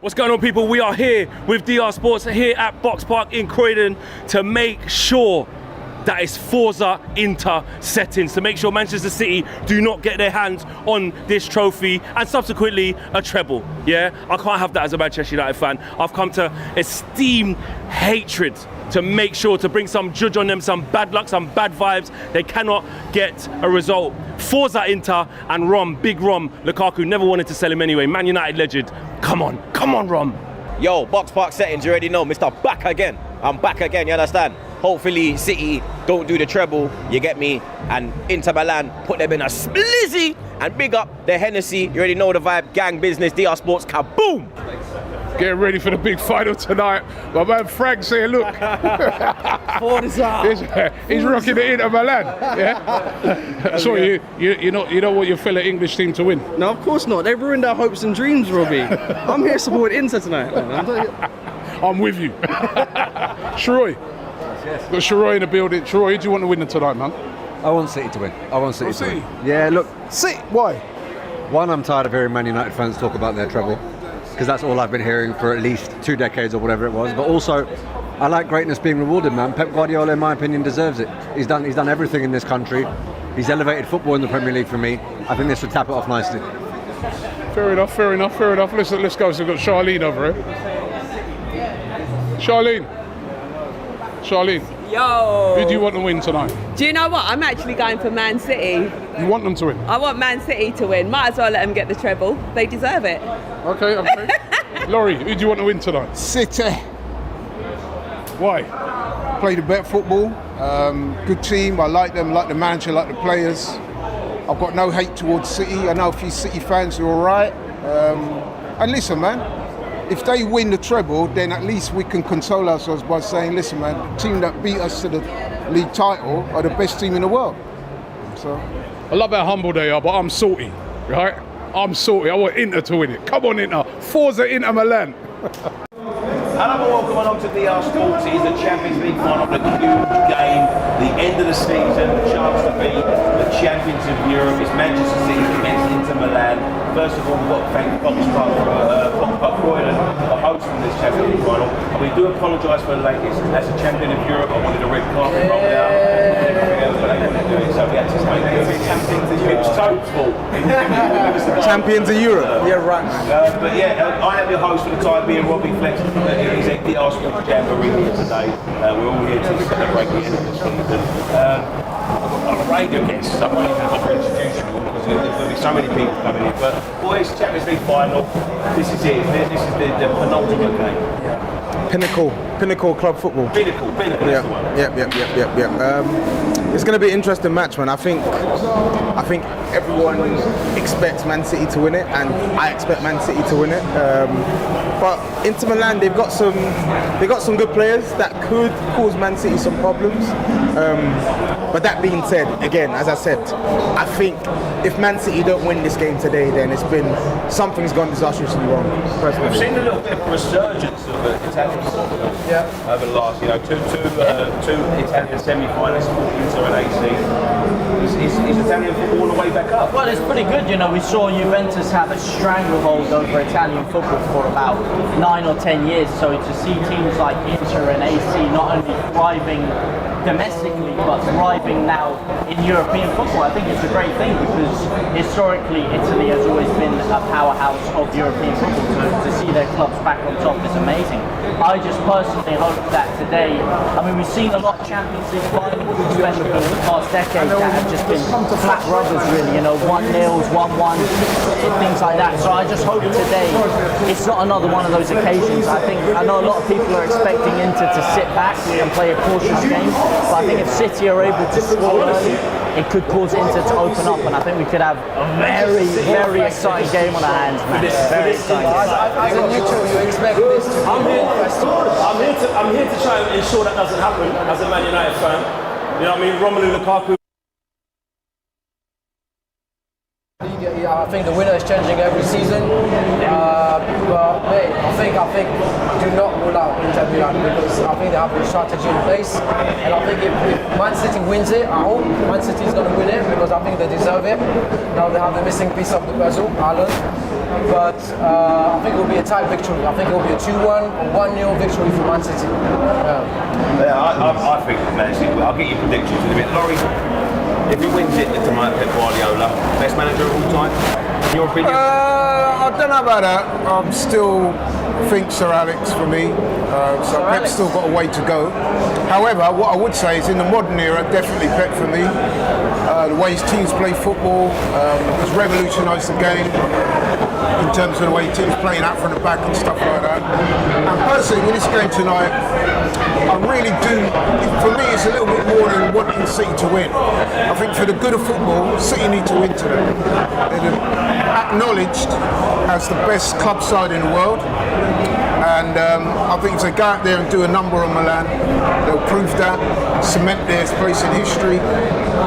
What's going on, people? We are here with DR Sports here at BOXPARK in Croydon to make sure that it's Forza Inter settings, to make sure Manchester City do not get their hands on this trophy and subsequently a treble. Yeah, I can't have that as a Manchester United fan. I've come to esteem hatred to make sure to bring some judge on them, some bad luck, some bad vibes. They cannot get a result. Forza Inter and Rom, big Rom, Lukaku, never wanted to sell him anyway. Man United legend. Come on, Rom. Yo, BOXPARK settings, you already know, Mr. Back again. I'm back again, you understand? Hopefully City don't do the treble, you get me? And Inter Milan put them in a splizzy and big up the Hennessy. You already know the vibe, gang business, DR Sports, kaboom! Getting ready for the big final tonight. My man Frank saying, look. Forza! He's rocking it Inter Milan. Yeah? So you don't want your fellow English team to win? No, of course not. They ruined our hopes and dreams, Robbie. I'm here supporting Inter tonight. I'm with you. Shiroi. Got Shiroi in the building. Shiroi, who do you want to win tonight, man? I want City to win. I want City to win. Yeah, look. City. Why? One, I'm tired of hearing Man United fans talk about their treble, because that's all I've been hearing for at least 2 decades or whatever it was. But also, I like greatness being rewarded, man. Pep Guardiola, in my opinion, deserves it. He's done everything in this country. He's elevated football in the Premier League for me. I think this would tap it off nicely. Fair enough. Let's go. So we've got Charlene over here. Charlene. Yo! Who do you want to win tonight? Do you know what? I'm actually going for Man City. You want them to win? I want Man City to win. Might as well let them get the treble. They deserve it. Okay. Laurie, who do you want to win tonight? City. Why? Play the better football. Good team. I like them, like the manager, like the players. I've got no hate towards City. I know a few City fans who are all right. And listen, man, if they win the treble, then at least we can console ourselves by saying, listen, man, the team that beat us to the league title are the best team in the world. So, I love how humble they are, but I'm salty, right? I'm salty. I want Inter to win it. Come on, Inter. Forza Inter Milan. Hello and welcome along to DR Sports. It is the Champions League final, the huge game, the end of the season, the chance to be the champions of Europe. It's Manchester City against Inter Milan. First of all, we've got to thank BOXPARK Croydon for hosting this Champions League final. And we do apologise for the latest. As a champion of Europe, I wanted a red carpet rolled out. But they wanted to do it, so we had to make it. It was Toad's fault. champions of Europe. Yeah, right. But yeah, I am your host for the time being, Robbie Flex. He's at the Arsenal Jamboree here today. We're all here to celebrate the end of the season. I've got a radio guest, so I'm not even going to introduce you all because there's going to be so many people coming in. But boys, Champions League final, this is it. This is the penultimate game. Pinnacle club football. Pinnacle, that's the one. Yep. It's going to be an interesting match, man. I think everyone expects Man City to win it, and I expect Man City to win it. But Inter Milan, they've got some good players that could cause Man City some problems. But that being said, again, as I said, I think if Man City don't win this game today, then something's gone disastrously wrong. Personally. We've seen a little bit of a resurgence of Italian football over the last, two Italian semi-finalists, Inter and AC. Is Italian football on the way back up? Well, it's pretty good. You know, we saw Juventus have a stranglehold over Italian football for about 9 or 10 years. So to see teams like Inter and AC not only thriving domestically but thriving now in European football, I think it's a great thing because historically Italy has always been a powerhouse of European football. So to see their clubs back on top is amazing. I just personally hope that today, I mean, we've seen a lot of Champions League finals, especially over the past decade, that have just been flat rubbers, really, you know, 1-0s, 1-1, things like that. So I just hope today it's not another one of those occasions. I know a lot of people are expecting Inter to sit back and play a cautious game, but I think if City are able to score early, it could cause Inter to open up, and I think we could have a very, very exciting game on our hands, man. Very exciting. As a neutral, you expect this to be I'm here to try and ensure that doesn't happen as a Man United fan. You know what I mean? Romelu Lukaku. I think the winner is changing every season. But mate, I think do not rule out Inter Milan because I think they have a strategy in place, and I think if Man City wins it, I hope Man City is going to win it because I think they deserve it. Now they have the missing piece of the puzzle, Ireland. but I think it will be a tight victory. I think it will be a 2-1 or 1-0 victory for Man City. I think Man City. I'll get your predictions in a bit. Laurie, if he wins it, it's Pep Guardiola, best manager of all time. In your opinion? I don't know about that. I'm still think Sir Alex for me. So Pep's still got a way to go. However, what I would say is in the modern era, definitely Pep for me. The way his teams play football has revolutionised the game in terms of the way teams playing out from the back and stuff like that. And personally, in this game tonight, I really do. For me, it's a little bit more than wanting City to win. I think for the good of football, City need to win today. They're acknowledged as the best club side in the world. And I think if they go out there and do a number on Milan, they'll prove that, cement their place in history.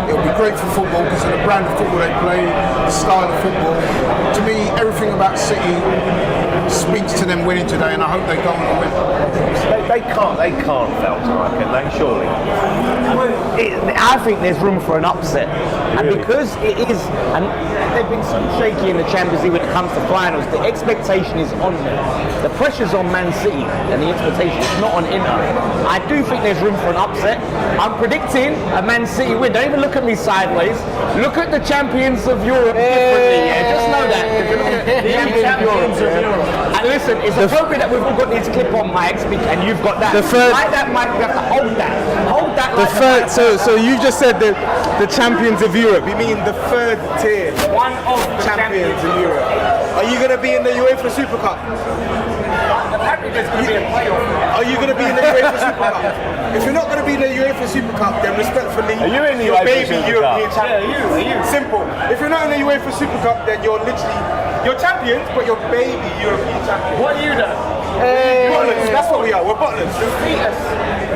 It'll be great for football because of the brand of football they play, the style of football. To me, everything about City speaks to them winning today, and I hope they go on to win. They can't fail tonight, can they? Surely. I think there's room for an upset, and because it is, and they've been so shaky in the Champions League when it comes to finals, the expectation is on them. The pressure's on Man City, and the expectation is not on Inter. I do think there's room for an upset. I'm predicting a Man City win. Don't even look at me sideways. Look at the champions of Europe differently. Yeah, just know that. If you look at the champions of Europe. And listen, it's appropriate that we've all got these clip-on mics, and you've got that. Like that mic, you have to hold that. Hold that. The third. So you just said the champions of Europe. You mean the third tier? One of the champions of Europe. Are you going to be in the UEFA Super Cup? Apparently there's going to be a playoff. Are you going to be in the UEFA Super Cup? If you're not going to be in the UEFA Super Cup, then respectfully, Are you in the your UEFA baby Super European Cup? champion. Yeah, are you? Simple. If you're not in the UEFA Super Cup, then you're champions, but you're baby European champions. What are you then? Butlers. That's what we are. We're butlers.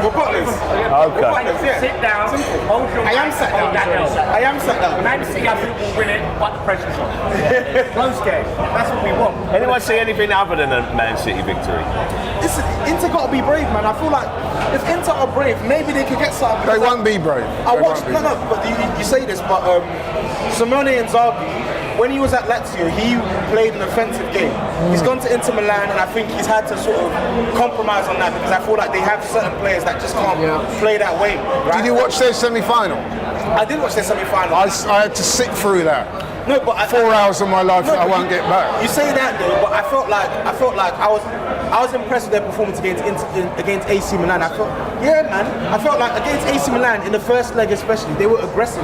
We're butlers. Okay. We're butlers, yeah. Sit down. Hold your I am sat down. I am sat down. Man City, I think will win it, but the pressure's on. Close game. That's what we want. Anyone see anything other than a Man City victory? Listen, Inter got to be brave, man. I feel like if Inter are brave, maybe they could get something. They won't be brave. I watched, but you say this, but Simone Inzaghi, when he was at Lazio, he played an offensive game. He's gone to Inter Milan, and I think he's had to sort of compromise on that because I feel like they have certain players that just can't play that way. Right? Did you watch their semi-final? I did watch their semi-final. I had to sit through that. No, but 4 hours of my life that I won't get back. You say that though, but I felt like I was impressed with their performance against AC Milan. I felt like against AC Milan in the first leg especially, they were aggressive.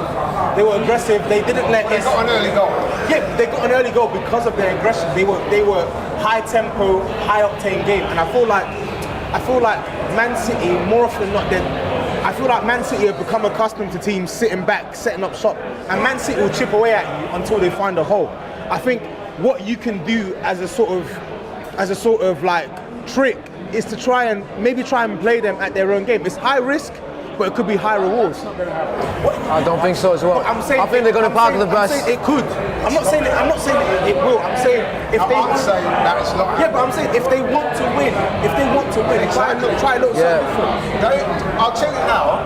They didn't let. They got an early goal. Yeah, they got an early goal because of their aggression. They were high tempo, high octane game, and I feel like Man City more often than not I feel like Man City have become accustomed to teams sitting back, setting up shop, and Man City will chip away at you until they find a hole. I think what you can do as a sort of like trick is to try and play them at their own game. It's high risk, but it could be high rewards. I don't think so as well. I'm saying, I think they're going to park the bus. It could. I'm not saying it will. I'm saying if they want saying that it's not. Yeah, but I'm saying if they want to win, try a little something different. I'll tell you now,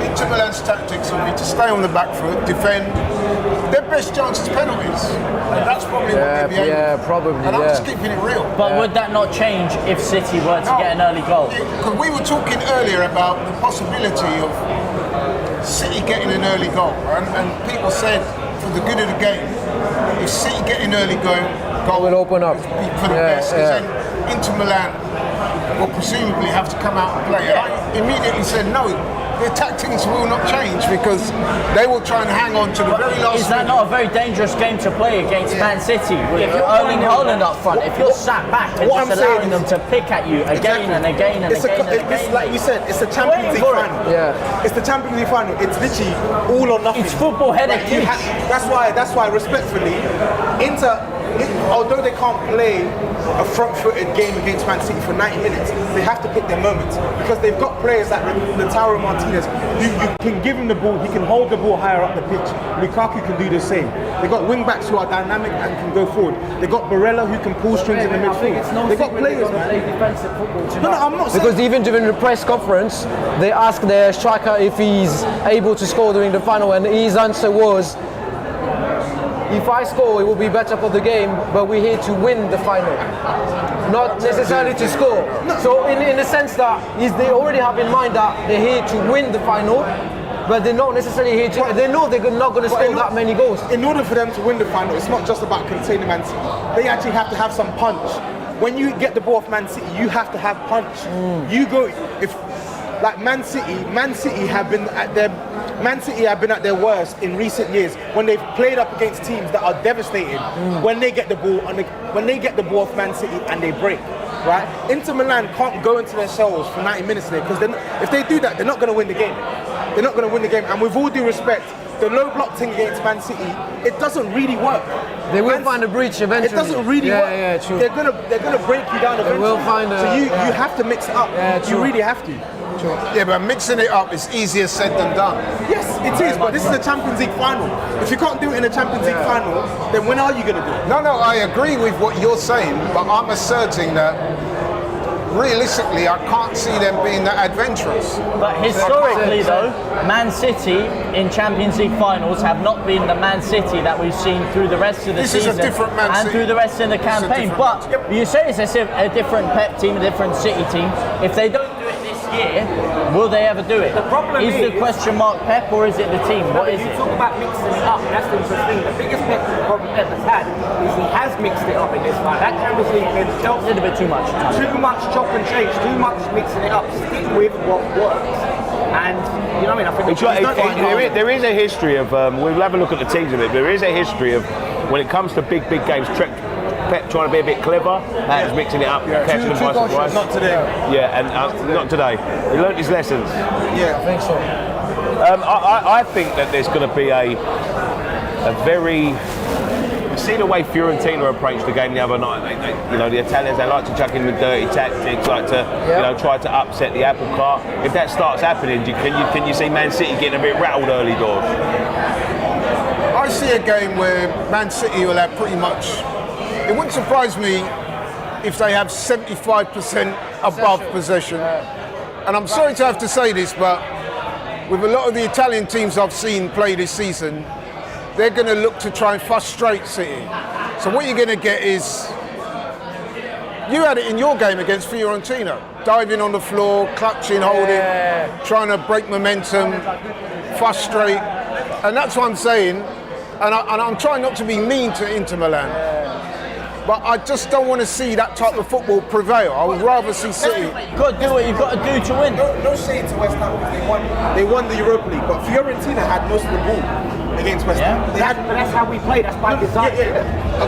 Inter Milan's tactics will be to stay on the back foot, defend. Their best chance is penalties. And that's probably what they'll be aiming for. Probably. And I'm just keeping it real. But would that not change if City were to get an early goal? Because we were talking earlier about the possibility of City getting an early goal, and people said for the good of the game, if City get an early goal will open up for the best. Because then Inter Milan will presumably have to come out and play. And I immediately said no. Their tactics will not change because they will try and hang on to the very last. Is that not a very dangerous game to play against Man City? If you're Erling Haaland up front, if you're sat back and just allowing them to pick at you again and again and again. Like you said, it's the Champions League final. Yeah. It's the Champions League final. It's literally all or nothing. It's football headache. That's why, respectfully, although they can't play a front-footed game against Man City for 90 minutes, they have to pick their moments because they've got players like Lautaro Martinez who you can give him the ball, he can hold the ball higher up the pitch. Lukaku can do the same. They've got wing-backs who are dynamic and can go forward. They've got Barella who can pull strings in the midfield. They've got players, man. Defensive football tonight. No, I'm not saying. Because even during the press conference, they asked their striker if he's able to score during the final, and his answer was, if I score, it will be better for the game, but we're here to win the final, not necessarily to score. So in the sense that they already have in mind that they're here to win the final, but they're not necessarily here to. They know they're not going to score that many goals. In order for them to win the final, it's not just about containing Man City. They actually have to have some punch. When you get the ball off Man City, you have to have punch. You go like Man City have been at their worst in recent years when they've played up against teams that are devastating. When they get the ball off Man City and they break, right? Inter Milan can't go into their shells for 90 minutes there because if they do that, they're not going to win the game. They're not going to win the game. And with all due respect, the low block thing against Man City, it doesn't really work. They will find a breach eventually. It doesn't really work. Yeah, true. They're gonna break you down eventually. They will find so you have to mix it up. You really have to. True. Yeah, but mixing it up is easier said than done. Yes, it is. But this is a Champions League final. If you can't do it in a Champions League final, then when are you gonna do it? No, I agree with what you're saying, but I'm asserting that realistically, I can't see them being that adventurous. But historically, though, Man City in Champions League finals have not been the Man City that we've seen through the rest of the season is a different Man and City. through the rest of the campaign. But you say it's a different Pep team, a different City team. If they don't do it this year, will they ever do it? The problem is the question mark Pep or is it the team? What is it? You talk about mixing it up, that's the interesting thing. The biggest problem Pep has had is he has mixed it up in this fight. That Champions League against Chelsea, A little bit too much. too much chop and change, too much mixing it up. Stick with what works. And you know what I mean? I think there is a history of. We'll have a look at the teams a bit. There is a history of when it comes to big games. Pep trying to be a bit clever, and mixing it up, catching them by surprise. Not today. Yeah, and not today. He learnt his lessons. Yeah, I think so. I think that there's going to be a very. We've seen the way Fiorentina approached the game the other night. The Italians, they like to chuck in with dirty tactics, like to try to upset the apple cart. If that starts happening, can you see Man City getting a bit rattled early doors? I see a game where Man City will have pretty much. It wouldn't surprise me if they have 75% above possession. And I'm sorry to have to say this, but with a lot of the Italian teams I've seen play this season, they're going to look to try and frustrate City. So what you're going to get is, you had it in your game against Fiorentina, diving on the floor, clutching, holding, trying to break momentum, frustrate, and that's what I'm saying. And I'm trying not to be mean to Inter Milan. But I just don't want to see that type of football prevail. I would rather see City. You've got to do what you've got to do to win. No shade to West Ham because they won the Europa League, but Fiorentina had most of the ball against West Ham. That's how we play. That's by design.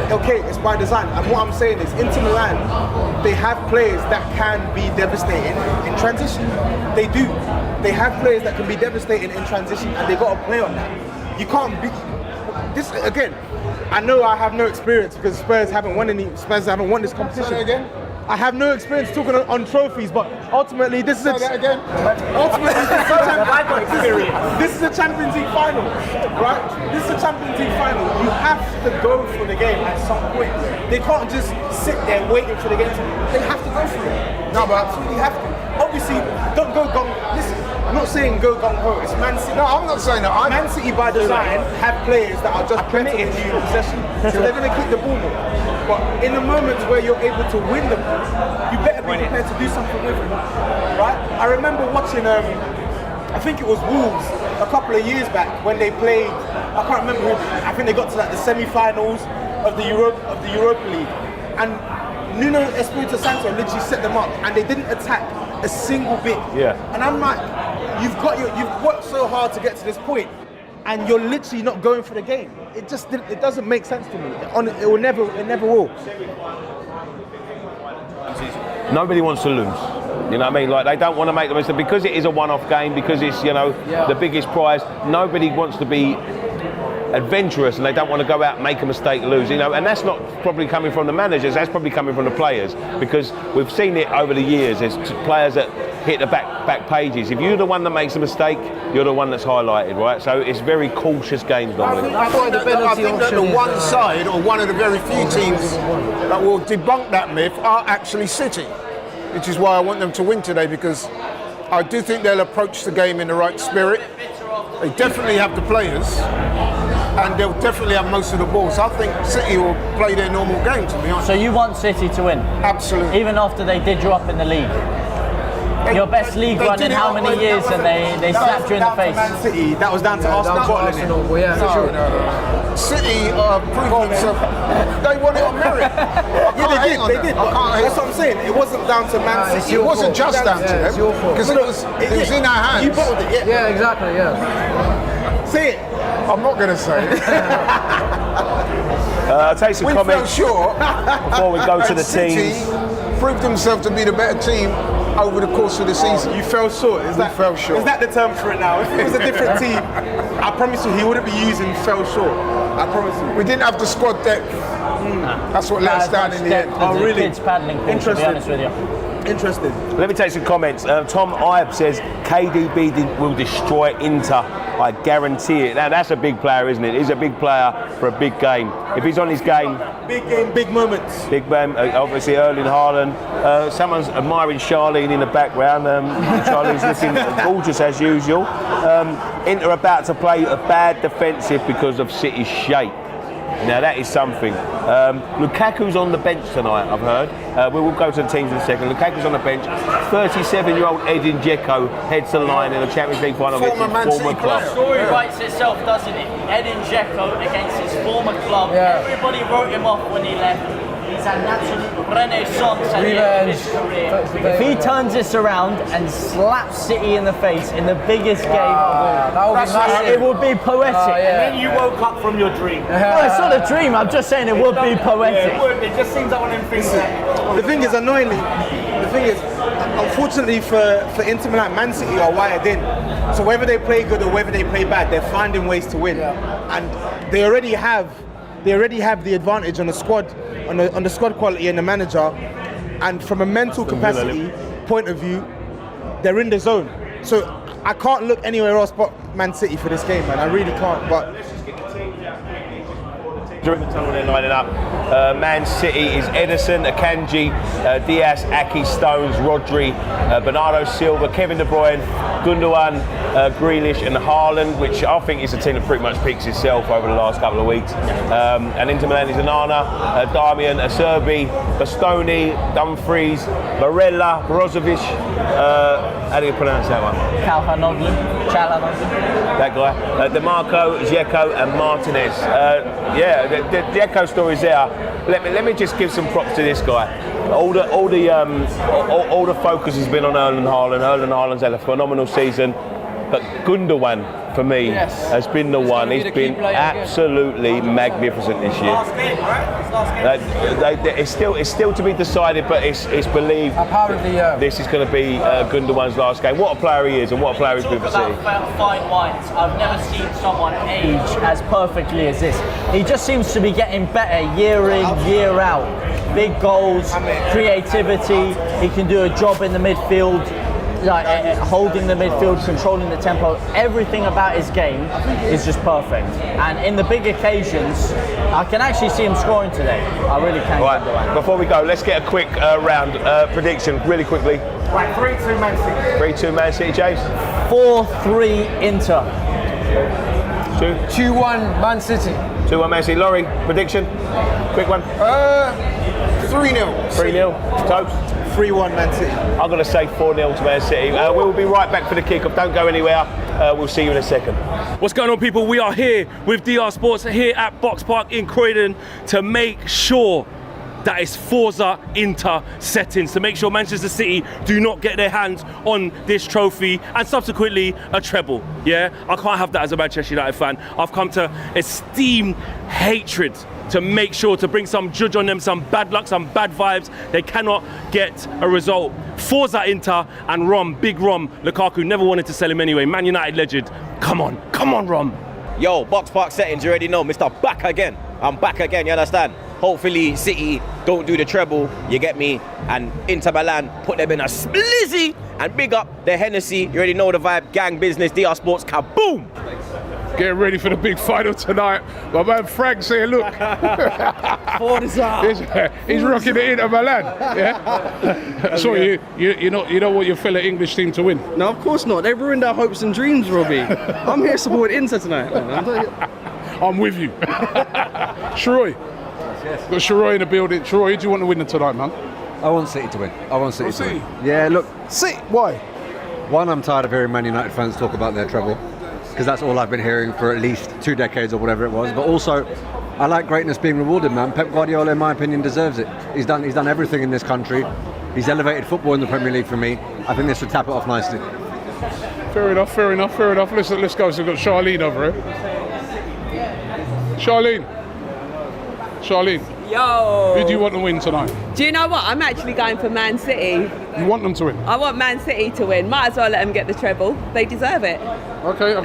Okay, it's by design. And what I'm saying is, Inter Milan, they have players that can be devastating in transition. They do. They have players that can be devastating in transition, and they got to play on that. You can't be this again. I know I have no experience because Spurs haven't won this competition. Say that again? I have no experience talking on trophies, but ultimately this is Say that again? Ultimately, this is a Champions League final, right? This is a Champions League final. You have to go for the game at some point. They can't just sit there waiting for the game. They have to go for it. No, but absolutely have to. Obviously, don't go gung. Listen, I'm not saying go gung ho. It's Man City. No, I'm not saying that. Man City by design have players that are just committed to possession, so they're going to keep the ball more. But in the moments where you're able to win the ball, you better be prepared to do something with it, right? I remember watching, I think it was Wolves a couple of years back when they played. I can't remember who. I think they got to like the semi-finals of the Europa League, and Nuno Espirito Santo literally set them up, and they didn't attack a single bit. Yeah. And I'm like, you've worked so hard to get to this point, and you're literally not going for the game. It doesn't make sense to me. It never will. Nobody wants to lose. You know what I mean? Like, they don't want to make the mistake because it is a one-off game, because it's, the biggest prize. Nobody wants to be adventurous, and they don't want to go out and make a mistake, lose, and that's not probably coming from the managers, that's probably coming from the players, because we've seen it over the years. There's players that hit the back pages. If you're the one that makes a mistake, you're the one that's highlighted, right? So it's very cautious games normally. I think that the one side, or one of the very few teams that will debunk that myth, are actually City, which is why I want them to win today, because I do think they'll approach the game in the right spirit. They definitely have the players. and they'll definitely have most of the ball. So I think City will play their normal game, to be honest. So you want City to win? Absolutely. Even after they did you up in the league? Your best league run in how many years, and they slapped you in the face? Man City, that was down to Arsenal bottling it. Well, yeah, No. City proved themselves. They won it on merit. Yeah, they did. But that's what I'm saying. It wasn't down to Man City. It wasn't just down to them. It's your fault. Because it was in our hands. You bottled it, yeah. Yeah, exactly, yeah. Say it. I'm not going to say it. I'll take some We fell comments short before we go to and the City teams. proved themselves to be the better team over the course of the season. You fell short. Is that fell short. Is that the term for it now? If it was a different team, I promise you, he wouldn't be using fell short. I promise you. We didn't have the squad depth. That's what let us down in the end. Oh, really? Kids paddling pool, to be honest with you. Interesting. Let me take some comments. Tom Ibe says KDB will destroy Inter. I guarantee it. Now that's a big player, isn't it? He's a big player for a big game. If he's on his game, Big game, big moments. big man. Obviously, Erling Haaland. Someone's admiring Charlene in the background. Charlene's looking gorgeous as usual. Inter about to play a bad defensive because of City's shape. Now that is something. Lukaku's on the bench tonight, I've heard. We will go to the teams in a second. Lukaku's on the bench. 37-year-old Edin Dzeko heads the line in the Champions League final against his former club. The story writes itself, doesn't it? Edin Dzeko against his former club. Yeah. Everybody wrote him off when he left. He's had an absolute renaissance at the end of his career. If he turns this around and slaps City in the face in the biggest game of all, that would be massive. it would be poetic. Yeah. And then you woke up from your dream. No, it's not a dream. I'm just saying it would be poetic. Yeah, it would. It just seems like one of them things that. The thing is, annoyingly, unfortunately for Inter Milan, Man City are wired in. So whether they play good or whether they play bad, they're finding ways to win. And they already have the advantage on the squad, on the squad quality and the manager. And from a mental capacity point of view, they're in the zone. So I can't look anywhere else but Man City for this game, man. I really can't. But During the tunnel they're lining up. Man City is Edison, Akanji, Diaz, Aki, Stones, Rodri, Bernardo Silva, Kevin De Bruyne, Gundogan, Grealish and Haaland, which I think is a team that pretty much peaks itself over the last couple of weeks. And Inter Milan is Onana, Darmian, Acerbi, Bastoni, Dumfries, Barella, Brozovic, how do you pronounce that one? Calhanoglu. That guy. DeMarco, Dzeko and Martinez. The Dzeko story's there. Let me just give some props to this guy. All the focus has been on Erling Haaland. Erling Haaland's had a phenomenal season, but Gundogan for me has been the one. He's been absolutely magnificent this year. Last game, right? It's still to be decided, but it's believed. Apparently, yeah. This is going to be Gundogan's last game. What a player he is, and what a player he's been for City. About fine wines. I've never seen someone age as perfectly as this. He just seems to be getting better year in, year out. Big goals, creativity. He can do a job in the midfield. Like holding the midfield, controlling the tempo, everything about his game is just perfect. And in the big occasions, I can actually see him scoring today. I really can. Right, before we go, let's get a quick round prediction, really quickly. Right, 3-2 Man City. 3-2 Man City, James. 4-3 Inter. 2-1 Man City. 2-1 Man City. Laurie, prediction? Quick one. 3-0. 3-0. Topes? 3-1 Man City. I'm going to say 4-0 to Man City. We'll be right back for the kick-off. Don't go anywhere. We'll see you in a second. What's going on, people? We are here with DR Sports here at BOXPARK in Croydon to make sure that it's Forza Inter settings, to make sure Manchester City do not get their hands on this trophy and subsequently a treble. Yeah, I can't have that as a Manchester United fan. I've come to esteem hatred to make sure to bring some judge on them, some bad luck, some bad vibes. They cannot get a result. Forza Inter and Rom, big Rom, Lukaku never wanted to sell him anyway. Man United legend. Come on Rom. Yo, BOXPARK settings, you already know, Mr. Back again. I'm back again, you understand? Hopefully City don't do the treble, you get me? And Inter Milan put them in a splizzy and big up the Hennessy. You already know the vibe, gang business, DR Sports, kaboom! Getting ready for the big final tonight. My man Frank saying, look, he's rocking it Inter Milan. Yeah? So you don't want your fellow English team to win? No, of course not. They ruined our hopes and dreams, Robbie. I'm here supporting Inter tonight, man. I'm with you. Shiroi. Got Shiroi in the building. Shiroi, who do you want to win tonight, man? I want City to win. I want City to City? win. Yeah, look. City? Why? One, I'm tired of hearing Man United fans talk about their treble, because that's all I've been hearing for at least 2 decades or whatever it was. But also, I like greatness being rewarded, man. Pep Guardiola, in my opinion, deserves it. He's done everything in this country. He's elevated football in the Premier League for me. I think this would tap it off nicely. Fair enough, fair enough, fair enough. Let's go. So we've got Charlene over here. Charlene. Yo. Who do you want to win tonight? Do you know what? I'm actually going for Man City. You want them to win? I want Man City to win. Might as well let them get the treble. They deserve it. Okay.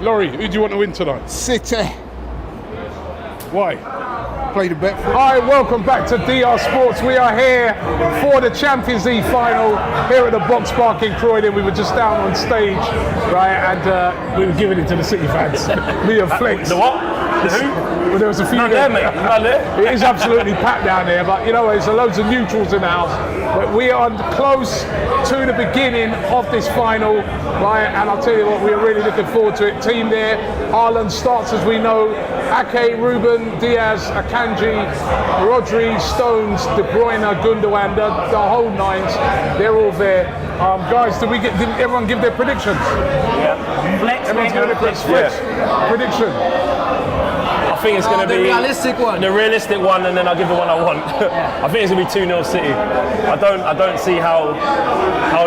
Laurie, who do you want to win tonight? City. Why? Play the bet for it. Hi, welcome back to DR Sports. We are here for the Champions League final here at the BOXPARK in Croydon. We were just down on stage, right, and we were giving it to the City fans. Me and Flex. The what? The who? Well, there was a few Not there, mate. Not there. It is absolutely packed down there, but you know, there's loads of neutrals in the house. But we are close to the beginning of this final, right? And I'll tell you what, we are really looking forward to it. Team there, Haaland starts as we know. Ake, Ruben, Diaz, Akanji, Rodri, Stones, De Bruyne, Gundogan, the whole nines, they're all there. Guys, did everyone give their predictions? Yeah. Everyone's going to prediction. I think it's going to be the realistic one. The realistic one, and then I'll give the one I want. I think it's going to be 2-0 City. I don't see how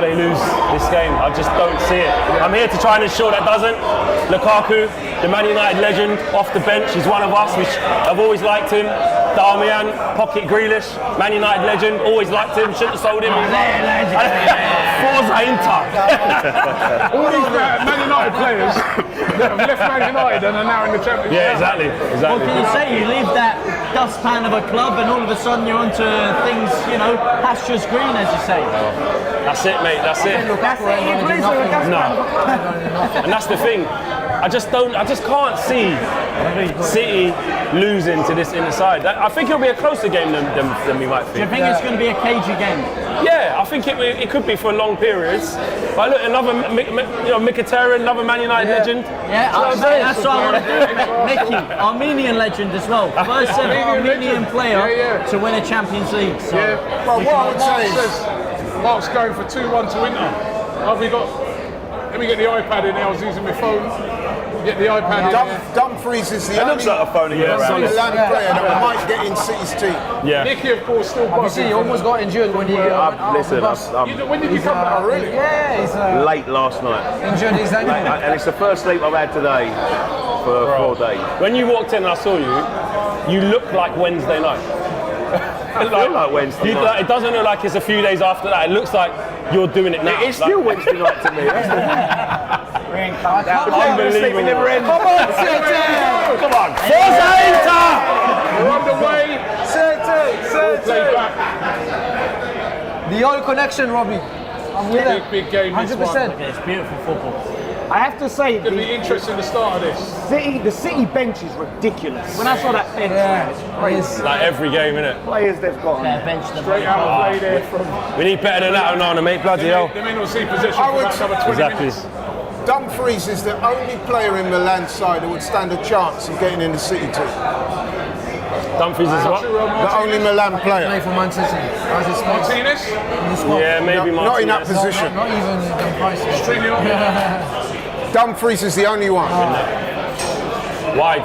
they lose this game. I just don't see it. I'm here to try and ensure that doesn't. Lukaku, the Man United legend, off the bench, he's one of us. I've always liked him. Darmian, pocket Grealish, Man United legend, always liked him. Shouldn't have sold him. Forza Inter. All these Man United players that have left Man United and are now in the Champions League. Yeah, exactly. What can you say? You leave that dustpan of a club and all of a sudden you're onto things, pastures green, as you say. That's it, mate. That's it. No. And that's the thing. I just can't see City losing to this inner side. I think it'll be a closer game than we might think. Do you think it's going to be a cagey game? Yeah, I think it could be for long periods. But look, another Mkhitaryan, another Man United legend. Yeah, that's what I want to do. Mickey, Armenian legend as well. First ever Armenian player to win a Champions League. So. Yeah. Well, what I would say is, Mark's going for 2-1 to Inter. Have we got? Let me get the iPad in there. I was using my phone. Get the iPad in there. Dumfries is the It looks like a phone again. Milan player that might get in City's team. Yeah. Nicky, of course, still buzzing. He almost got injured when he Listen, When did you come back? Really? Yeah, he's late last night. injured his ankle. And it's the first sleep I've had today for 4 days. When you walked in and I saw you look like Wednesday night. I feel like Wednesday night. It doesn't look like it's a few days after that. It looks like you're doing it now. It is still Wednesday night to me. That's Unbelievable. never ends. Come on, Come on. Forza Inter! We're underway. Play back. The old connection, Robbie. I'm with it. Big game. 100%. It's beautiful football. I have to say, It's going to be interesting the start of this. the City bench is ridiculous. When I saw that bench, Yeah, Like every game, innit? players they've got. Yeah, bench them. Straight out of play there from. We need better than that, Onana, mate. Bloody hell. They may not see possession I for would- about another 20 Exactly. minutes. Dumfries is the only player in Milan's side who would stand a chance of getting in the City team. Dumfries is what? The only Milan play player. for Man City. As it's Martinez? Yeah, maybe Not in that Martinez. position. Not even the price. Dumfries is the only one. Wide.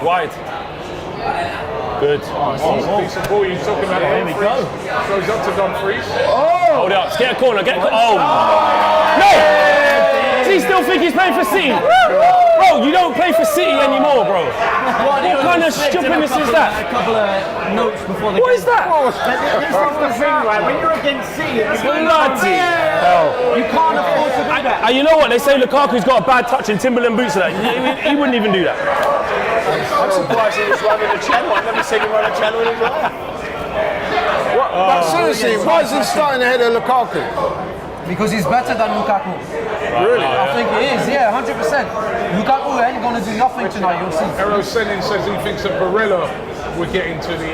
Good. Decent ball you're talking about. There we go. Goes up to Dumfries. Hold it up. Get a corner. Oh. No! Does he still think he's playing for City? Bro, you don't play for City anymore, bro. What kind of stupidness is that? A couple of notes before the What game. is that? This is the thing, right? When you're against City, Bloody hell. you can't afford to do that. And you know what? They say Lukaku's got a bad touch in Timberland boots and that. He wouldn't even do that. I'm surprised he was running the channel. I've never seen him run a channel in his life. But seriously, why is he starting ahead of Lukaku? Because he's better than Lukaku. Really? I think he is, yeah, 100%. Lukaku ain't going to do nothing tonight, you'll see. Eero Senin says he thinks that Barella would get into the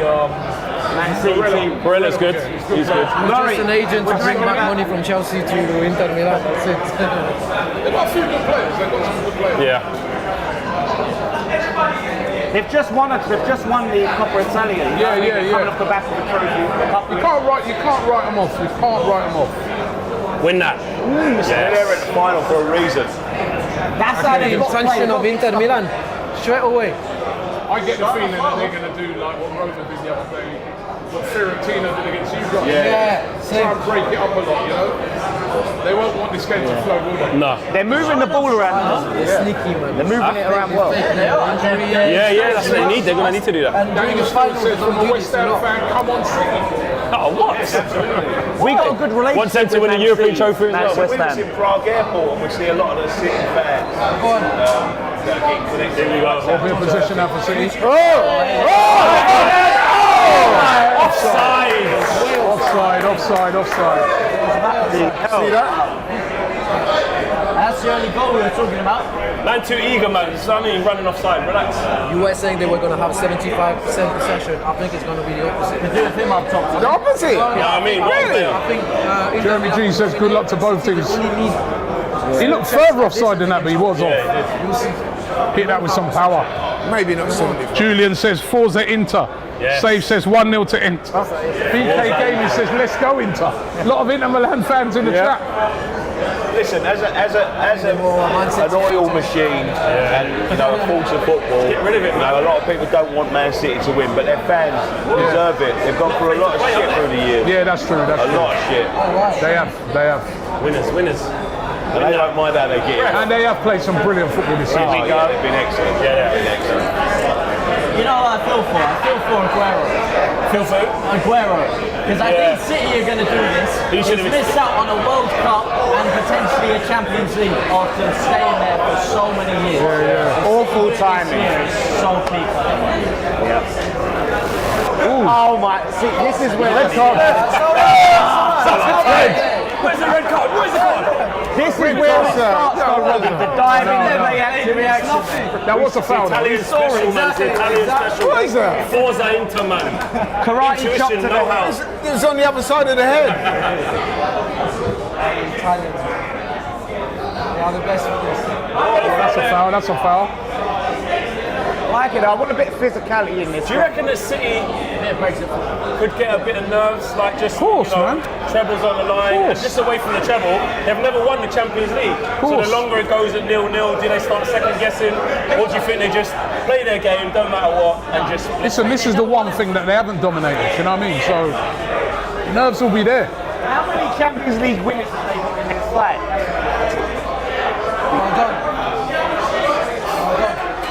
Man City team. Barella's good. He's good. Just an agent to bring back money from Chelsea to Inter Milan, that's it. They've got a few good players. They've got some good players. Yeah. They've just won the Coppa Italia. Coming off the back of the trophy. You can't write them off. You can't write them off. Win that. They're at the final for a reason. That's how they got Sanction of Inter Milan, straight away. I get the feeling that they're going to do like what Roma did the other day, what Fiorentina did against you guys. Try and break it up a lot, you know. They won't want this game to flow, will they? No. They're moving the ball around. They're sneaky, man. They're moving it around well. Yeah, that's what they need. They're going to need to do that. And during the final, Says from a West Ham fan, come on, City. Oh, what? We got a good relationship. Want them to win a European trophy as well. We was in Prague Airport and we see a lot of the City fans that are getting connected. Here we go. What be a position now for City? Offside. Offside. See that? That's the only goal we were talking about. Man, too eager, man. So I mean, running offside. Relax. You were saying they were going to have 75% possession. I think it's going to be the opposite. We're doing him up top. The opposite? Yeah, I mean, really? I think Jeremy G says good luck to both teams. He looked further offside than that, but he was off. Hit that with some power. Maybe not 70. Julian says Forza Inter. Yes. Save says 1-0 to Inter. BK Gaming says let's go Inter. A lot of Inter Milan fans in the chat. Listen, as an oil machine and a force of football, Get rid of it, man. a lot of people don't want Man City to win, but their fans deserve it. They've gone through a lot of shit through the years. Yeah, that's true. A lot of shit. They have. Winners. And they don't mind how they get it. And they have played some brilliant football this season. They've been excellent. You know what I feel for? I feel for Aguero. Feel for? Aguero. Because I think City are going to do this. He's missed out on a World Cup and potentially a Champions League after staying there for so many years. Awful timing. So peak. Oh my! See, this is where red card. Where's the red card? Where's the card? This is where it starts, though, Robbie. The diving, the reaction. That was a foul. Italian special, man. It's Italian special. What is that? Forza Inter, man. Karate chop to Intuition, the know-how. head. It's on the other side of the head. Italians. They are the best for this. That's a foul. I like it. I want a bit of physicality in this. Do you reckon that City could get a bit of nerves, like just man. trebles on the line, and just away from the treble? They've never won the Champions League, so the longer it goes at 0-0, do they start second guessing, or do you think they just play their game, don't matter what, and just? Listen, this is the one thing that they haven't dominated. You know what I mean? So nerves will be there. How many Champions League winners have they got in next flight?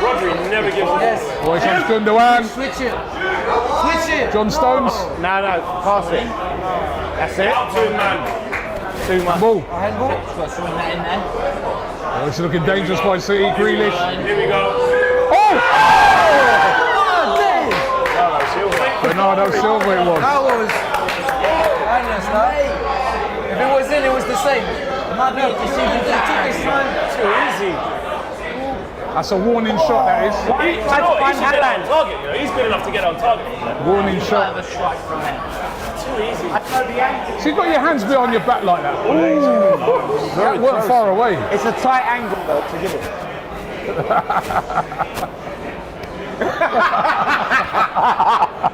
Robbie never gives up. Yes. Boy, comes Gundogan. Switch it. John Stones. No, pass it. That's it. Up to him, man. Too much. Ball. Handball. Got swing that in there. Oh, it's looking dangerous by City. Grealish. Here we go. Oh! Silva. Bernardo Silva it was. That was madness, that. If it was in, it was the same. It might be a decision. Too easy. That's a warning shot, that is. He should get on target. You know? He's good enough to get on target. Warning shot. A strike from there. Too easy. So you've got your hands behind your back like that. That weren't far away. It's a tight angle though to give it.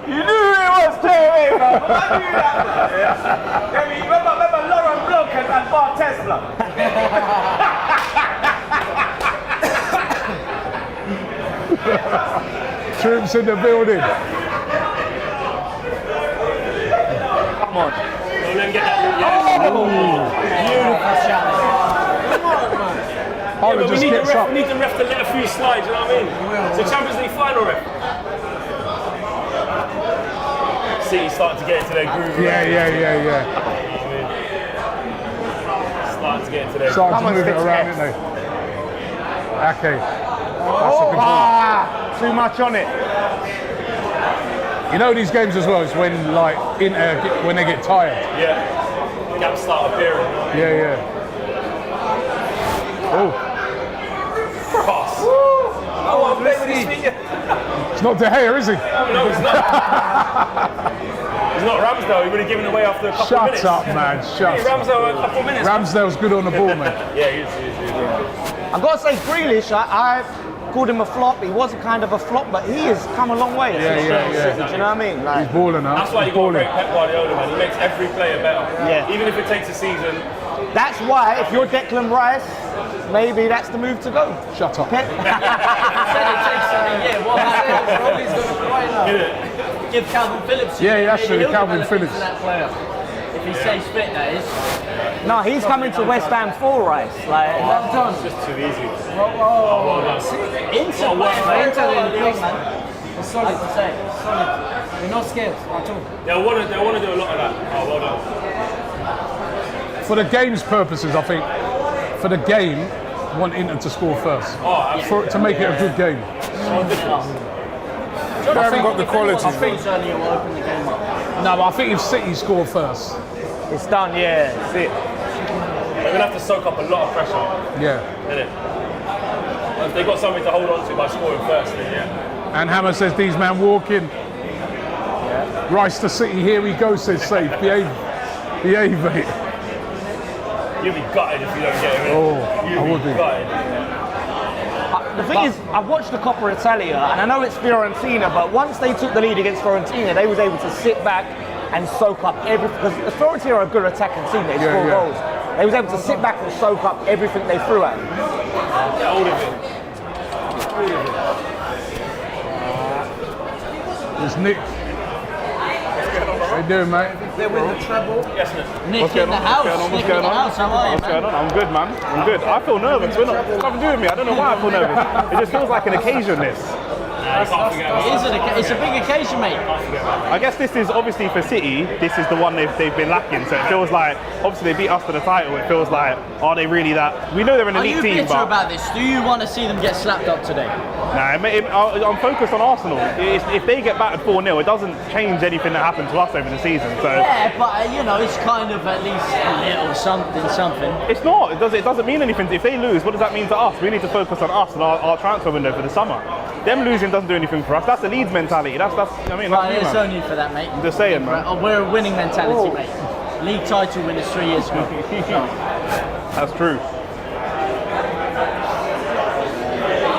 You knew who it was straight away, bro. I knew that. Remember Lauren Blanc and Bar Tesla. Troops in the building. Come on. Don't let him get that. Beautiful challenge. Yeah, but we need the ref to let a few slide, you know what I mean? It's a Champions League final, ref. City starting to get into their groove. Yeah. Starting to get into their groove. Starting to move it around, didn't they? Okay. That's a good ball. Too much on it. You know these games as well is when when they get tired. Yeah. Gaps start appearing. Yeah. Oh. Cross. Oh, It's not De Gea, is he? No, it's not. He's not Ramsdale. He would have given it away after a couple of minutes. Shut up, man. Shut up. Ramsdale a couple of minutes. Ramsdale's good on the ball, man. Yeah, he is. I've got to say, Grealish, called him a flop. He was kind of a flop, but he has come a long way. Yeah. Do you know what I mean? Like, He's balling now. That's why you got to rate Pep Guardiola, man. He makes every player better. Yeah. Even if it takes a season. that's why if you're Declan Rice, maybe that's the move to go. Shut up. Pep. What happens? Robbie's going to cry now. Give Calvin Phillips. Yeah, that's true. He'll Calvin develop into Phillips. that player. If he stays fit, that is. No, he's coming to West Ham for Rice. Like, It's just too easy. Inter, It's solid. to say. Solid. They're not scared at all. They'll want to do a lot of that. Oh, well done. For the game's purposes, I think, for the game, I want Inter to score first. To make it a good game. They haven't got the quality. I think, Certainly will open the game up. no, but I think if City score first, it's done, yeah. That's it. They're going to have to soak up a lot of pressure. yeah. Innit? If they've got something to hold on to by scoring first, then yeah. And Hammer says these man walking. Rice to City, here we go, says Safe. Behave, mate. You'll be gutted if you don't get him in. Oh, I would be. Gutted. The thing is, I've watched the Coppa Italia, and I know it's Fiorentina, but once they took the lead against Fiorentina, they was able to sit back and soak up everything. Because Fiorentina are a good attacking team, they score goals. They was able to sit back and soak up everything they threw at them. Yeah, all of it. It's Nick. How you doing, mate? They win the treble. Yes, Nick. Nick in the house. Nick in the house. How are you, man? I'm good, man. I'm good. I feel nervous. It's nothing to do with me. I don't know why I feel nervous. It just feels like an occasion, this. It's a big occasion, mate. I guess this is obviously for City, this is the one they've been lacking. So it feels like, obviously they beat us for the title. It feels like, are they really that? We know they're an Are elite you team, bitter but about this? Do you want to see them get slapped up today? nah, I'm focused on Arsenal. If they get battered 4-0, it doesn't change anything that happened to us over the season. So Yeah, but you know, it's kind of at least a little something. it's not. It doesn't mean anything. If they lose, what does that mean to us? We need to focus on us and our transfer window for the summer. Them losing doesn't do anything for us. That's the Leeds mentality. That's Right, it's man. only for that, mate. I'm just saying, man. We're a winning mentality, mate. League title winners 3 years ago. That's true.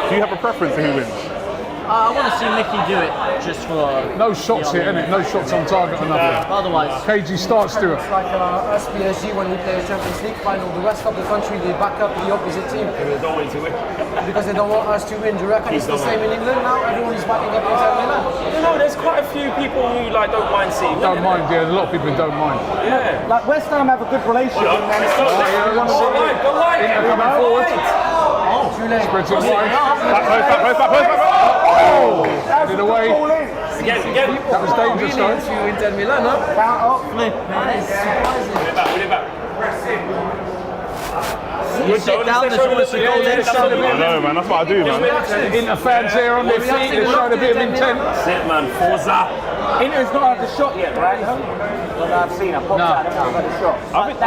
Do you have a preference to who wins? I want to see Mickey do it just for. No shots here, innit? No shots on target or nothing. Otherwise, KG starts, Stuart. It's like us PSG when we play the Champions League final. The rest of the country, they back up the opposite team. They don't want you to win. Because they don't want us to win. Do you reckon it's the same in England now? Everyone is backing up Inter Milan. You know, there's quite a few people who like don't mind City. Don't mind, yeah. A lot of people don't mind. Yeah. Like West Ham have a good relationship with Man City. Go wide. Inter coming forward. Too late. Spreads it wide. Back. Oh! Did away. Again. That was dangerous, Really though. into Inter Milan, huh? That is surprising. Win it back. you sit down, there's always a goal in. I know, man. That's what I do, man. Inter fans there on their feet. They're showing a bit of intent. That's it, man. Forza. Inter's not had the shot yet, right? Well, I've seen. I popped out. I've had a shot.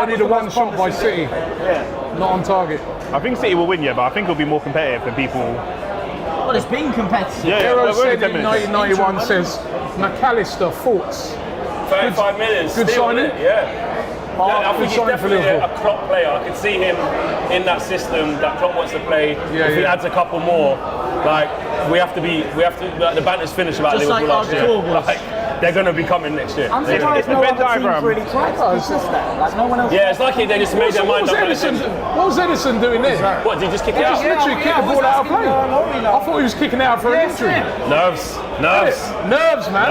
Only the one shot by City. Yeah. Not on target. I think City will win, yeah, but I think it'll be more competitive than people. Well, it's been competitive. Yeah, Hero we're only said 10 in minutes. 1991 says McAllister thoughts. 35 million. Good still, signing. Yeah. I think he's signing for definitely Liverpool. a Klopp player. I could see him in that system that Klopp wants to play. If he adds a couple more, like like, the banter's finished about Just Liverpool like last year. Arsenal was. Like, they're going to be coming next year. I'm surprised no other teams really tried to resist that. Like no one else. Yeah, it's like they just made their mind up. What was Edison doing there? What, did he just kick He it just out? literally kicked the ball out of play. I thought he was kicking out for an injury. Nerves, man.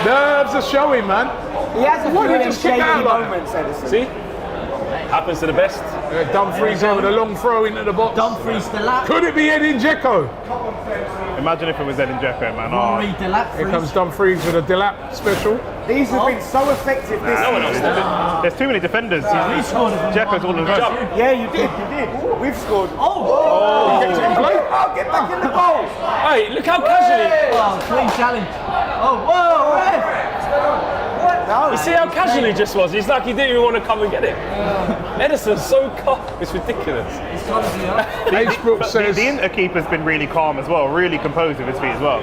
Nerves are showing, man. He has a Why few did he of just them kick shady out like that? moments, Edison. See? Happens to the best. Dumfries there with a long throw into the box. Dumfries Delap. Could it be Edin Dzeko? Imagine if it was Edin Dzeko, man. Rory Delap. Here comes Dumfries with a Delap special. These have been so effective this season. There's too many defenders. We scored from Dzeko's all of us. Yeah, you did. We've scored. Oh! Get back in the goal. Hey, look how casually. Oh, clean challenge. Oh, whoa, ref! You see how casual he just was? He's like he didn't even want to come and get it. Edison's so calm. It's ridiculous. It's clumsy, huh? Ace Brook But says, the Inter keeper's been really calm as well, really composed with his feet as well.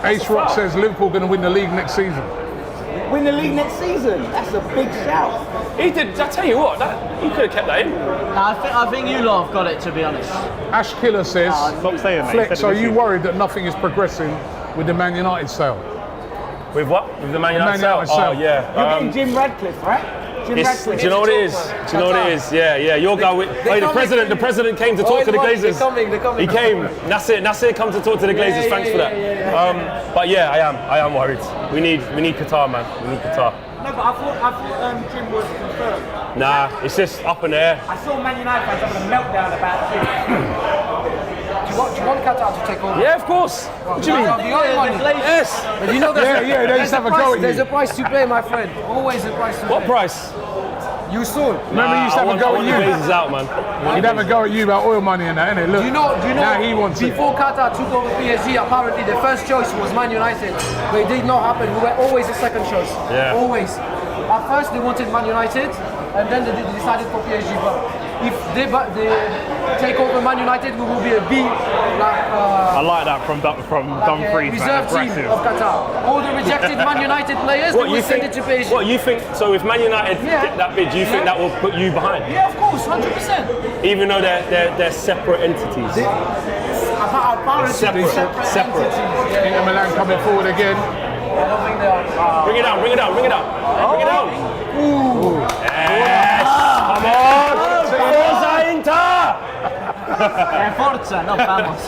Ace Rock says Liverpool going to win the league next season. win the league next season. That's a big shout. He did. I tell you what, he could have kept that in. I think you lot have got it, to be honest. Ash Killer says, Stop saying that. Flex, are you worried that nothing is progressing with the Man United sale? With what? With the Man United sale? Oh, yeah. You're getting Jim Radcliffe, right? Jim Radcliffe. Do you know what it is? Do you know what it is? Yeah. Your guy. The president came to talk to the Glazers. They're coming. He came. Nasir come to talk to the Glazers. Thanks for that. But yeah, I am worried. We need Qatar, man. We need Qatar. No, but I thought Jim was confirmed. Nah, it's just up in the air. I saw Man United fans having a meltdown about Jim. Do you want Qatar to take over? Yeah, of course. What do you mean? Yes. But you know they just have a go at you. There's a price to pay, my friend. Always a price to pay. What price? You soon. Remember, you used to have a go at you. Glazers out, man. He'd have a go at you about oil money and that, innit? Look. Do you know? Now he wants before Qatar took over PSG, apparently the first choice was Man United, but it did not happen. We were always the second choice. Yeah. Always. At first they wanted Man United, and then they decided for PSG. But if they take over Man United, we will be a B. I like that from Dumfries. Reserve team of Qatar. All the rejected Man United players, they will send it to PSG. What you think? So if Man United get that bid, do you think that will put you behind? Yeah, of course, 100%. Even though they're separate entities. Separate. Inter Milan coming forward again. I don't think they are. Bring it down. Bring it down. Ooh. Yes. Come on. Forza Inter. Forza, not vamos.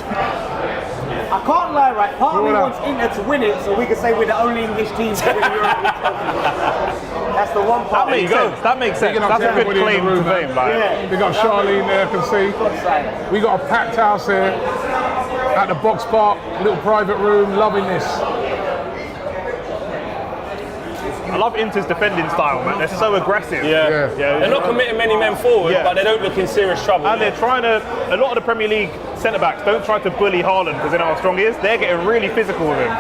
I can't lie, right? Part of me wants Inter to win it so we can say we're the only English team to win Europe. That's the one part. That makes sense. That's a good claim to fame. We got Charlene there, I can see. We got a packed house here at the Box Park, little private room, loving this. I love Inter's defending style, man. They're so aggressive. Yeah. They're not committing many men forward, but they don't look in serious trouble. And they're trying to. A lot of the Premier League centre backs don't try to bully Haaland because they know how strong he is. They're getting really physical with him.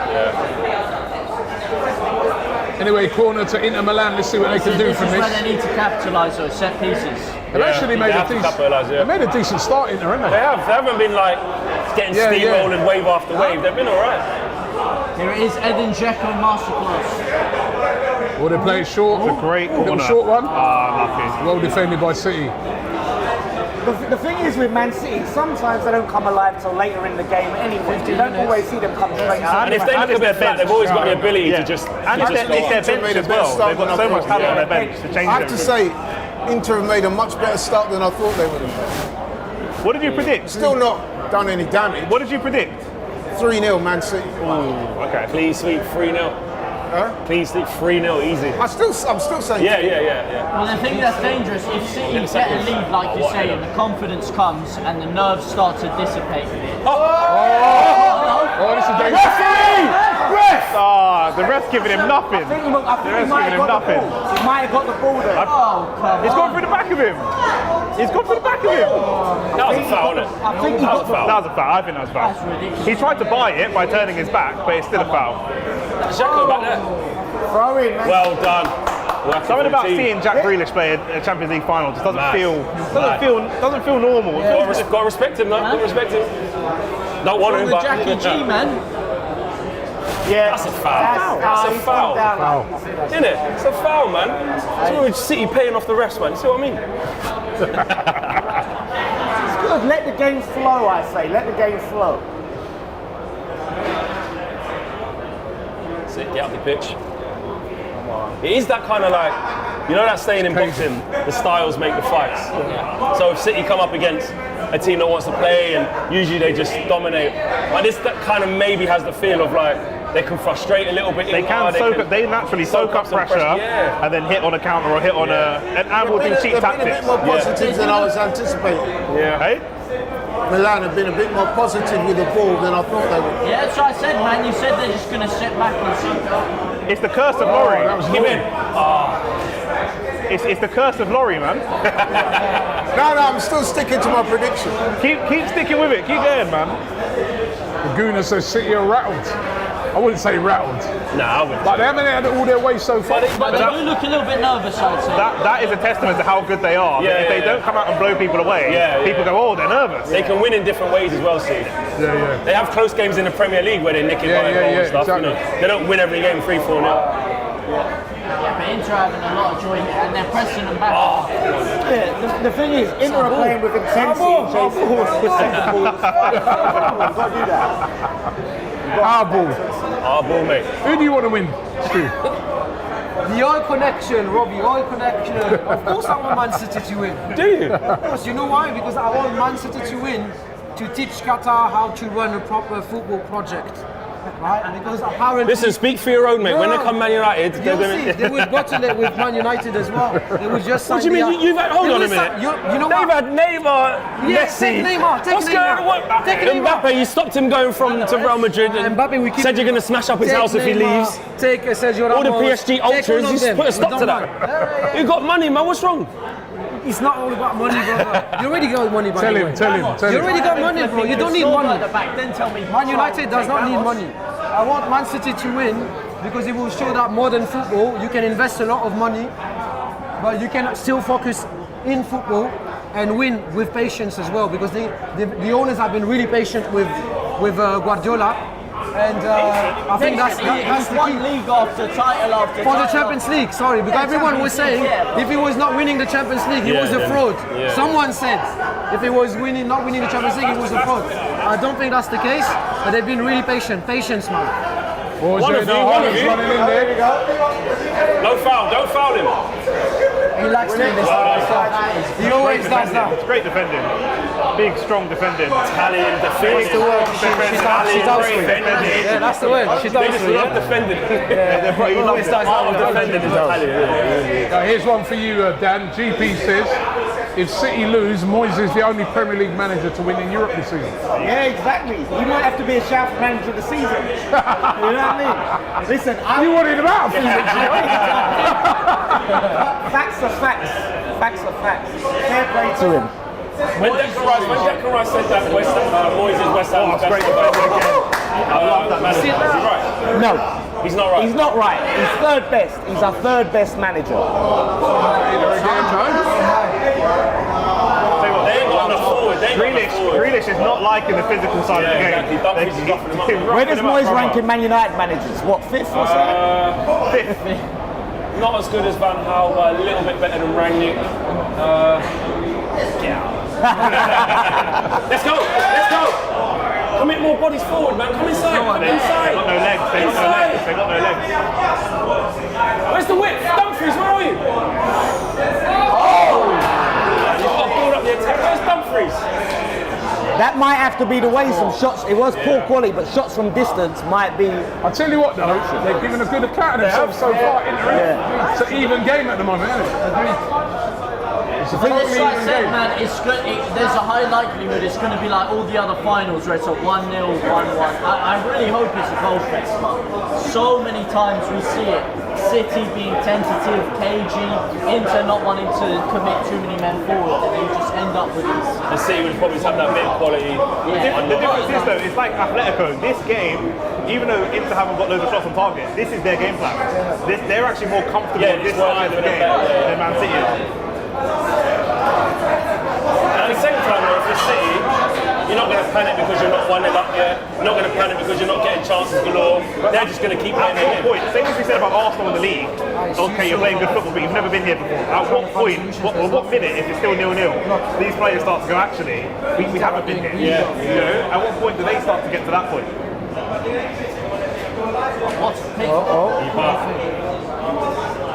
Anyway, corner to Inter Milan. Let's see what they can do from this. This is where they need to capitalise those set pieces. They've actually made a decent start, Inter, haven't they? They have. They haven't been like getting steamrolled wave after wave. They've been all right. Here it is, Edin Dzeko masterclass. Or they play it short. It's a great corner. Little short one. Lucky. Well defended by City. The thing is with Man City, sometimes they don't come alive till later in the game anyway. You don't always see them come straight out. And if they look a bit flat, they've always got the ability to just. And it's their bench as well. They've got so much talent on their bench to change I have to everything. say, Inter have made a much better start than I thought they would have. What did you predict? Still not done any damage. What did you predict? 3-0 Man City. Okay. Clean sweep, 3-0. Clean sweep, 3-0, easy. I'm still saying. Yeah. Well, the thing that's dangerous, if City get a lead, like you say, and the confidence comes and the nerves start to dissipate. This is dangerous. The ref's giving him nothing. I think he might have got the ball. He might have got the ball there. He's gone through the back of him. He's gone through the back of him. That was a foul, isn't it? I think he got the ball. That was a foul. I think that was a foul. That's ridiculous. He tried to buy it by turning his back, but it's still a foul. Dzeko back there. Throw in, man. Well done. Something about seeing Jack Grealish play a Champions League final just doesn't feel normal. Got to respect him, though. Got to respect him. Don't want him, The but Jackie G, man. Yeah, that's a foul. That's a foul. Isn't it? It's a foul, man. That's why City paying off the refs, man. You see what I mean? It's good. Let the game flow, I say. Let the game flow. That's it. Get out the pitch. It is that kind of like, you know that saying in boxing, the styles make the fights. So if City come up against a team that wants to play and usually they just dominate, but this that kind of maybe has the feel of like they can frustrate a little bit. They naturally soak up pressure and then hit on a counter or hit on and will do cheap tactics. They've been a bit more positive than I was anticipating. Hey? Milan have been a bit more positive with the ball than I thought they would. Yeah, that's what I said, man. You said they're just going to sit back and see. It's the curse of Laurie. Give in. It's the curse of Laurie, man. No, I'm still sticking to my prediction. Keep sticking with it. Keep going, man. Laguna says City are rattled. I wouldn't say rattled. No, I wouldn't. But they haven't had it all their way so far. But they do look a little bit nervous, I'd say. That is a testament to how good they are. If they don't come out and blow people away, people go, oh, they're nervous. They can win in different ways as well, see. Yeah. They have close games in the Premier League where they nick it by a goal and stuff. Exactly. You know? They don't win every game 3-4-0. Yeah, but Inter are having a lot of joy and they're pressing them back. Yeah, the thing is, Inter are playing with intensity and chasing balls. You've got to do that. Our ball, mate. Who do you want to win, Stu? The oil connection, Robbie, oil connection. Of course I want Man City to win. Do you? Of course, you know why? Because I want Man City to win to teach Qatar how to run a proper football project. Right? Because apparently... Listen, speak for your own, mate. When they come Man United, they're going to... They will bottle it with Man United as well. They will just sign... What do you mean? You've had... Hold on a minute. You know They've what? had Neymar, Yes, Messi. take Neymar. What's going on? Mbappe, you stopped him going to Real Madrid and Mbappe, we keep said you're going to smash up his house if he leaves. Take Sergio All the Ramos, PSG ultras, you put a stop to that. Yeah. You got money, man. What's wrong? It's not all about money, brother. You already got money, by Tell the him, way. tell him. You already got money, bro. You don't need money. Then tell me. Man United does not need money. I want Man City to win because it will show that modern football, you can invest a lot of money, but you can still focus in football and win with patience as well, because the owners have been really patient with Guardiola. And I think that's the key. League after title after for the Champions League, sorry, because everyone was saying if he was not winning the Champions League, he was a fraud. Someone said if he was not winning the Champions League, he was a fraud. I don't think that's the case, but they've been really patient. Patience, man. One of you. Running in there. No foul, don't foul him. He likes doing this. He always does that. It's great defending. Big, strong defending. Italian defending. Yeah, that's the word. She They just love defending. He always does that with defending is Italian. Now, here's one for you, Dan. GP says, if City lose, Moyes is the only Premier League manager to win in Europe this season. Yeah, exactly. He might have to be a shout for manager of the season. You know what I mean? Listen, you wanted him out, facts are facts. Facts are facts. Fair play to him. When Declan Rice said that Moyes is West Ham's best defender again, I love that manager. Is he right? No. He's not right. He's not right. He's third best. He's our third best manager. Grealish is not liking the physical side of the game. Where does Moyes rank in Man United managers? What, fifth or something? Fifth. Not as good as Van Gaal, but a little bit better than Rangnick. Let's go! Let's go! Commit more bodies forward, man. Come inside. Inside. They got no legs. They got no legs. They got no legs. Where's the width? Dumfries, where are you? Oh! You've got to build up the attack. Where's Dumfries? That might have to be the way some shots. It was poor quality, but shots from distance might be. I'll tell you what, though, they've given a good account of themselves so far. It's an even game at the moment, isn't it? It's a totally Like I even said, game. man, there's a high likelihood it's going to be like all the other finals where it's a 1-0, 1-1. I really hope it's a goal fest. So many times we see it. City being tentative, cagey, Inter not wanting to commit too many men forward, and then you just end up with this. The City would probably have that bit of quality. The difference is though, it's like Atletico. This game, even though Inter haven't got loads of shots on target, this is their game plan. They're actually more comfortable in this style of game than Man City is. At the same time, though, if you're City, you're not going to panic because you're not 1-0 up yet. You're not going to panic because you're not getting chances galore. They're just going to keep playing their game. Same as we said about Arsenal in the league. Okay, you're playing good football, but you've never been here before. At what point, what minute, if it's still 0-0, these players start to go, actually, we haven't been here. Yeah. You know, at what point do they start to get to that point? What's the pick?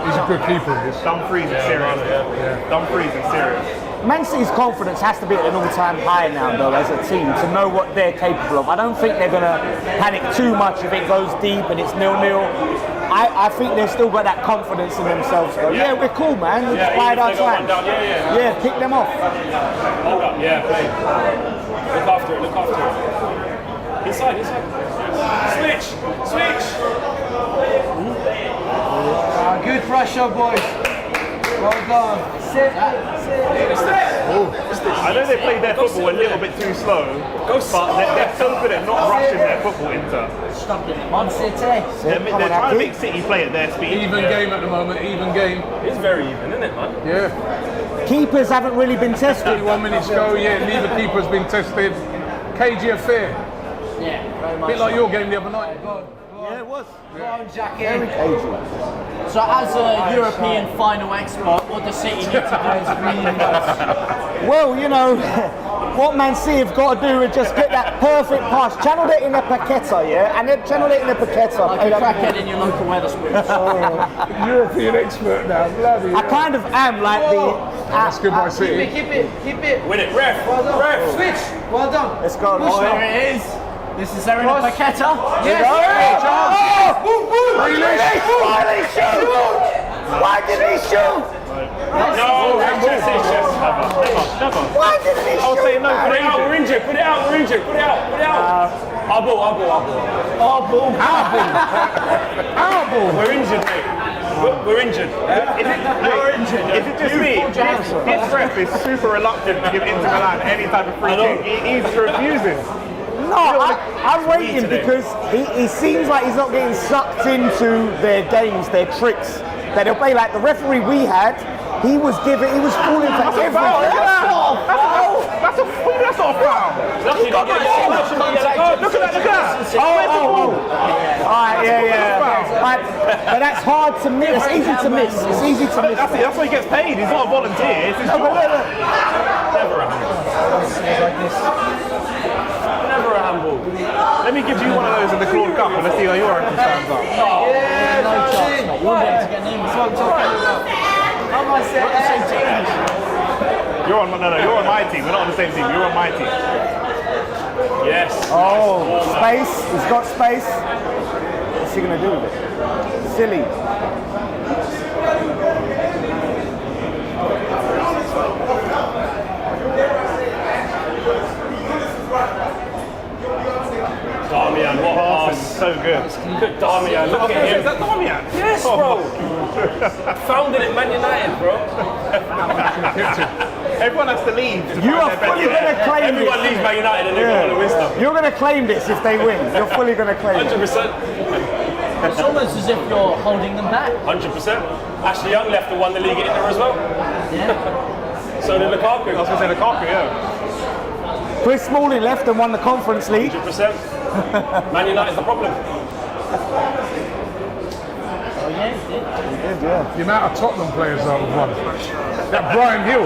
He's a good keeper. Dumfries is serious. Dumfries is serious. Man City's confidence has to be at an all-time high now, though, as a team, to know what they're capable of. I don't think they're going to panic too much if it goes deep and it's 0-0. I think they've still got that confidence in themselves. So, yeah, we're cool, man. We just bide our time. Yeah, pick them off. Hold up, yeah, play. Look after it, look after it. Inside. Switch. Good pressure, boys. Well done. Sit. I know they played their football a little bit too slow, but they're so good at not rushing their football into. Man City. They're trying to make City play at their speed. Even game at the moment, even game. It's very even, isn't it, man? Yeah. Keepers haven't really been tested. 21 minutes ago, neither keeper's been tested. Cagey affair. Yeah, very A much. bit like your game the other night. man. Yeah, it was. Very cagey. So as a European final expert, what does City need to do to win the match? Well, you know, what Man City have got to do is just get that perfect pass, channel it in a paqueta, yeah, and then channel it in a paqueta. Like a crackhead in your local Wetherspoons. European expert now, bloody. I kind of am like the. That's good by City. Keep it. Win it, ref. Well done. Ref. Switch. Well done. Let's go. Push now. Here it is. This is Erin Paqueta. Yes. Why did he shoot? Why did he shoot? No, never. Why did he shoot? I'll say no. Put it out, we're injured. Put it out. Put it out. Our ball. We're injured, mate. We're injured. Is it just me? This ref is super reluctant to give Inter Milan any type of free kick. He's refusing. No, I'm waiting because he seems like he's not getting sucked into their games, their tricks. That they'll play like the referee we had. He was falling for everything. That's not a foul. Lucky not. Look at that. Oh. Alright, yeah. Right, but that's hard to miss. It's easy to miss. That's why he gets paid. He's not a volunteer. It's his job. Never a handball. Never a handball. Let me give you one of those in the Claude Cup and let's see how your ankle stands up. You're on my team. We're not on the same team. You're on my team. Yes. Oh, space. He's got space. What's he gonna do with it? Silly. Damian, what a pass. So good. Good Damian, look at him. Is that Damian? Yes, bro. Founded at Man United, bro. Everyone has to leave. You are fully going to claim Everyone this. leaves Man United and they go on to win stuff. You're going to claim this if they win. You're fully going to claim it. 100%. It's almost as if you're holding them back. 100%. Ashley Young left and won the league at Inter as well. Yeah. So did Lukaku. I was going to say Lukaku, yeah. Chris Smalling left and won the Conference League. 100%. Man United's the problem. Oh yeah, he did. The amount of Tottenham players that have won. That Brian Hill.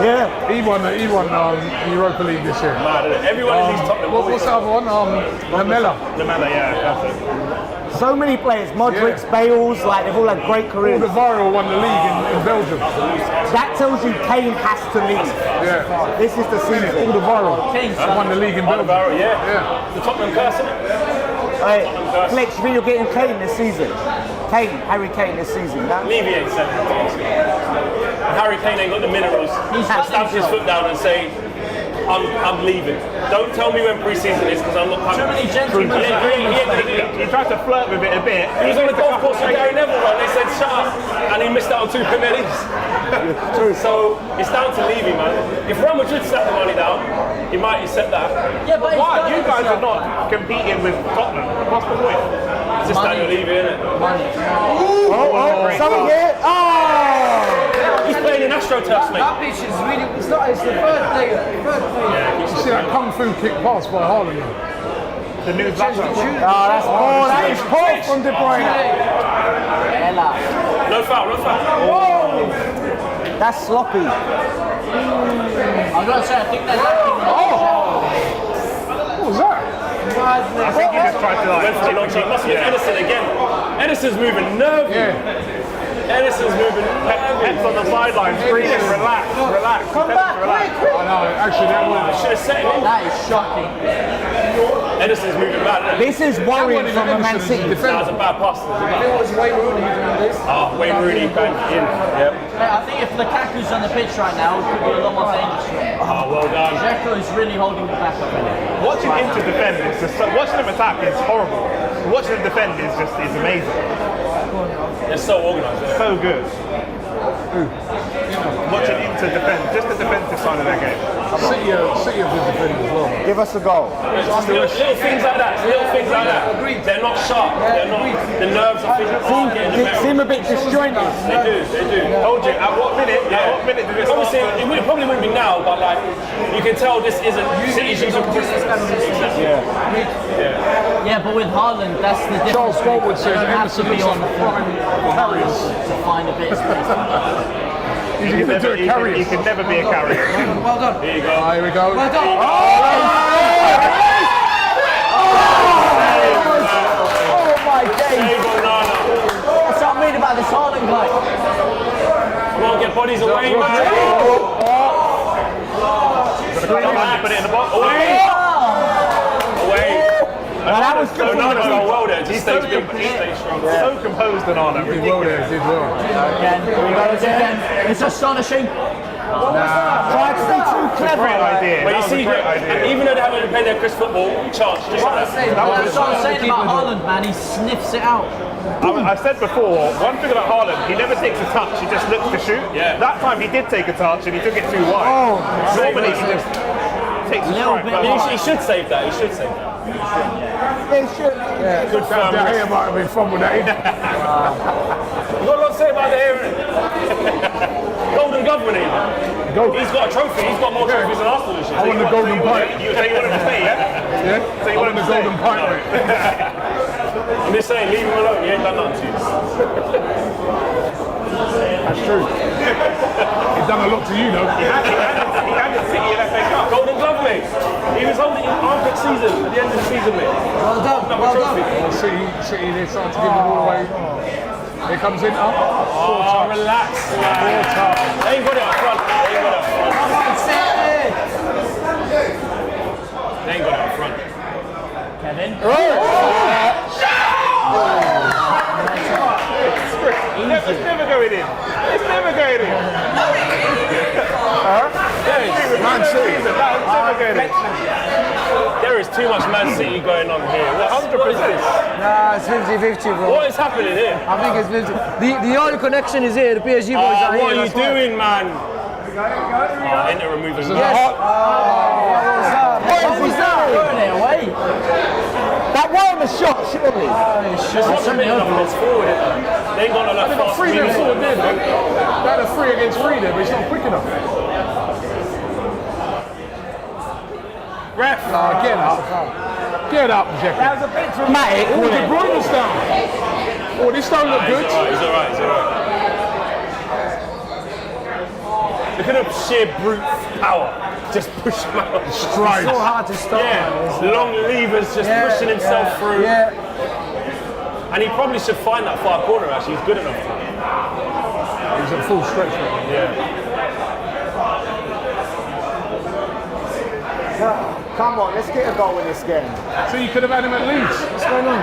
Yeah. He won the Europa League this year. Mad, isn't it? Everyone in these Tottenham. What's the other one? Lamella. Lamella, yeah, that's it. So many players, Modric, Bales, like they've all had great careers. Alderweireld won the league in Belgium. That tells you Kane has to leave. Yeah. This is the season. Alderweireld won the league in Belgium. Yeah. The Tottenham curse, isn't it? Hey, Flex, you think you're getting Kane this season? Harry Kane this season. Levy ain't said it. Harry Kane ain't got the minerals. He stamps his foot down and say, I'm leaving. Don't tell me when pre-season is because I'm not coming. Too many gentlemen. He tried to flirt with it a bit. He was on the golf course with Gary Neville and they said shut up and he missed out on 2 penalties. So it's down to Levy, man. If Real Madrid set the money down, he might accept that. Yeah, but why? You guys are not competing with Tottenham. What's the point? It's just Daniel Levy, isn't it? Someone here. Oh! He's playing in AstroTurf, mate. That pitch is really, it's the third player. You see that kung fu kick pass by Haaland? The new black Oh, that's poor. That is poor from De Bruyne. No foul. Whoa. That's sloppy. I'm gonna say I think they're lacking. What was that? I think he just tried to Went for the long cheek. Must be Edison again. Edison's moving nervy. Edison's moving nervy. Pep's on the sideline screaming, relax. Come back, quick. I know, actually that I was. should have set him in. That is shocking. Edison's moving mad. This is worrying from a Man City. That was a bad pass. It was Wayne Rooney doing this. Oh, Wayne Rooney bang in. Yep. Mate, I think if Lukaku's on the pitch right now, it could be a lot more dangerous. Oh, well done. Dzeko is really holding the back up. Watching Inter defend is just watching them attack is horrible. Watching them defend is amazing. They're so organised. So good. Watching Inter to defend, just the defensive side of their game. City have been defending as well. Give us a goal. Little things like that. Agreed. They're not sharp. They're not. The nerves, I think, are getting the better. Seem a bit disjointed. They do. Told you. At what minute? At what minute did it start? Obviously, it probably wouldn't be now, but like you can tell this isn't City's usual. Yeah, but with Haaland, that's the difference. Charles Forward says They don't have to Emerson be looks on like the a prime carrier. to find a bit of space. He's going to do a carrier. He can never be a carrier. Well done. Here you go. Here we go. Well done. Oh my days. Hey, Bernardo. That's what I mean about this Haaland guy. Come on, get bodies away, man. Put it in the box. Away. That was good. Bernardo's done well there. He's so composed and on. Did well there, did well. Again, here we go again. It's astonishing. Tried to be too clever. Great idea. But you see, even though they haven't played their Chris football, chance just like that. That's what I'm saying about Haaland, man. He sniffs it out. I said before, one thing about Haaland, he never takes a touch, he just looks to shoot. Yeah. That time he did take a touch and he took it too wide. Normally he just takes a strike. He should save that. He should save that. They should. Yeah, good firm. That hair might have been fun with that. You've got a lot to say about the hair. Golden Glove winning. He's got a trophy. He's got more trophies than Arsenal this year. I won the golden pint. You say you want him to stay, yeah? Yeah? So you I want won him the to stay? golden pint, mate. I'm just saying, leave him alone. He ain't done nothing to you. That's true. He's done a lot to you, though. He handed City an FA Cup. Golden Glove, mate. He was holding it armpit season at the end of the season, mate. Well done. Well done. City, they started to give him all away. Here comes Inter. Oh, relax. They ain't got it up front. They ain't got it up front. Kevin. It's never going in. It's never going in. Man City. Never going in. There is too much Man City going on here. What is this? Nah, it's 50-50, bro. What is happening here? I think it's 50. The only connection is here. The PSG boys are here. What are you that's why. doing, man? Inter removing Yes. What is that? Throwing it away. That wasn't a shot, surely. It's not coming enough minutes forward. They ain't got enough They got fast 3 minutes forward movement. there, though. They had a 3 against 3 there, but it's not quick enough. Ref. Get up. Get up, Dzeko. That was a bit dramatic, Oh, wasn't De it? Bruyne's down. Oh, this don't look good. He's alright. Look at the sheer brute power. Just push him out. Strides. It's so hard to stop. Yeah, long levers just pushing himself through. Yeah. And he probably should find that far corner actually. He's good enough to. He's at full stretch right now. Yeah. Come on, let's get a goal in this game. So you could have had him at Leeds. What's going on?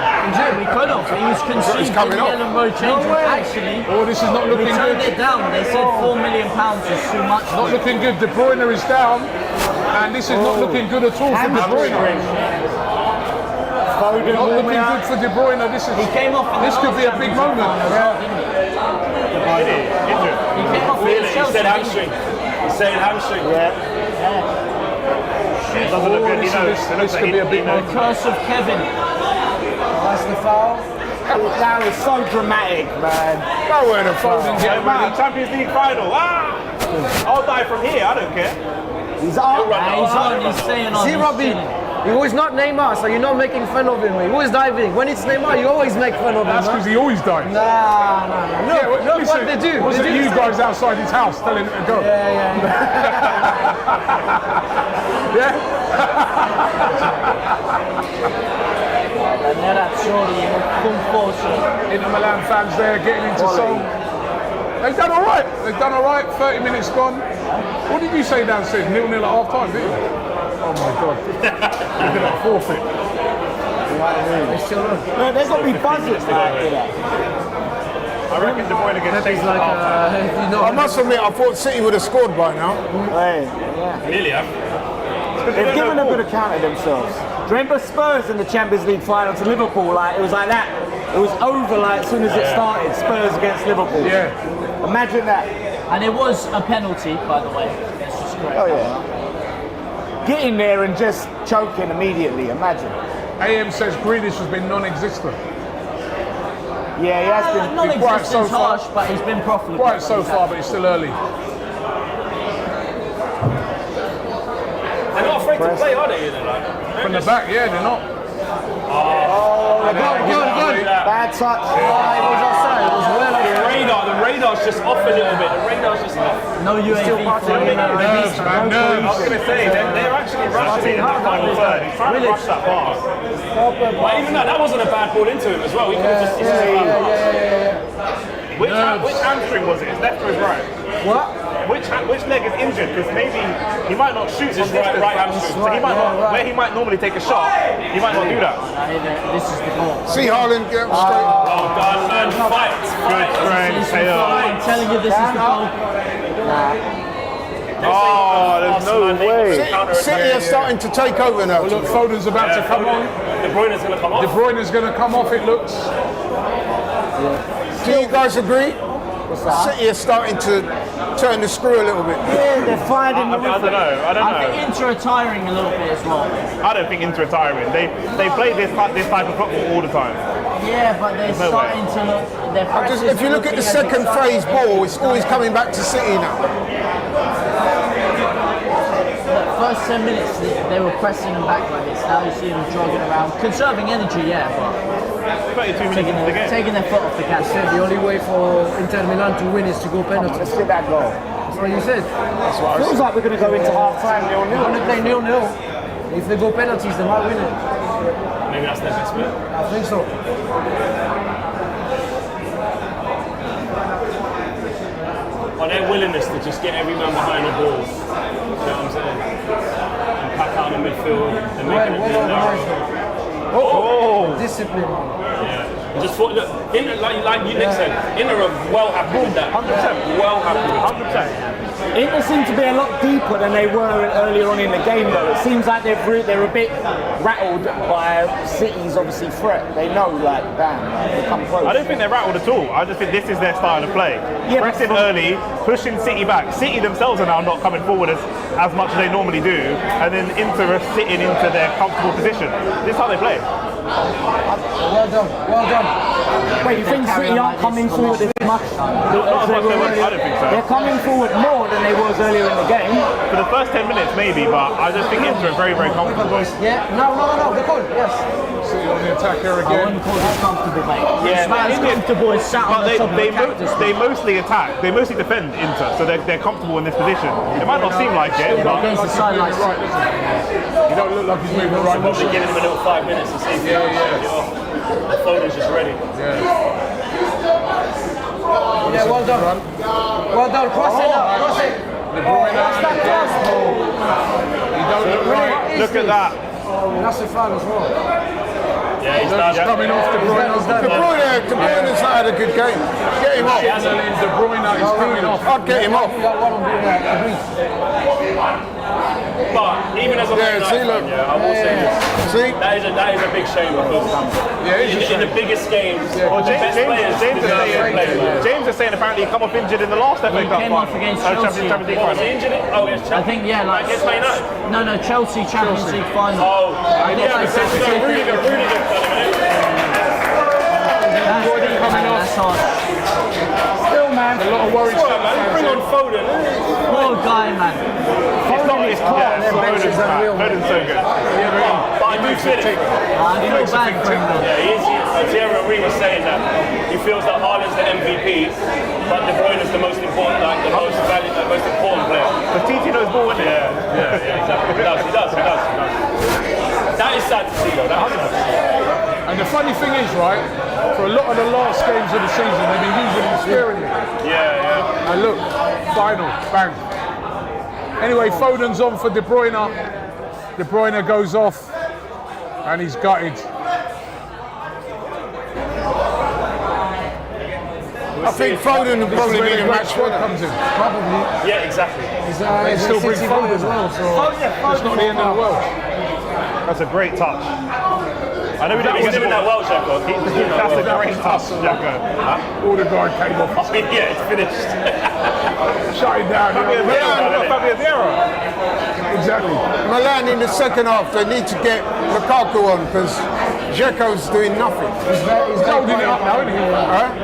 We could have. He was conceived in the Ellen Road change. Actually, Oh, this is not we looking turned good. it down. They said £4 million is too much. Not looking good. De Bruyne is down. And this is not looking good at all for De Bruyne. Not looking good for De Bruyne. He came off. This could be a big moment. He came off Feel with it. He Chelsea. said hamstring. He's saying hamstring. It doesn't look good, This could be a big moment. Curse of Kevin. That's the foul. That was so dramatic, man. That weren't a foul. Man, Champions League final. I'll die from here, I don't care. He's up. He's staying on. See, He's Robbie, chilling. he was not Neymar, so you're not making fun of him. He was diving. When it's Neymar, you always make fun of him. That's because he always dies. Nah. Look what they do. Was They it do you the guys outside his house telling him to go? Yeah. And then that's surely Inter Milan fans there getting into song. They've done all right. 30 minutes gone. What did you say downstairs? 0-0 at half time, didn't you? Oh my God. Look at that forfeit. No, there's got to be buzzers after that. I reckon De Bruyne gets chased like, I must admit, I thought City would have scored by now. Nearly, They've given a good account of themselves. Do you remember Spurs in the Champions League final to Liverpool? Like it was like that. It was over like as soon as it started. Spurs against Liverpool. Yeah. Imagine that. And it was a penalty, by the way. Let's just correct Oh, that. yeah. Getting there and just choking immediately, imagine. AM says Grealish has been non-existent. Yeah, he has been quiet Non-existence so far. harsh, but he's been profitable. Quiet so far, but it's still early. They're not afraid to play, are they? From the back, yeah, they're not. Oh, good. Bad touch. It was offside. It was well offside. The radar's just off a little bit. The radar's just off. No UAV flying. Nerves, man, nerves. I was going to say, they're actually rushing in that final third. He's trying to rush that pass. But even that wasn't a bad ball into him as well. He could have just... Which hamstring was it? His left or his right? What? Which leg is injured? Because maybe he might not shoot from distance. right hamstring. So he might not, where he might normally take a shot, he might not do that. This is the goal. See Haaland get straight. Well done, man. Fight. Good friend, Taylor. I'm telling you, this is the goal. Oh, there's no way. City are starting to take over now. Well, look, Foden's about to come on. De Bruyne's going to come off. De Bruyne's going to come off, it looks. Do you guys agree? City are starting to turn the screw a little bit. Yeah, they're finding the I don't know. I don't I know. think Inter are tiring a little bit as well. I don't think Inter are tiring. They play this type of football all the time. Yeah, but they're no starting to look. Their press is If you look at the looking second phase ball, it's always coming back to City now. The first 10 minutes, they were pressing them back like this. Now you see them jogging around, conserving energy, yeah, but 32 minutes into the game. taking their foot off the gas. Said the only way for Inter Milan to win is to go penalties. Let's get that goal. That's what you said. Feels like we're going to go into half time 0-0. They're going to play 0-0. If they go penalties, they might win it. Maybe that's their best bet. I think so. But their willingness to just get every man behind the balls. You know what I'm saying? And pack out the midfield and make it organized. Discipline. Yeah. Just thought, look, Inter, like Nick said, Inter are well happy with that. 100%. Well happy with 100%. Inter seem to be a lot deeper than they were earlier on in the game, though. It seems like they're a bit rattled by City's obviously threat. They know, like, damn, they come close. I don't think they're rattled at all. I just think this is their style of play. Yeah, pressing early, pushing City back. City themselves are now not coming forward as much as they normally do, and then Inter are sitting into their comfortable position. This is how they play. Well done. Well done. Wait, you think City aren't coming forward as much? Not as much as I don't think so. They're coming forward more than they was earlier in the game. For the first 10 minutes, maybe, but I just think Inter are very, very comfortable. Yeah, no, they're good, yes. City on the attack here I again. wouldn't call this comfortable, mate. Yeah, It's not as comfortable as sat on the top of the cactus. they mostly attack. They mostly defend Inter, so they're comfortable in this position. It might not seem like it, but Against the sidelines. Right, listen. You don't look like he's moving right. Probably giving him a little 5 minutes to see if he can get off. The Foden's just ready. Yeah, well done. Well done. Cross it up. Cross it. De Bruyne That's that cross. He don't look right. look at that. That's a foul as well. Yeah, he's Look, done. he's coming off De Bruyne. De Bruyne's had a good game. Get him off. De Bruyne is coming off. I'd get him off. You got one on Bruno. But even as a Man see, United look. fan, I will say this. See? That is a big shame because in the biggest games, Well, the best players James play. is saying apparently he come off injured in the last FA Cup came off against Chelsea. Champions League Was he final. injured? Oh, it's Chelsea. I think, yeah, like Against Man United. no, Chelsea Champions League final. Oh, I think yeah, it's because like Rudiger done a minute. that's hard. Still, man. A lot of worries. Bring on Foden. Poor guy, man. Foden's so good. But I do feel it. I feel bad for him, though. Yeah, Thierry Henry was saying that he feels that Haaland's the MVP, but De Bruyne is the most important, the most valued, the most important player. But TT knows ball, isn't it? Yeah, exactly. He does. That is sad to see, though. That 100%. And the funny thing is, right, for a lot of the last games of the season, they've been using him sparingly. Yeah. And look, final, bang. Anyway, Foden's on for De Bruyne. De Bruyne goes off, and he's gutted. I think Foden will probably be the match winner. Comes in. Probably. Yeah, exactly. He's Still bring 60 Foden as well, so It's not the end of the world. That's a great touch. I know we didn't He's doing that well, Dzeko. That's a great touch, Dzeko. Odegaard came off. Yeah, it's finished. Shut it down. Exactly. Milan in the second half, they need to get Lukaku on because Dzeko's doing nothing. He's holding it up now, isn't he?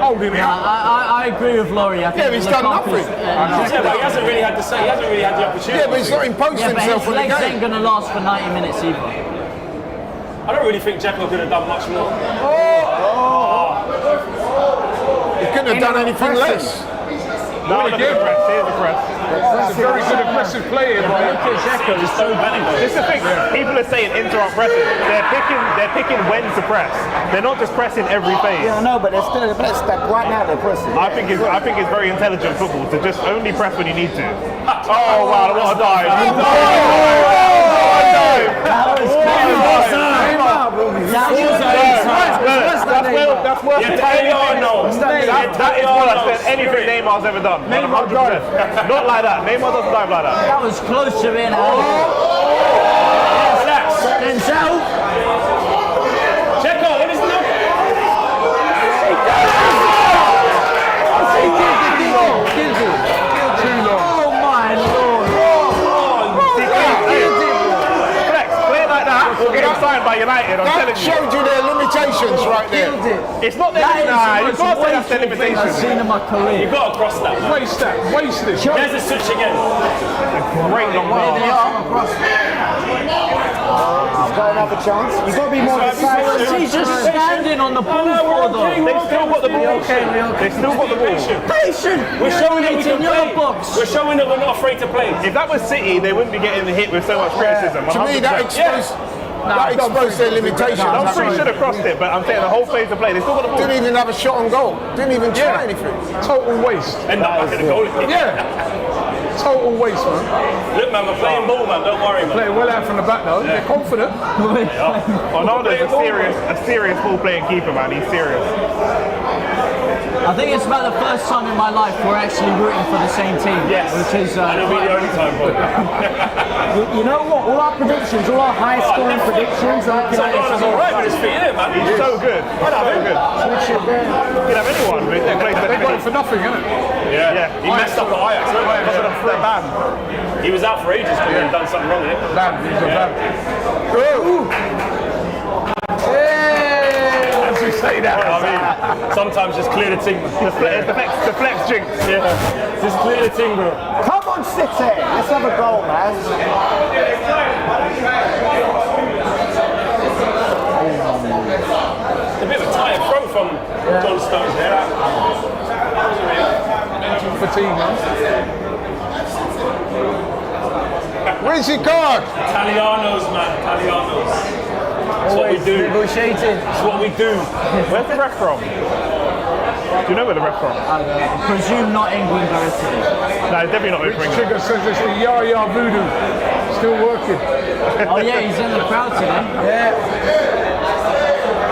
Holding it up. I agree with Laurie. I think Yeah, he's done nothing. Yeah, but he hasn't really had the opportunity. Yeah, but he's not imposed Yeah, but himself his on the legs game. ain't going to last for 90 minutes either. I don't really think Dzeko could have done much more. He couldn't have done anything less. No, look at the press. Here's the press. That's a very good aggressive player. Dzeko is so bad. This is the thing. People are saying interrupt pressing. They're picking when to press. They're not just pressing every phase. Yeah, I know, but they're still right now they're pressing. I think it's very intelligent football to just only press when you need to. Oh wow, what a dive! That's worth Yeah, that is what I said. Anything Neymar's ever done. 100%. Not like that. Neymar doesn't dive like that. That was close to being Relax. Denzel. Dzeko, what is that? Oh my lord. Flex, play it like that. We'll get him signed by United. I'm telling That you. showed you their limitations right there. It's not their you can't say that's their I've limitations. seen in my career. You've got to cross that. Waste that. Waste it. There's a switch again. Great long ball. He's got another chance. You've got to be more decisive. He's just standing on the ball for them. They've still got the ball. They've still got the ball. Patient. We're showing that we in can your play. box. We're showing that we're not afraid to play. If that was City, they wouldn't be getting hit with so much criticism. To me, that 100%. exposed their limitations. Dumfries should have crossed it, but I'm saying the whole phase of play, they still got the ball. Didn't even have a shot on goal. Didn't even try anything. Total waste. End up back at the goal. Yeah. Total waste, man. Look, man, we're playing ball, man. Don't worry, man. Playing well out from the back, though. They're confident. Ronaldo's a serious ball playing keeper, man. He's serious. I think it's about the first time in my life we're actually rooting for the same team. Yes. Which is and it'll be the only time, boy. You know what? All our predictions, all our high scoring predictions, like Ronaldo's alright with his feet, isn't it, man? He's so good. So good. You could have anyone, but they got it for nothing, innit? Yeah. He messed up at Ajax. ban. He was out for ages because he'd done something wrong with it. Ban. He's a ban. As we say that. I mean, sometimes just clear the ting. The flex jinx. Yeah. Just clear the ting, bro. Come on, City. Let's have a goal, man. It's a bit of a tight throw from John Stones there. Fatigue, man. Where's your card? Italianos, man. Italianos. That's what we do. Negotiating. That's what we do. Where's the ref from? Do you know where the ref's from? I presume not England or Italy. No, it's definitely not Rich England. Trigger says it's the Yaya voodoo. Still working. Oh yeah, he's in the crowd today. Yeah.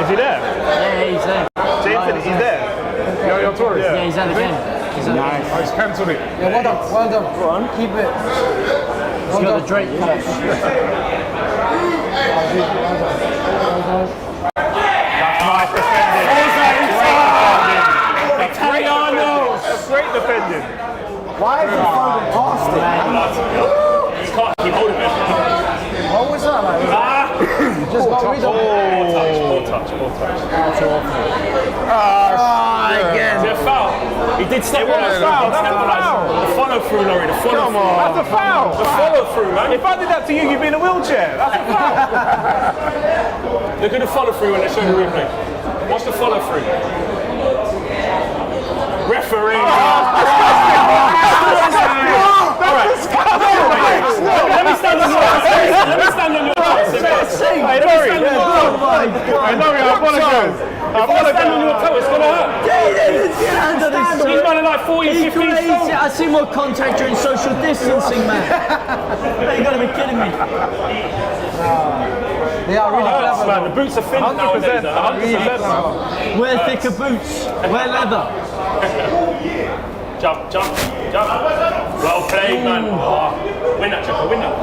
Is he there? Yeah, he's there. James said he's there. Yaya Torres. Yeah, he's at the game. He's at the game. Oh, he's cancelled it. Yeah, well done. Well done. Go on. Keep it. He's got the Drake pulse. Nice defending. Italianos. That's great defending. Why is he throwing past it, man? Just can't keep hold of it. What was that like? Just got rid of it. Poor touch. Again. Is it a foul? He did step on was a foul, that's a foul. The follow through, Laurie. The follow through. That's a foul. The follow through, man. If I did that to you, you'd be in a wheelchair. That's a foul. Look at the follow through when they show the replay. Watch the follow through. Referee. Let me stand on your toes. Hey, Laurie. I apologise. If I stand on your toe, it's going to hurt. He's running like 40, 50 Crazy. I see more contact during social distancing, man. You gotta be kidding me. They are really clever. Man, the boots are thin nowadays. 100%. Wear thicker boots. Wear leather. Jump. Well played, man. Oh, win that, Dzeko, win that.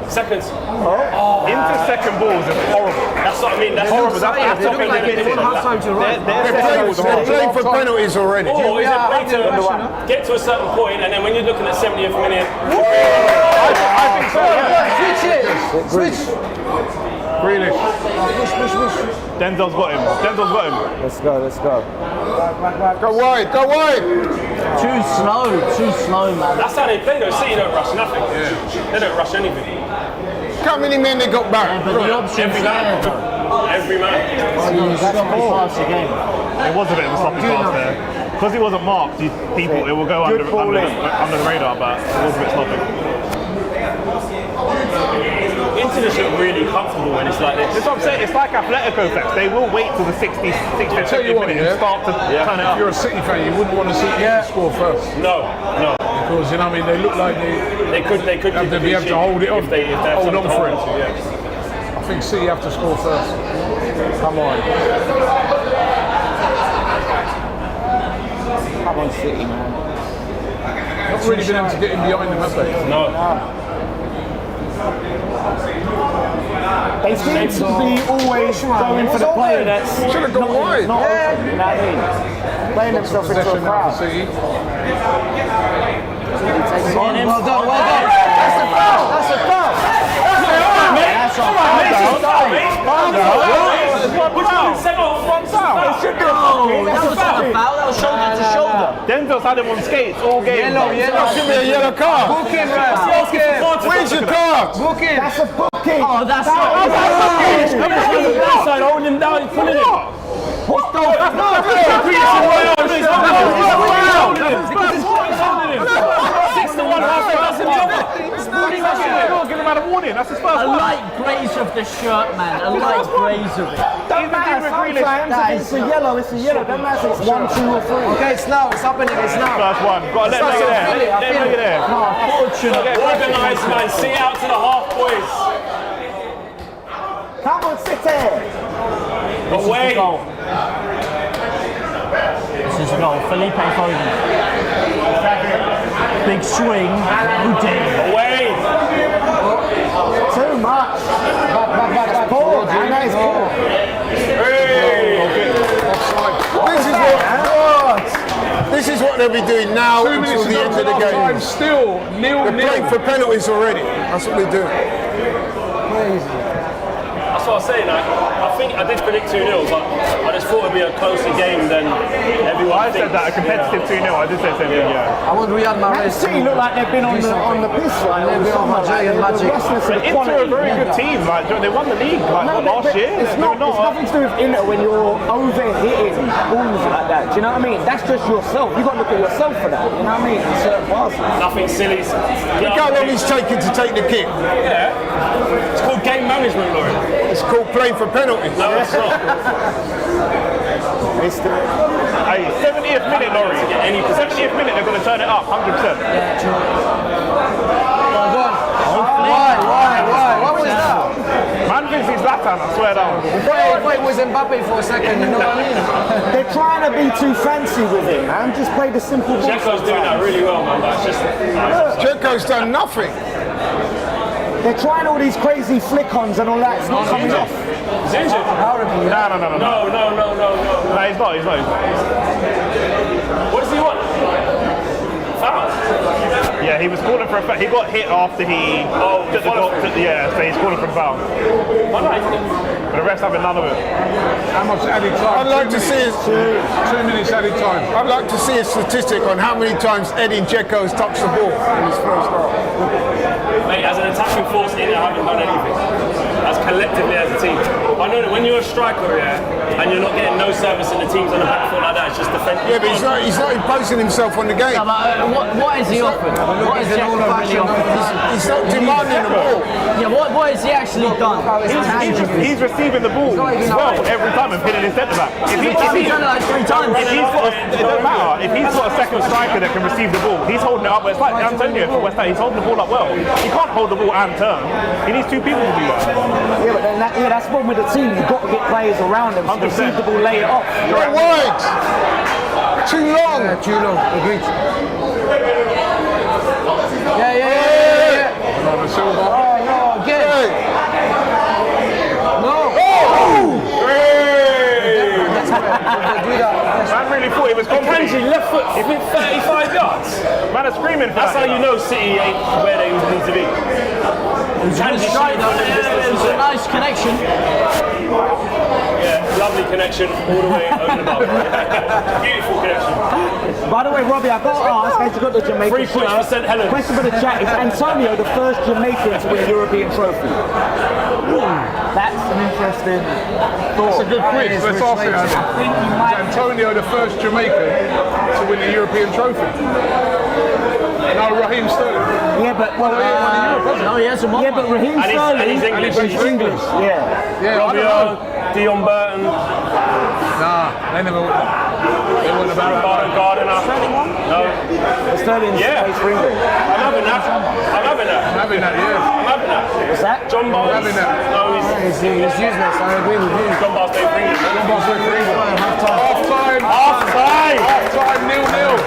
Seconds. Into second balls is horrible. That's what I mean. That's Horrible. That's They look like they won't have time to run. They're playing for penalties already. Or is it play to get to a certain point, and then when you're looking at 70th minute, I think so. Switch it. Switch. Grealish. Denzel's got him. Let's go. Go wide, go wide. Too slow, man. that's how they play though. City don't rush nothing. They don't rush anything. How many men they got back? But the options there, though. Every man. Sloppy pass again. It was a bit of a sloppy pass there. Because he wasn't marked, it will go under the radar, but it was a bit sloppy. Inter just look really comfortable when it's like this. That's what I'm saying. It's like Atletico effects. They will wait till the 60th, Tell you 70th what, minute and start to turn it if up. you're a City fan, you wouldn't want to see Inter score first. No. Because, you know what I mean, they look like they could have to be able to hold it on. if they have hold on something to for it. hold on to, I think City have to score first. Come on. Come on, City, man. Not really been able to get in behind them, have they? No. They seem to be always going for the player that's Should have gone wide. not open, you know what I mean? Playing themselves into a Possession now crowd. for City. Well done. That's a foul. That's a foul. That was shoulder to shoulder. Denzel's had him on skates all game. That should be a yellow card. Booking, Where's your card? Booking. That's a booking. Oh, that's not. Side, holding him down, he's pulling him. What's the Give him out a warning. That's his first A one. light graze of the shirt, man. A light graze of it. Don't matter, sometimes it's a yellow, That matters it's 1, 2 or 3. Okay, it's now. It's happening. It's now. First one. Got to let him know you're there. Let him know you're there. Organised, man. See out to the half, boys. Come on, City. Away. This is a goal. Felipe Foden. Big swing. Who did? Away. Too much. Back. Ball, man. That is cool. This is what they'll be doing now 2 until minutes the ago end to of the half time, game. still They're playing 0-0. for penalties already. That's what they're doing. That's what I was saying. I think I did predict 2-0, but I just thought it'd be a closer game than everyone I said that, a competitive 2-0. I did say 2-0, yeah. I want Riyad Mahrez. City look like they've been on the piss line. They've been on magic. But Inter are a very good team. Like, they won the league last year. It's nothing to do with Inter when you're over-hitting balls like that. Do you know what I mean? That's just yourself. You've got to look at yourself for that. You know what I mean? In certain passes. Nothing silly. Look how long it's taking to take the kick. Yeah. It's called game management, Lauren. It's called playing for penalties. No, it's not. Hey, 70th minute, Laurie. 70th minute, they're going to turn it up, 100%. Why? What was that? Man thinks he's Zlatan, I swear down. Wait, it was Mbappe for a second, you know what I mean? They're trying to be too fancy with it, man. Just play the simple ball. Dzeko's doing that really well, man. But it's just. Dzeko's done nothing. They're trying all these crazy flick-ons and all that. It's not coming off. He's injured. No. No, he's not. What does he want? Foul. Yeah, he was calling for a foul. He got hit after he took the goal. So he's calling for a foul. But the refs having none of it. How much added time? I'd like to see 2 minutes added time. I'd like to see a statistic on how many times Edin Dzeko has touched the ball in his first half. Mate, as an attacking force, Inter haven't done anything. As collectively as a team. I know that when you're a striker, and you're not getting no service in the teams on the back foot like that, it's just defending. Yeah, but he's not imposing himself on the game. No, but, what is he offering? What is Dzeko really offering? He's not demanding the ball. Yeah, what has he actually done? He's receiving the ball well every time and pinning his centre back. If he's done it like 3 times. It doesn't matter. If he's got a second striker that can receive the ball, he's holding it up. It's like Antonio for West Ham. He's holding the ball up well. He can't hold the ball and turn. He needs 2 people to do that. Yeah, but then that's the problem with the team. You've got to get players around them to receive the ball, lay it off. Go wide. Too long. Too long. Agreed. Yeah. Silva. Oh, no, you know City ain't where they need to be. It was a nice connection. Yeah, lovely connection all the way over the bar. Beautiful connection. By the way, Robbie, I've got to ask, as you got the Jamaican 3 points for St. Helens. Question for the chat, is Antonio the first Jamaican to win a European trophy? That's an interesting thought. It's a good quiz. Let's ask it. I think he might. Is Antonio the first Jamaican to win the European trophy? No, Raheem Sterling. Yeah, but Well, he won the Euro, hasn't he? No, he hasn't won. yeah, but Raheem Sterling and he's English. and he's English. Yeah. Yeah, I don't Robbie, know. Dion Burton, Nah, they never. They won about Barton Gardiner. No. Sterling Yeah. plays for England. I'm having that. I'm having that. I'm having that, yeah. I'm having that. What's that? John Barnes. having that. No, he's useless. I agree with you. John Barnes played for England. John Barnes played for England. Half time. Half time. 0-0.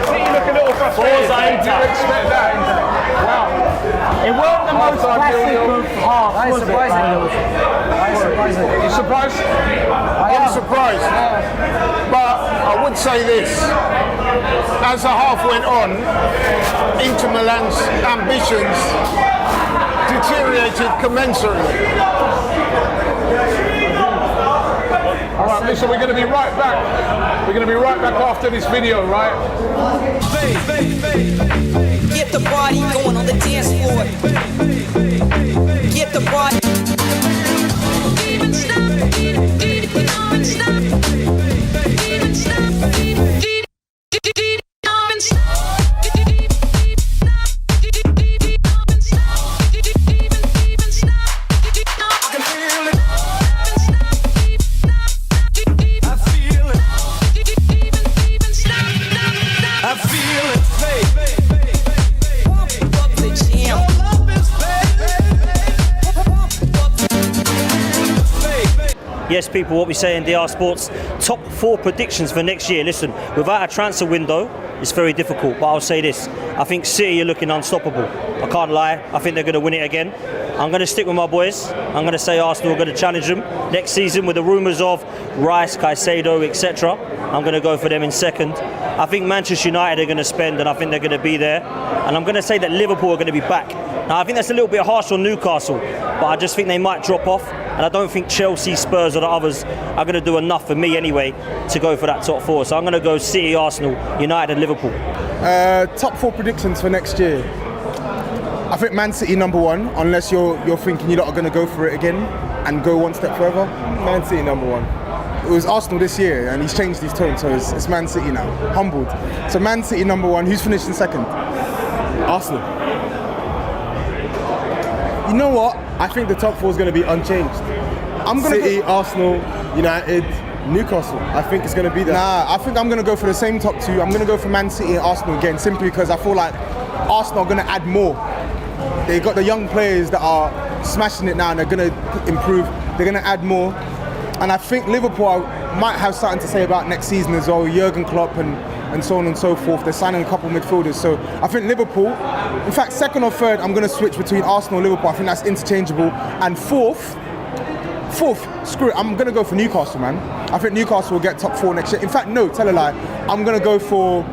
See, you look a little frustrated. Forza Inter. You expect that? Wow. It wasn't the most classic of half, That is was it? surprising. That is surprising. You surprised? I am surprised. But I would say this. As the half went on, Inter Milan's ambitions deteriorated commensurately. All right, listen, we're going to be right back. We're going to be right back after this video, right? Get the party going on the dance floor. Get the party. Even stop. Even stop. Even stop. Yes, people, what we say in DR Sports, top 4 predictions for next year. Listen, without a transfer window, it's very difficult, but I'll say this. I think City are looking unstoppable. I can't lie. I think they're going to win it again. I'm going to stick with my boys. I'm going to say Arsenal are going to challenge them next season with the rumours of Rice, Caicedo, etc. I'm going to go for them in second. I think Manchester United are going to spend, and I think they're going to be there. And I'm going to say that Liverpool are going to be back. Now, I think that's a little bit harsh on Newcastle, but I just think they might drop off. And I don't think Chelsea, Spurs or the others are going to do enough for me anyway to go for that top 4. So I'm going to go City, Arsenal, United and Liverpool. Top 4 predictions for next year. I think Man City number 1, unless you're thinking you're not going to go for it again and go one step further. Man City number 1. It was Arsenal this year and he's changed his tone, so it's Man City now. Humbled. So Man City number 1. Who's finished in second? Arsenal. You know what? I think the top 4 is going to be unchanged. City, Arsenal, United, Newcastle. I think it's going to be that. Nah, I think I'm going to go for the same top 2. I'm going to go for Man City and Arsenal again, simply because I feel like Arsenal are going to add more. They got the young players that are smashing it now and they're going to improve. They're going to add more. And I think Liverpool might have something to say about next season as well. Jurgen Klopp and so on and so forth. They're signing a couple midfielders. So I think Liverpool, in fact, second or third, I'm going to switch between Arsenal and Liverpool. I think that's interchangeable. And fourth, screw it, I'm going to go for Newcastle, man. I think Newcastle will get top 4 next year. In fact, no, tell a lie. I'm going to go for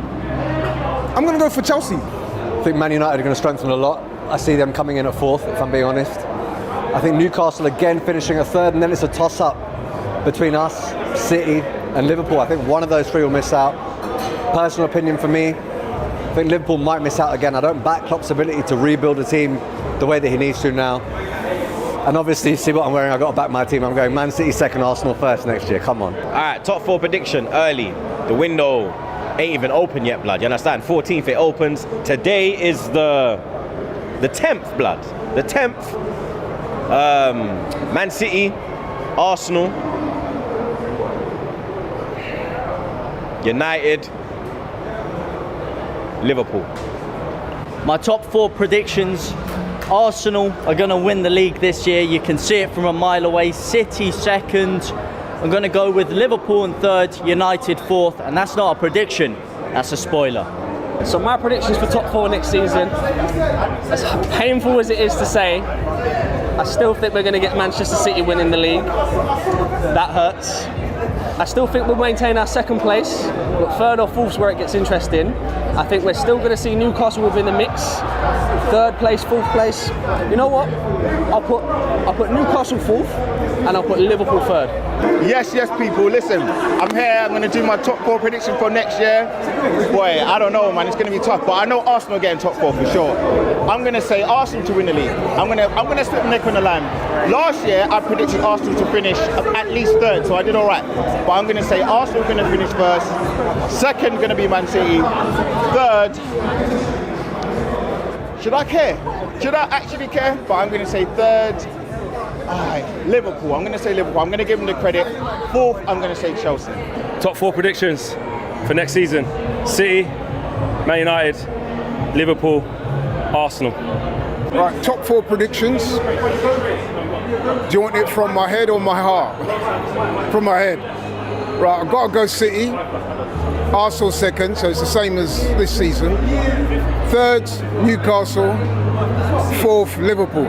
Chelsea. I think Man United are going to strengthen a lot. I see them coming in at 4th, if I'm being honest. I think Newcastle again finishing at 3rd, and then it's a toss-up between us, City and Liverpool. I think one of those 3 will miss out. Personal opinion for me, I think Liverpool might miss out again. I don't back Klopp's ability to rebuild a team the way that he needs to now. And obviously, see what I'm wearing, I've got to back my team. I'm going Man City 2nd, Arsenal 1st next year. Come on. All right, top 4 prediction early. The window ain't even open yet, blood. You understand? 14th it opens. Today is the 10th, blood. The 10th. Man City, Arsenal, United, Liverpool. My top 4 predictions. Arsenal are going to win the league this year. You can see it from a mile away. City 2nd. I'm going to go with Liverpool in 3rd, United 4th. And that's not a prediction, that's a spoiler. So my predictions for top 4 next season, as painful as it is to say, I still think we're going to get Manchester City winning the league. That hurts. I still think we'll maintain our 2nd place, but 3rd or 4th is where it gets interesting. I think we're still going to see Newcastle within the mix. Third place, fourth place. You know what? I'll put Newcastle fourth, and I'll put Liverpool third. Yes, people, listen, I'm here, I'm going to do my top 4 prediction for next year. Boy, I don't know, man, it's going to be tough, but I know Arsenal getting top 4 for sure. I'm going to say Arsenal to win the league. I'm going to slip the neck on the line. Last year, I predicted Arsenal to finish at least third, so I did all right. But I'm going to say Arsenal going to finish first, second going to be Man City, third, should I care? Should I actually care? But I'm going to say third, Liverpool. I'm going to say Liverpool. I'm going to give them the credit. Fourth, I'm going to say Chelsea. Top 4 predictions for next season: City, Man United, Liverpool, Arsenal. Right, top 4 predictions. Do you want it from my head or my heart? From my head. Right, I've got to go City. Arsenal second, so it's the same as this season. Third, Newcastle. Fourth, Liverpool.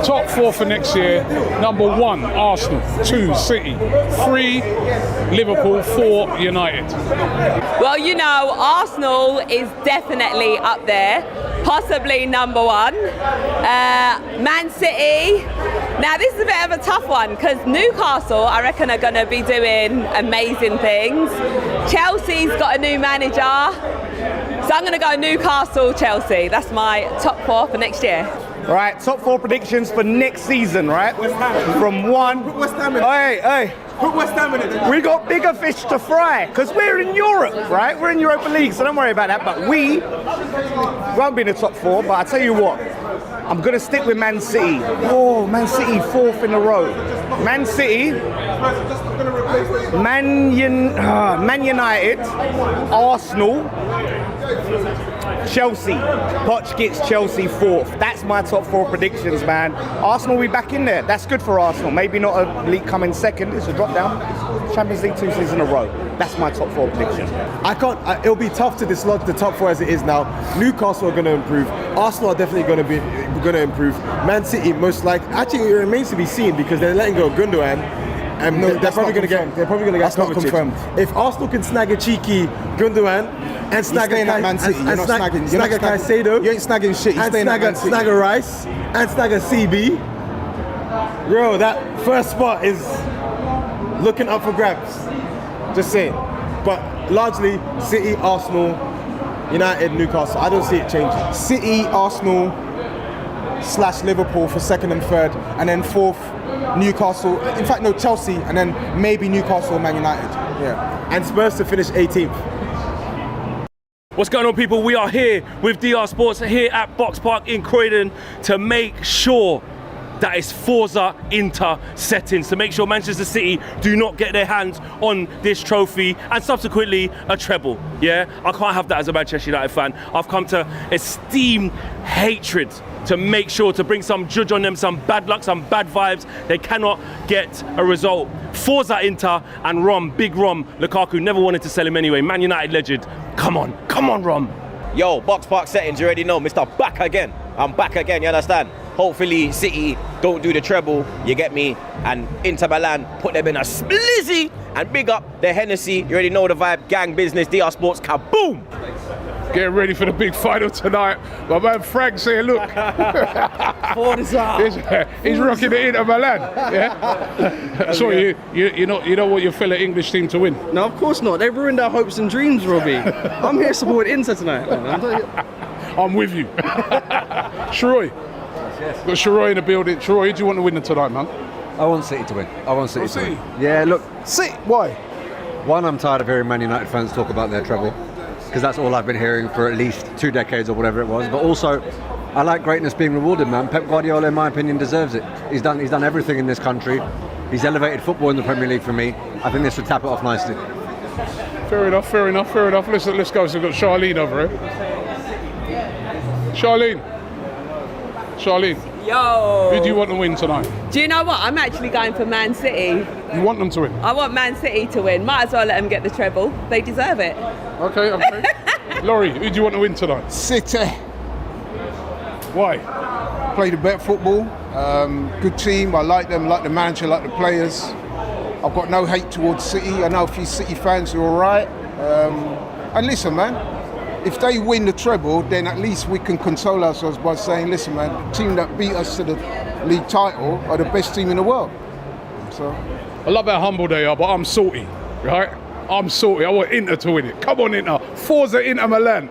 Top 4 for next year: number 1, Arsenal; 2, City; 3, Liverpool; 4, United. Well, you know, Arsenal is definitely up there, possibly number 1. Man City. Now, this is a bit of a tough one because Newcastle, I reckon, are going to be doing amazing things. Chelsea's got a new manager. So I'm going to go Newcastle, Chelsea. That's my top 4 for next year. Right, top 4 predictions for next season, right? From 1. Put West Ham in. Hey. Put West Ham in it. We got bigger fish to fry because we're in Europe, right? We're in Europa League, so don't worry about that. But we won't be in the top 4. But I tell you what, I'm going to stick with Man City. Oh, Man City, 4th in a row. Man City, Man United, Arsenal, Chelsea. Poch gets Chelsea 4th. That's my top 4 predictions, man. Arsenal will be back in there. That's good for Arsenal. Maybe not a league coming second. It's a drop down. Champions League 2 seasons in a row. That's my top 4 prediction. It'll be tough to dislodge the top 4 as it is now. Newcastle are going to improve. Arsenal are definitely going to improve. Man City most likely. Actually, it remains to be seen because they're letting go of Gundogan. And they're probably going to get Kovacic. If Arsenal can snag a cheeky Gundogan and snag a Caicedo, you ain't snagging shit. And snag a Rice and snag a CB, bro, that first spot is looking up for grabs. Just saying. But largely City, Arsenal, United, Newcastle. I don't see it changing. City, Arsenal / Liverpool for second and third, and then fourth, Newcastle. In fact, no, Chelsea, and then maybe Newcastle, Man United. Yeah. And Spurs to finish 18th. What's going on, people? We are here with DR Sports here at BOXPARK in Croydon to make sure that it's Forza Inter settings, to make sure Manchester City do not get their hands on this trophy and subsequently a treble. Yeah, I can't have that as a Manchester United fan. I've come to esteem hatred to make sure to bring some judge on them, some bad luck, some bad vibes. They cannot get a result. Forza Inter and Big Rom, Lukaku, never wanted to sell him anyway. Man United legend. Come on, Rom. Yo, BOXPARK settings, you already know, Mr. Back again. I'm back again, you understand? Hopefully City don't do the treble, you get me? And Inter Milan put them in a splizzy and big up the Hennessy. You already know the vibe, gang business, DR Sports, kaboom! Getting ready for the big final tonight. My man Frank's here, look. He's rocking the Inter Milan. Yeah? So you know what your fellow English team to win? No, of course not. They ruined our hopes and dreams, Robbie. I'm here supporting Inter tonight. I'm with you. Shiroi. Got Shiroi in the building. Shiroi, who do you want to win tonight, man? I want City to win. I want City to win. Yeah, look. City, why? One, I'm tired of hearing Man United fans talk about their treble, because that's all I've been hearing for at least 2 decades or whatever it was. But also, I like greatness being rewarded, man. Pep Guardiola, in my opinion, deserves it. He's done everything in this country. He's elevated football in the Premier League for me. I think this would tap it off nicely. Fair enough. Let's go. So we've got Charlene over here. Charlene. Yo. Who do you want to win tonight? Do you know what? I'm actually going for Man City. You want them to win? I want Man City to win. Might as well let them get the treble. They deserve it. Okay. Laurie, who do you want to win tonight? City. Why? Played a better football. Good team. I like them, like the manager, like the players. I've got no hate towards City. I know a few City fans who are all right. And listen, man, if they win the treble, then at least we can console ourselves by saying, listen, man, the team that beat us to the league title are the best team in the world. So, I love how humble they are, but I'm salty, right? I'm salty. I want Inter to win it. Come on, Inter. Forza Inter Milan.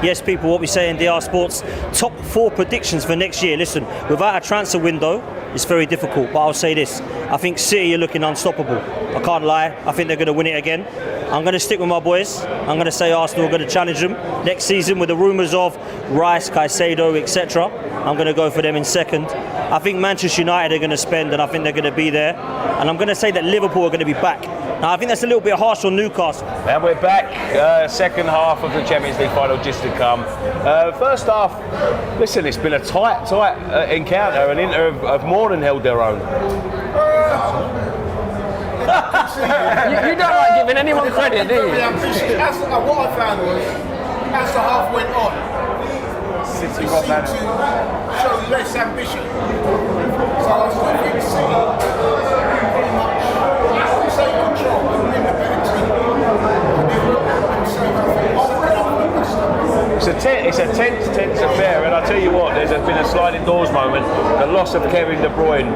Yes, people, what we say in DR Sports, top 4 predictions for next year. Listen, without a transfer window, it's very difficult, but I'll say this. I think City are looking unstoppable. I can't lie. I think they're going to win it again. I'm going to stick with my boys. I'm going to say Arsenal are going to challenge them next season with the rumours of Rice, Caicedo, etc. I'm going to go for them in second. I think Manchester United are going to spend, and I think they're going to be there. And I'm going to say that Liverpool are going to be back. Now, I think that's a little bit harsh on Newcastle. And we're back, second half of the Champions League final just to come. First half, listen, it's been a tight encounter, and Inter have more than held their own. You don't like giving anyone credit, do you? What I found was, as the half went on, City we seemed to show less ambition. So I still think City pretty much take control and win the better team. It's a tense affair, and I tell you what, there's been a sliding doors moment. The loss of Kevin De Bruyne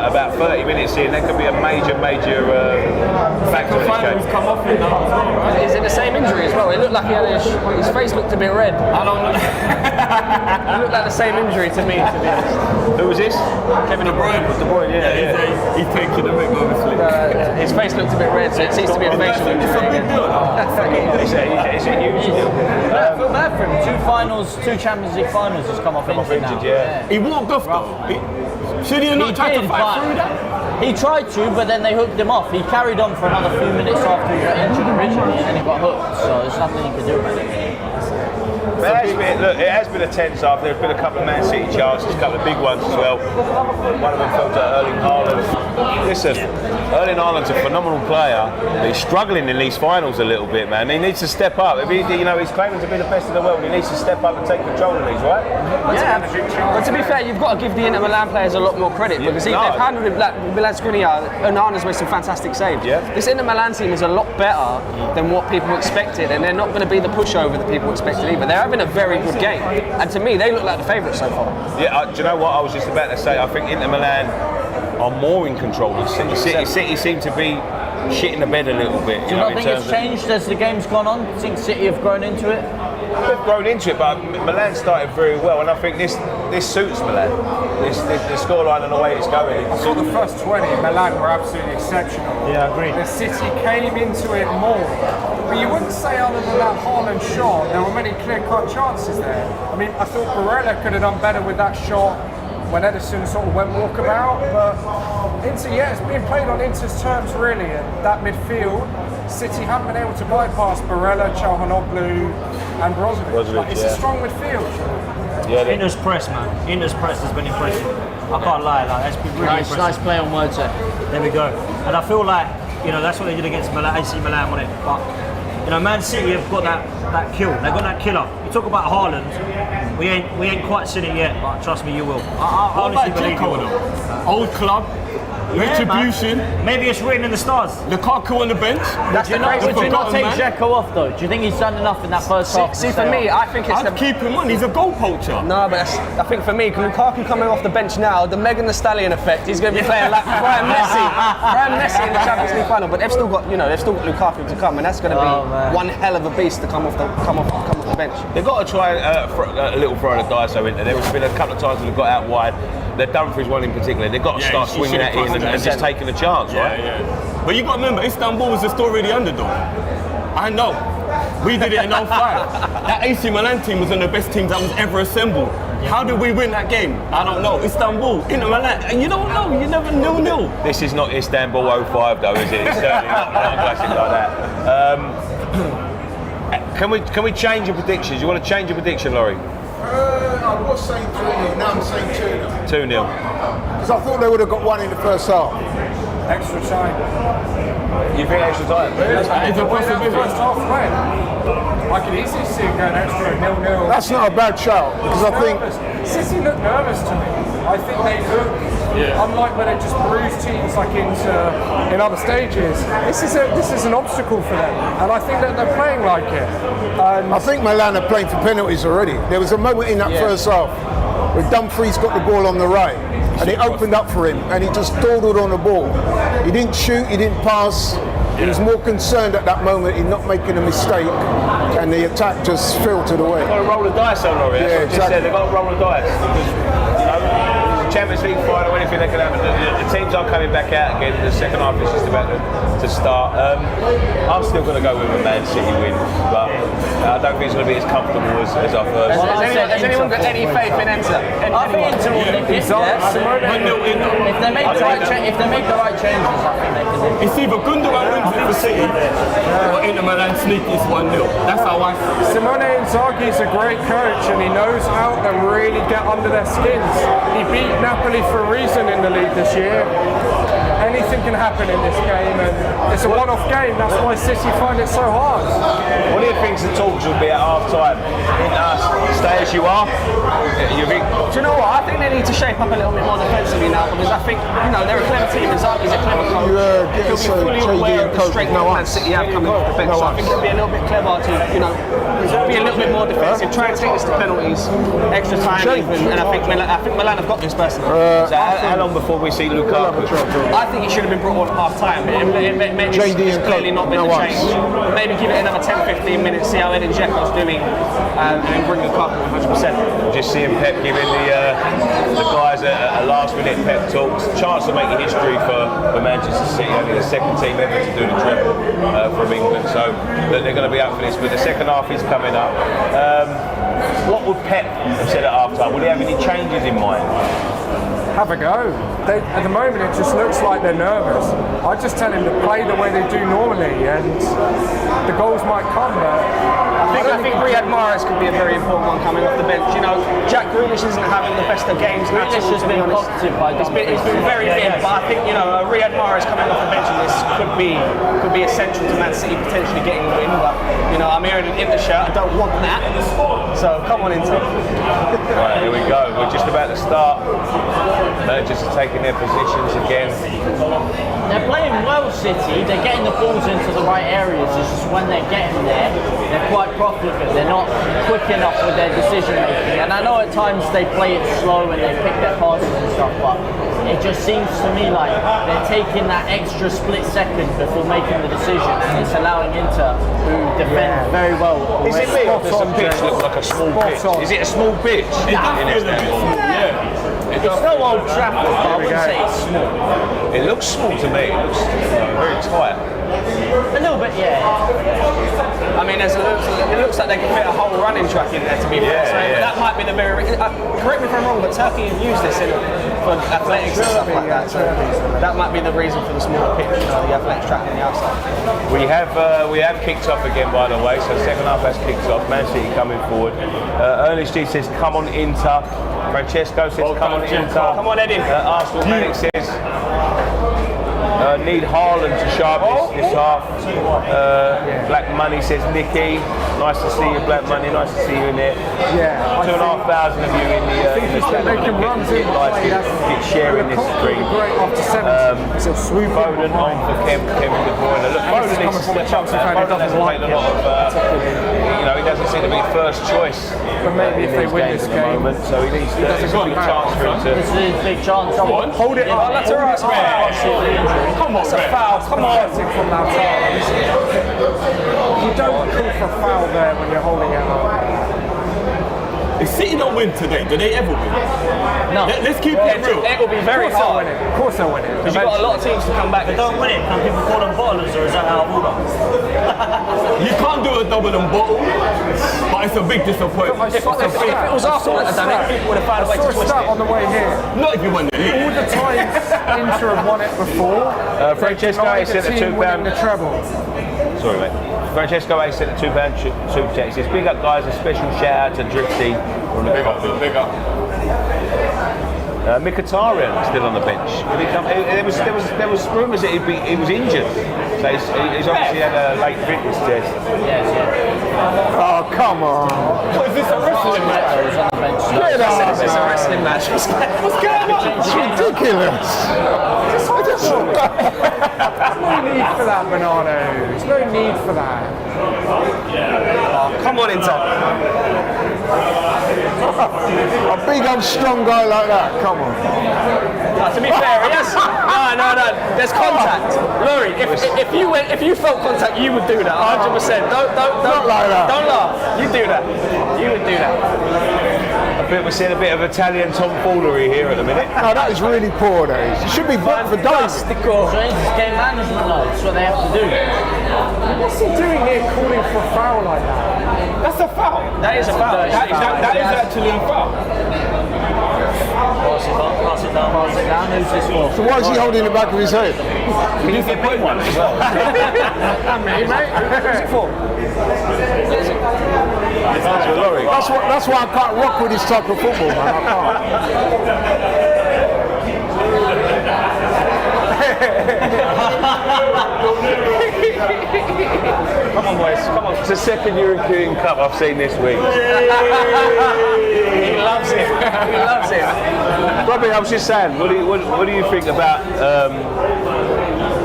about 30 minutes in, that could be a major factor in this game. Come off in that as well, right? Is it the same injury as well? It looked like he had his face looked a bit red. I don't know. It looked like the same injury to me, to be honest. Who was this? Kevin De Bruyne. De Bruyne, yeah. He's taking a bit, obviously. His face looked a bit red, so it seems to be a facial injury. It's a huge deal. I feel bad for him. 2 Champions League finals has come off injured now. Yeah. He walked off though. Should he not try to fight through that? He tried to, but then they hooked him off. He carried on for another few minutes after he got injured originally, and then he got hooked. So there's nothing he could do about it. It has been a tense half. There's been a couple of Man City chances, a couple of big ones as well. One of them fell to Erling Haaland. Listen, Erling Haaland's a phenomenal player, but he's struggling in these finals a little bit, man. He needs to step up. If he's claiming to be the best in the world, he needs to step up and take control of these, right? Yeah, but to be fair, you've got to give the Inter Milan players a lot more credit because they've handled it like Milan Skriniar. Onana's made some fantastic saves. Yeah. This Inter Milan team is a lot better than what people expected, and they're not going to be the pushover that people expected either. They're having a very good game, and to me, they look like the favourites so far. Yeah, do you know what I was just about to say? I think Inter Milan are more in control than City. City seem to be shitting the bed a little bit. Do you not think it's changed as the game's gone on? Do you think City have grown into it? They've grown into it, but Milan started very well, and I think this suits Milan. The scoreline and the way it's going. I thought the first 20, Milan were absolutely exceptional. Yeah, I agree. The City came into it more, but you wouldn't say other than that Haaland shot, there were many clear-cut chances there. I mean, I thought Barella could have done better with that shot when Ederson sort of went walkabout, but Inter, it's being played on Inter's terms really, and that midfield, City haven't been able to bypass Barella, Çalhanoğlu and Brozovic. It's a strong midfield. Yeah, Inter's press, man. Inter's press has been impressive. I can't lie, that's been really impressive. Nice play on words there. There we go. And I feel like, that's what they did against Milan, AC Milan, wasn't it? But, Man City have got that kill. They've got that killer. You talk about Haaland, we ain't quite seen it yet, but trust me, you will. I honestly believe you will. Old club. Retribution. Man. Maybe it's written in the stars. Lukaku on the bench. Would you not take Dzeko off though? Do you think he's done enough in that first half? See, for me, I think it's I'd keep him on. He's a goal poacher. No, but I think for me, Lukaku coming off the bench now, the Megan Thee Stallion effect. He's going to be playing like Brian Messi in the Champions League final. But they've still got, Lukaku to come, and that's going to be one hell of a beast to come off the bench. They've got to try a little throw of the dice over there. There's been a couple of times when they've got out wide. They're Dumfries one in particular. They've got to start swinging that in and just taking a chance, right? Yeah. But you got to remember, Istanbul was the story of the underdog. I know. We did it in 05. That AC Milan team was one of the best teams that was ever assembled. How did we win that game? I don't know. Istanbul, Inter Milan, and you don't know. You never know. This is not Istanbul 05 though, is it? It's certainly not a classic like that. Can we change your predictions? You want to change your prediction, Laurie? I was saying 3-0, now I'm saying 2-0. 2-0. Because I thought they would have got one in the first half. Extra time. You think extra time? It's a possibility. First half win. I can easily see it going extra 0-0. That's not a bad shout, because I think City look nervous to me. I think they look Unlike when they just bruise teams like in other stages, this is an obstacle for them, and I think that they're playing like it. I think Milan are playing for penalties already. There was a moment in that first half where Dumfries got the ball on the right, and it opened up for him, and he just dawdled on the ball. He didn't shoot, he didn't pass. He was more concerned at that moment in not making a mistake, and the attack just filtered away. They've got to roll the dice on Robbie. That's what I just said. They've got to roll the dice. Because, you know, Champions League final, anything that can happen. The teams are coming back out again. The second half is just about to start. I'm still going to go with a Man City win, but I don't think it's going to be as comfortable as our first. Has anyone got any faith in Inter? I think Inter will nick it. If they make the right changes, I think they can nick it. It's either Gundogan wins it for City or Inter Milan sneak is 1-0. That's how I feel. Simone Inzaghi is a great coach, and he knows how to really get under their skins. He beat Napoli for a reason in the league this year. Anything can happen in this game, and it's a one-off game. That's why City find it so hard. What do you think the talks will be at half-time? Stay as you are? You think? Do you know what? I think they need to shape up a little bit more defensively now, because I think, you know, they're a clever team. Inzaghi's a clever coach. He'll be fully aware of the strength that Man City have coming off the bench. So I think it'll be a little bit clever to, you know, be a little bit more defensive, try and take this to penalties, extra time even, and I think Milan have got this personally. So how long before we see Lukaku? I think he should have been brought on at half time. It's clearly not been the change. Maybe give it another 10-15 minutes, see how Edin Dzeko's doing, and bring Lukaku 100%. Just seeing Pep giving the guys a last-minute pep talk. Chance to make history for Manchester City. Only the second team ever to do the treble from England, so they're going to be up for this. But the second half is coming up. What would Pep have said at half-time? Would he have any changes in mind? Have a go. At the moment, it just looks like they're nervous. I just tell him to play the way they do normally, and the goals might come. But I think Riyad Mahrez could be a very important one coming off the bench. You know, Jack Grealish isn't having the best of games. Grealish has been positive by It's been very big, but I think, you know, Riyad Mahrez coming off the bench in this could be essential to Man City potentially getting the win. But, you know, I'm hearing an Inter shirt. I don't want that. So come on, Inter. Right, here we go. We're just about to start. Managers are taking their positions again. They're playing well, City. They're getting the balls into the right areas. It's just when they're getting there, they're quite profligate. They're not quick enough with their decision making. And I know at times they play it slow and they pick their passes and stuff, but it just seems to me like they're taking that extra split second before making the decision, and it's allowing Inter, who defend very well. Is it me or does the pitch look like a small pitch? Is it a small pitch? It's no Old Trafford, but I wouldn't say it's small. It looks small to me. It looks very tight. A little bit, yeah. I mean, it looks like they can fit a whole running track in there, to be fair. So that might be the very. Correct me if I'm wrong, but Turkey have used this for athletics and stuff like that. So that might be the reason for the smaller pitch, you know, the athletics track on the outside. We have kicked off again, by the way. So second half has kicked off. Man City coming forward. Ernest G says, "Come on, Inter." Francesco says, "Come on, Inter." Come on, Eddie. Arsenal Manic says, "Need Haaland to sharpen this half." Black Money says, "Nicky, nice to see you, Black Money. Nice to see you in there." Yeah, 2,500 of you in the making runs in get sharing this stream. Foden on for Kevin De Bruyne. Look, Foden needs to step up. Foden hasn't played a lot of. You know, he doesn't seem to be first choice. But maybe if they win this game, at the moment, so he needs to. It's a big chance for him to. This is a big chance. Hold it up. That's alright. Come on, that's a foul. Come on. From Lautaro. You don't call for a foul there when you're holding it up. If City don't win today, do they ever win? No. Let's keep it real. It will be very hard. Of course they'll win it. Because you've got a lot of teams to come back. They don't win it. Can people call them bottlers, or is that how I You can't do a double and bottle, but it's a big disappointment. If it was Arsenal that had done it, people would have found a way to twist it. On the way here. Not if you won the league. All the times Inter have won it before. Francesco A sent a £2. The treble. Sorry, mate. Francesco A sent a £2 super chat. He says, "Big up, guys. A special shout out to Drifty." Big up. Mkhitaryan still on the bench. There was rumours that he was injured. So he's obviously had a late fitness test. Yes. Oh, come on. What is this, a wrestling match? Get out, It's a wrestling match. What's going on? It's ridiculous. There's no need for that, Bernardo. There's no need for that. Oh, come on, Inter. A big and strong guy like that, come on. To be fair, yes. No. There's contact. Laurie, if you felt contact, you would do that. 100%. Don't Not like that. Don't laugh. You do that. You would do that. We're seeing a bit of Italian tomfoolery here at the minute. No, that is really poor, that is. You should be booked for dust. So it's game management, though. That's what they have to do. What's he doing here calling for a foul like that? That's a foul. That is a foul. That is actually a foul. Pass it down. Who's this for? So why is he holding the back of his head? Can you get big one as well? Me, mate. Who's it for? That's why I can't rock with this type of football, man. I Come on, boys. Come on. It's the second European Cup I've seen this week. He loves it. He loves it. Robbie, I was just saying, what do you think about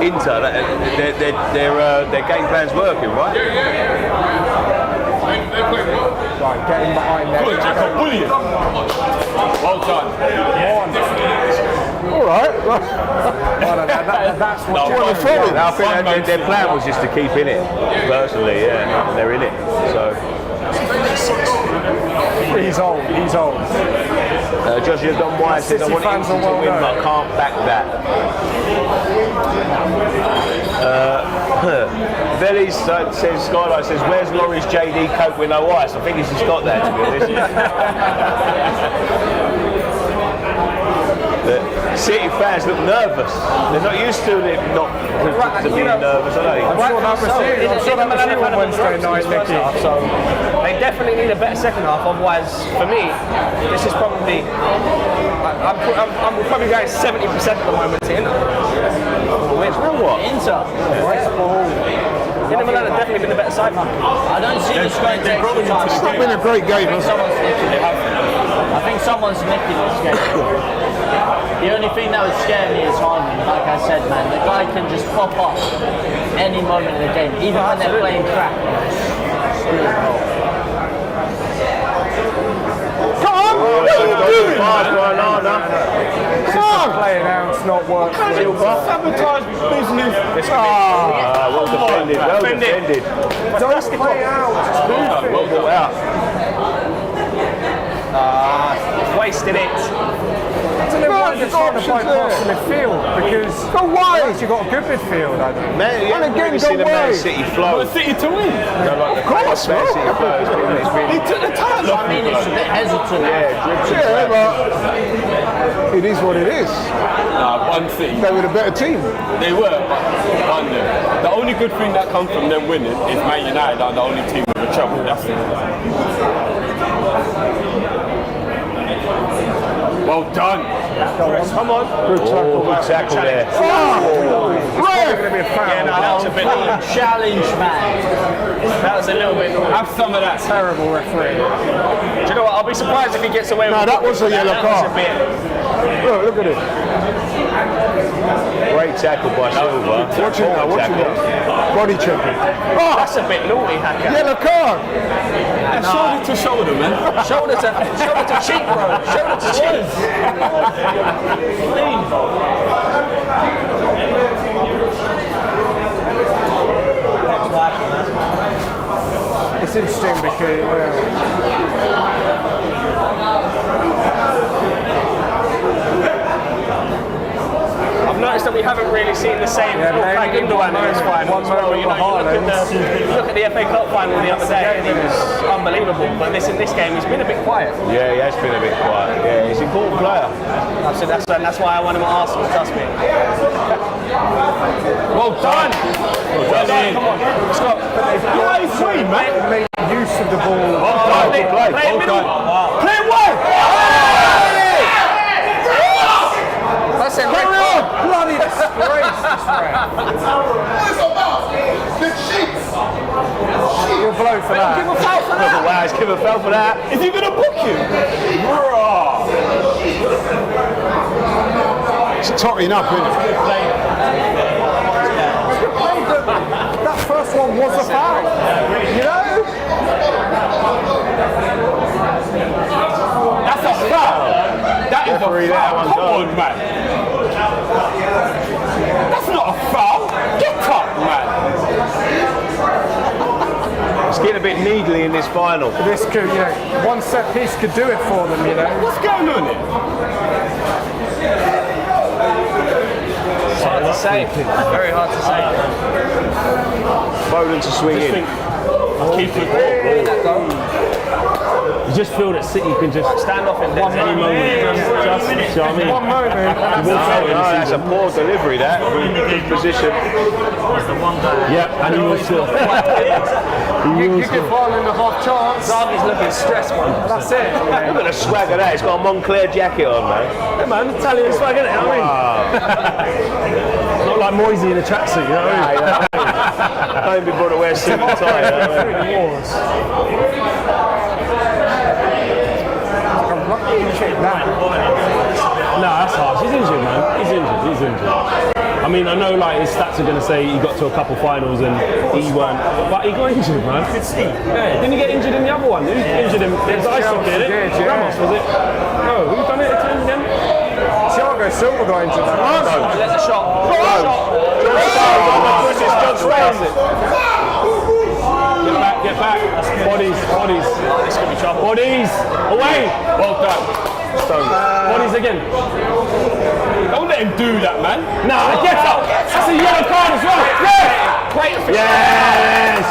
Inter? Their game plan's working, right? Right, getting behind there. Dzeko, brilliant. Well done. All right. That's what you want to follow. I think their plan was just to keep in it. Personally, yeah, they're in it. So. He's old. Joshua Don White says, I want Inter to win, but I can't back that. Velly says, Skylight says, where's Laurie's JD Coke with no ice? I think he's just got that, to be honest. The City fans look nervous. They're not used to it not to being nervous, are they? I'm sure that was you on Wednesday night, Nicky. So they definitely need a better second half. Otherwise, for me, this is probably I'm probably going 70% at the moment to Inter. You know what? Inter. Inter Milan have definitely been the better side. I don't see this going to extra time. It's not been a great game, has it? I think someone's nicking this game. The only thing that would scare me is Harmon. Like I said, man, the guy can just pop up any moment in the game, even when they're playing crap. Come on! What are you doing? Come on! Playing out, it's not working. Sabotage business. Well defended. Don't play out, just move it. Well brought out. Wasted it. I don't know why they're trying to bypass the midfield, because go wide. You've got a good midfield, I think. Man, you haven't really seen the Man City flow. City to win. Of course, Man City flow. He took the title off. I mean, it's a bit hesitant. Yeah, but it is what it is. Nah, one City. They were the better team. They were, but won them. The only good thing that comes from them winning is Man United are the only team with a trouble. That's it. Well done. Come on. Good tackle. Good tackle there. Going to be a foul. Yeah, no, that was a bit Challenge, man. That was a little bit. Have some of that. Terrible referee. Do you know what? I'll be surprised if he gets away with it. No, that was a yellow card. Look at it. Great tackle by Silva. Watch it now. Body checking. Oh, that's a bit naughty, Hacker. Yellow card. Shoulder to shoulder, man. Shoulder to cheek, bro. Shoulder to cheek. It's interesting because I've noticed that we haven't really seen the same Ilkay Gundogan in this final as well. You know, you look at the FA Cup final the other day and he was unbelievable. But in this game, he's been a bit quiet. Yeah, he has been a bit quiet. Yeah, he's an important player. That's why I want him at Arsenal, trust me. Well done! Well done, come on. Scott. play free, mate. Make use of the ball. Play middle. Play wide. That's it. Carry on! Bloody disgrace, this ref. You'll blow for that. Give a foul for that. Wow, he's given a foul for that. Is he going to book you? totting up, innit? That first one was a foul, you know? That's a foul. That is a foul. Come on, man. That's not a foul. Get up, man. It's getting a bit needly in this final. This could, you know, one set piece could do it for them, you know? What's going on here? It's hard to say. Very hard to say. Foden to swing in. Keep it. You just feel that City can just stand off in one any moment. Just, you know what I mean? One moment. That's a poor delivery, that. Good position. Yeah, and he will score. You can fall in the half chance. Zarbi's looking stressed, man. That's it. Look at the swag of that. It's got a Moncler jacket on, man. Yeah, man, Italian swag, innit? You know what I mean? Not like Moisey in a tracksuit, you know what I mean? Don't be brought to wear suit and tie. No, that's harsh. He's injured, man. He's injured. I mean, I know like his stats are going to say he got to a couple finals and he weren't, but he got injured, man. Yeah, didn't he get injured in the other one? Who injured him? It was ice hockey, did it? Ramos, was it? No, who done it to him again? Thiago Silva got injured. There's a shot. Get back. Bodies. This could be trouble. Bodies. Away. Well done. Bodies again. Don't let him do that, man. Nah, get up. That's a yellow card as well. Yes.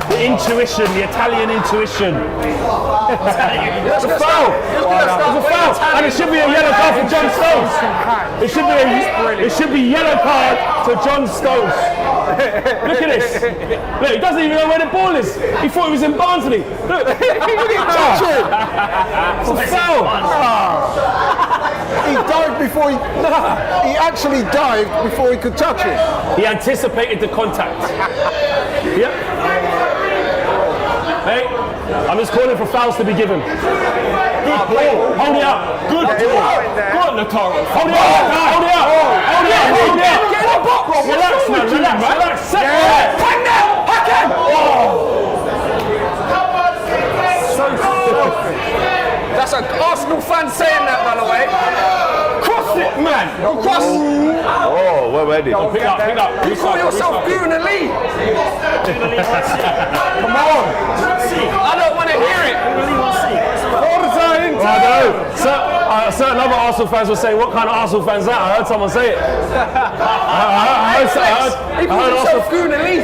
The intuition, the Italian intuition. That's a foul. That's a foul. And it should be a yellow card for John Stones. It should be yellow card to John Stones. Look at this. Look, he doesn't even know where the ball is. He thought he was in Barnsley. Look. He didn't touch it. It's a foul. He dived before he actually dived before he could touch it. He anticipated the contact. Yep. Hey, I'm just calling for fouls to be given. Good ball. Hold it up. Good ball. Go on, Lataro. Hold it up. Relax, man. Relax. Hang now. That's an Arsenal fan saying that, by the way. Cross it, man. Cross. Oh, well ready. Pick up. You call yourself Guna Lee. Come on. I don't want to hear it. Forza Inter. I don't know. Certain other Arsenal fans were saying, what kind of Arsenal fans is that? I heard someone say it. I He calls himself Guna Lee.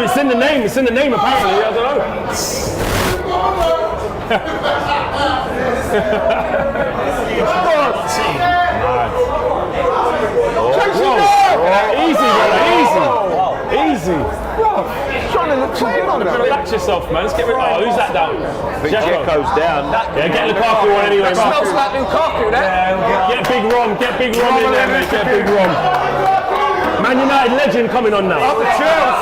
It's in the name. It's in the name, apparently. I don't know. Easy. Trying to look clean on that. Relax yourself, man. Let's get rid of. Oh, who's that down? Dzeko's down. Yeah, get Lukaku on anyway. Smells like Lukaku, that. Get Big Rom in there, mate. Get Big Rom. Man United legend coming on now. Up the chairs.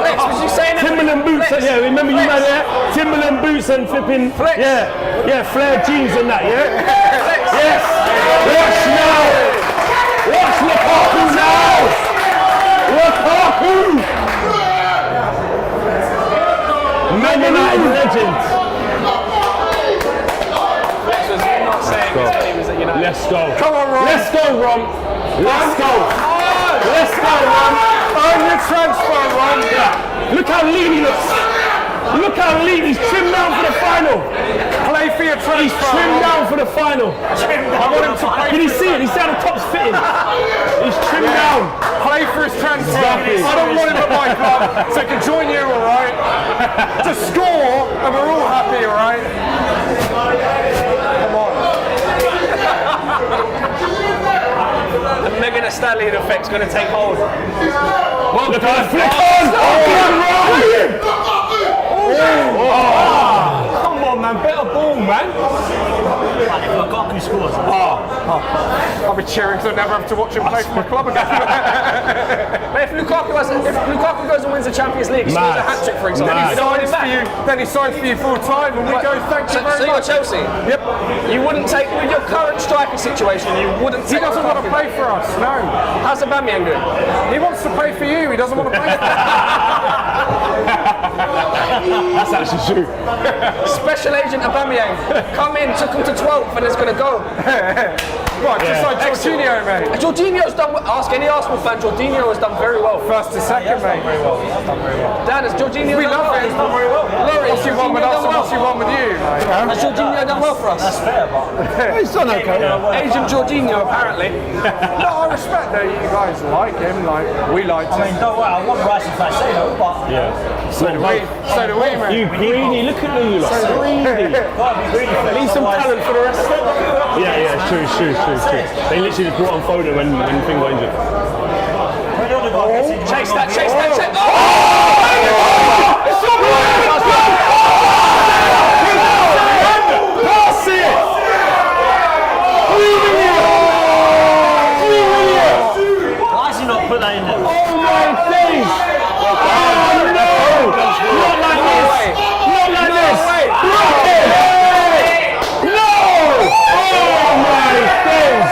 Flex, was you saying it? Timberland boots, yeah, remember you man there? Timberland boots and flipping, Flex. yeah, flared jeans and that, yeah? Yes! Watch now! Watch Lukaku now! Lukaku! Man United legend! Flex was not saying his name was at United. Let's go. Come on, Rom. Let's go, Rom. Let's go. Let's go, Rom. Earn your transfer, Rom. Look how lean he looks. Look how lean. He's trimmed down for the final. Play for your transfer. He's trimmed down for the final. I want him to play. Can you see it? He's how the top's fitting. He's trimmed down. Play for his transfer. Exactly. I don't want him at my club, so I can join you, all right? Just score, and we're all happy, all right? Come on. The Megan Thee Stallion effect's going to take hold. Well, look at flick on! Come on, man. Better ball, man. man. If Lukaku scores. I'll be cheering because I never have to watch him play for my club again. But if Lukaku goes and wins the Champions League, scores a hat-trick, for example, Then he signs for you full time, and we go, thank you very so much. you're Chelsea? Yep. You wouldn't take, with your current striker situation, you wouldn't take. He doesn't want to play for us, no. How's Aubameyang doing? He wants to play for you, he doesn't want to play for us. That's actually true. Special agent Aubameyang come in, took him to 12th, and is going to go. Right, just like Jorginho, mate. Jorginho's done. Ask any Arsenal fan. Jorginho has done very well. First to second, mate. Dan, has Jorginho We done love well? him. He's done very well. Laurie, What's he won with us and what's he won with you, mate? Has Jorginho done well for us? That's fair, but He's done okay. Agent Jorginho, apparently. No, I respect that you guys like him, like we like him. I mean, don't worry, I want Rice if I say no, but So do we, mate. You greedy, look at you lot. So do we. Need some talent for the rest. Yeah, it's true. They literally just brought on Fodan when the thing got injured. Chase that. Oh! Pass it! 3 million! why has he not put that in there? Oh my days! Oh no! Not like this! Not like this! No! Oh my days!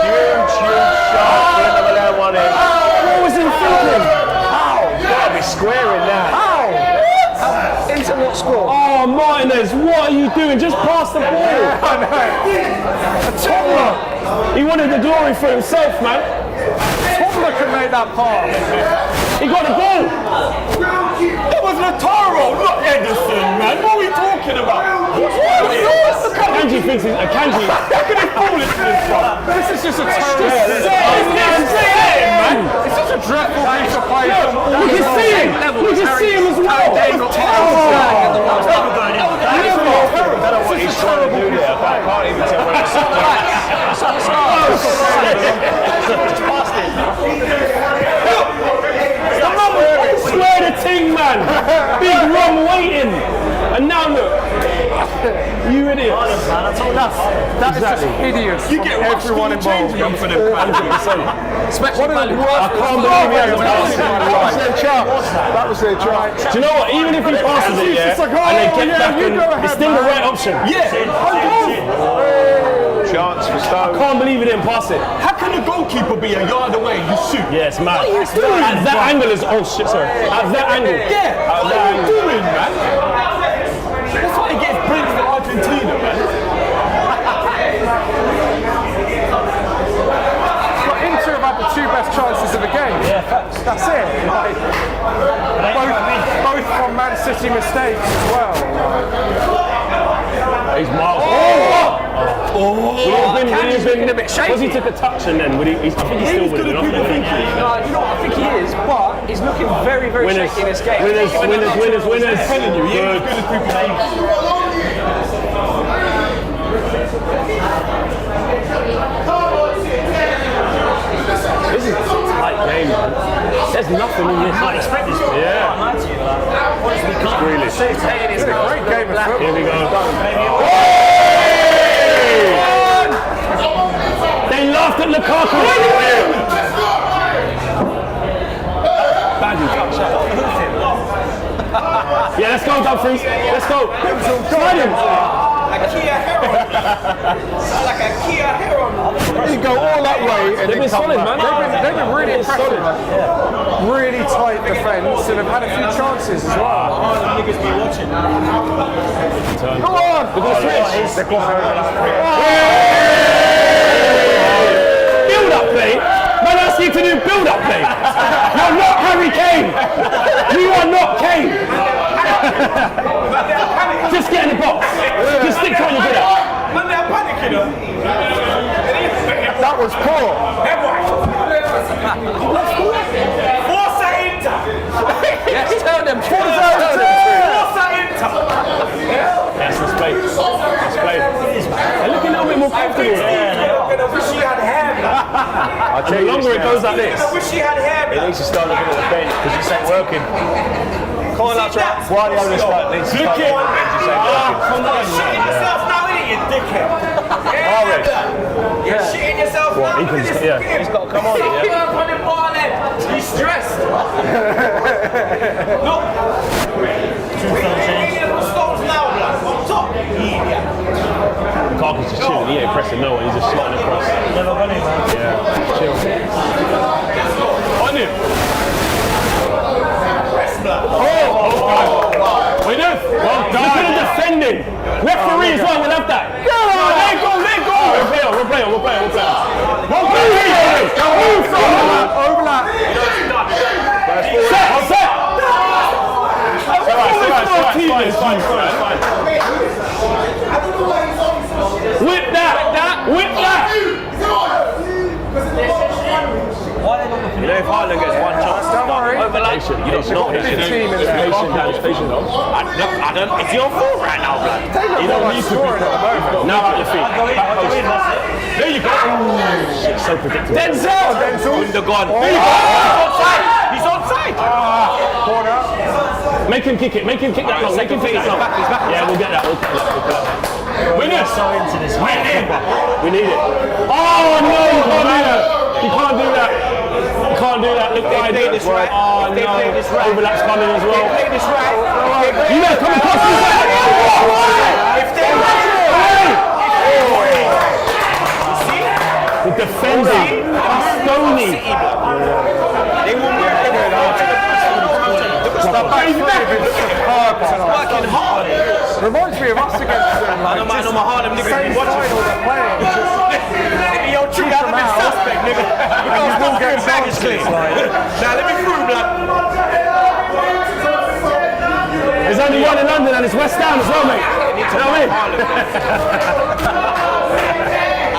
Huge shot. What was he thinking? How? Gotta be squaring that. How? Into what score? Oh, Martinez, what are you doing? Just pass the ball. Yeah, I know. A toddler. He wanted the glory for himself, man. Toddler can make that pass. He got the ball. It was Lautaro, not Edison, man. What are we talking about? Kanji thinks he's a Kanji. How can he fall into this one? This is just a terrible. It's such a dreadful piece of play. We can see him. We can see him as well. I don't know what he's trying to do there, but I can't even tell where it's Square the ting, man. Big Rom waiting. And now look. You idiot. That is just hideous. You get everyone involved. 100%. Especially I can't believe that was their chart. Do you know what? Even if he passes it, and they get back and it's still the right option. Chance for Stoke. I can't believe he didn't pass it. How can the goalkeeper be a yard away? You shoot. Yeah, it's mad. At that angle is At that angle. Yeah. What are you doing, man? That's why he gets brings for Argentina, man. But Inter have had the 2 best chances of the game. Yeah, That's it. Like, both from Man City mistakes as well. He's miles. Kanji's looking a bit shaky. Because he took a touch and then I think he still would have been. You know what? I think he is, but he's looking very, very shaky in this game. Winners. I'm telling you, he ain't as good as people think. This is a tight game, man. There's nothing in this. I expect this. Yeah. Grealish. It's a great game of football. Here we go. They laughed at Lukaku. Badly touched. Yeah, let's go, Dumfries. Let's go. Slide him. Like a Kia Heron. Like a Kia Heron. You go all that way and They've been solid, man. They've been really impressive. Really tight defence and have had a few chances as well. Niggas be watching. Go on! They're going to switch. They're going Build up play. Man, ask you to do build up play. You're not Harry Kane. You are not Kane. Just get in the box. Just stick to what you're good at. That was poor. Forza Inter. Yes, tell them. Forza Inter. Yes, let's play. Let's play. They're looking a little bit more comfortable. I wish he had hair. The longer it goes like this. I wish he had hair. He needs to start looking at the bench because this ain't working. Call out Trent. Guardiola start needs to Look start it. on the bench to say Come on, you're shitting yourself now, ain't you, dickhead? You're shitting yourself now. He can, yeah. He's got to come on. Pick up on the ball then. He's stressed. Look. 2 stones now, blood. On top. Idiot. Lukaku's just chilling. He ain't pressing no one. He's just slotting across. Never run it, man. Yeah. Chill. On him. We do. Well done. Look at the defending. Referee as well. We'll have that. Let go. We'll play on. Overlap. Set. It's fine. Whip that. You know, if Haaland gets one chance, Don't worry. overlap. You don't know It's a team in there. Patient though. I don't. It's your fault right now, blood. You don't need to be. Now at your feet. There you go. Shit, so predictable. Denzel. Gundogan. He's onside. Corner. Make him kick it. Make him kick that long. Make him kick that long. Yeah, we'll get that. Winners. So into this. We need it. Oh no! You can't do that. You can't do that. Look wide. Oh no! Overlap's coming as well. You know, come across this way. The defender, Stony. They will move. Working hard. Reminds me of us against them. I know my Harlem niggas be watching. Yo, true, that's a bit suspect, nigga. You will get baggage clean. Now let me prove, blood. There's only one in London and it's West Ham as well, mate. You know what I mean?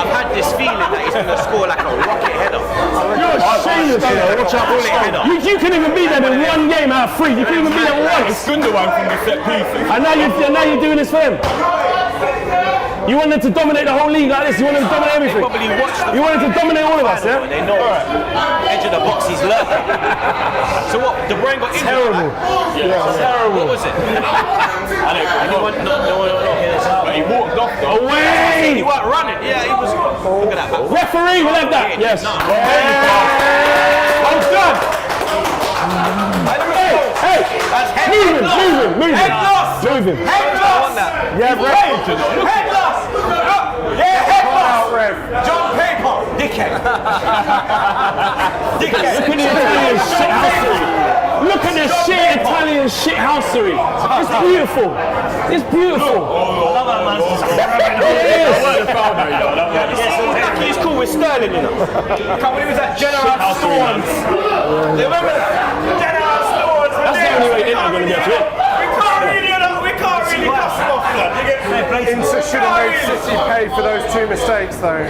I've had this feeling that he's gonna score like a rocket header. You're shameless, you know. Watch out. You can even be there in one game out of 3. You can even be there once. Gundogan from the set piece. And now you're doing this for him. You wanted to dominate the whole league like this. You wanted to dominate everything. You wanted to dominate all of us, yeah? They know. Edge of the box, he's lurking. So what? De Bruyne got injured. Terrible. Yeah, terrible. What was it? No. But he walked off though. Away! He weren't running. Yeah, he was. Look at that. Referee, we'll have that. Yes. Well done. Hey! Move him. Move him. Yeah, head loss. Yeah, head loss. John Paper. Dickhead. Look at this shit Italian shithousery. It's beautiful. It's beautiful. I love that man. Lukaku is cool with Sterling, you know. When he was at General Stores. Remember that? General Stores. That's the only way Inter are going to get to it. We can't really cuss him off, blood. Inter should have made City pay for those 2 mistakes, though.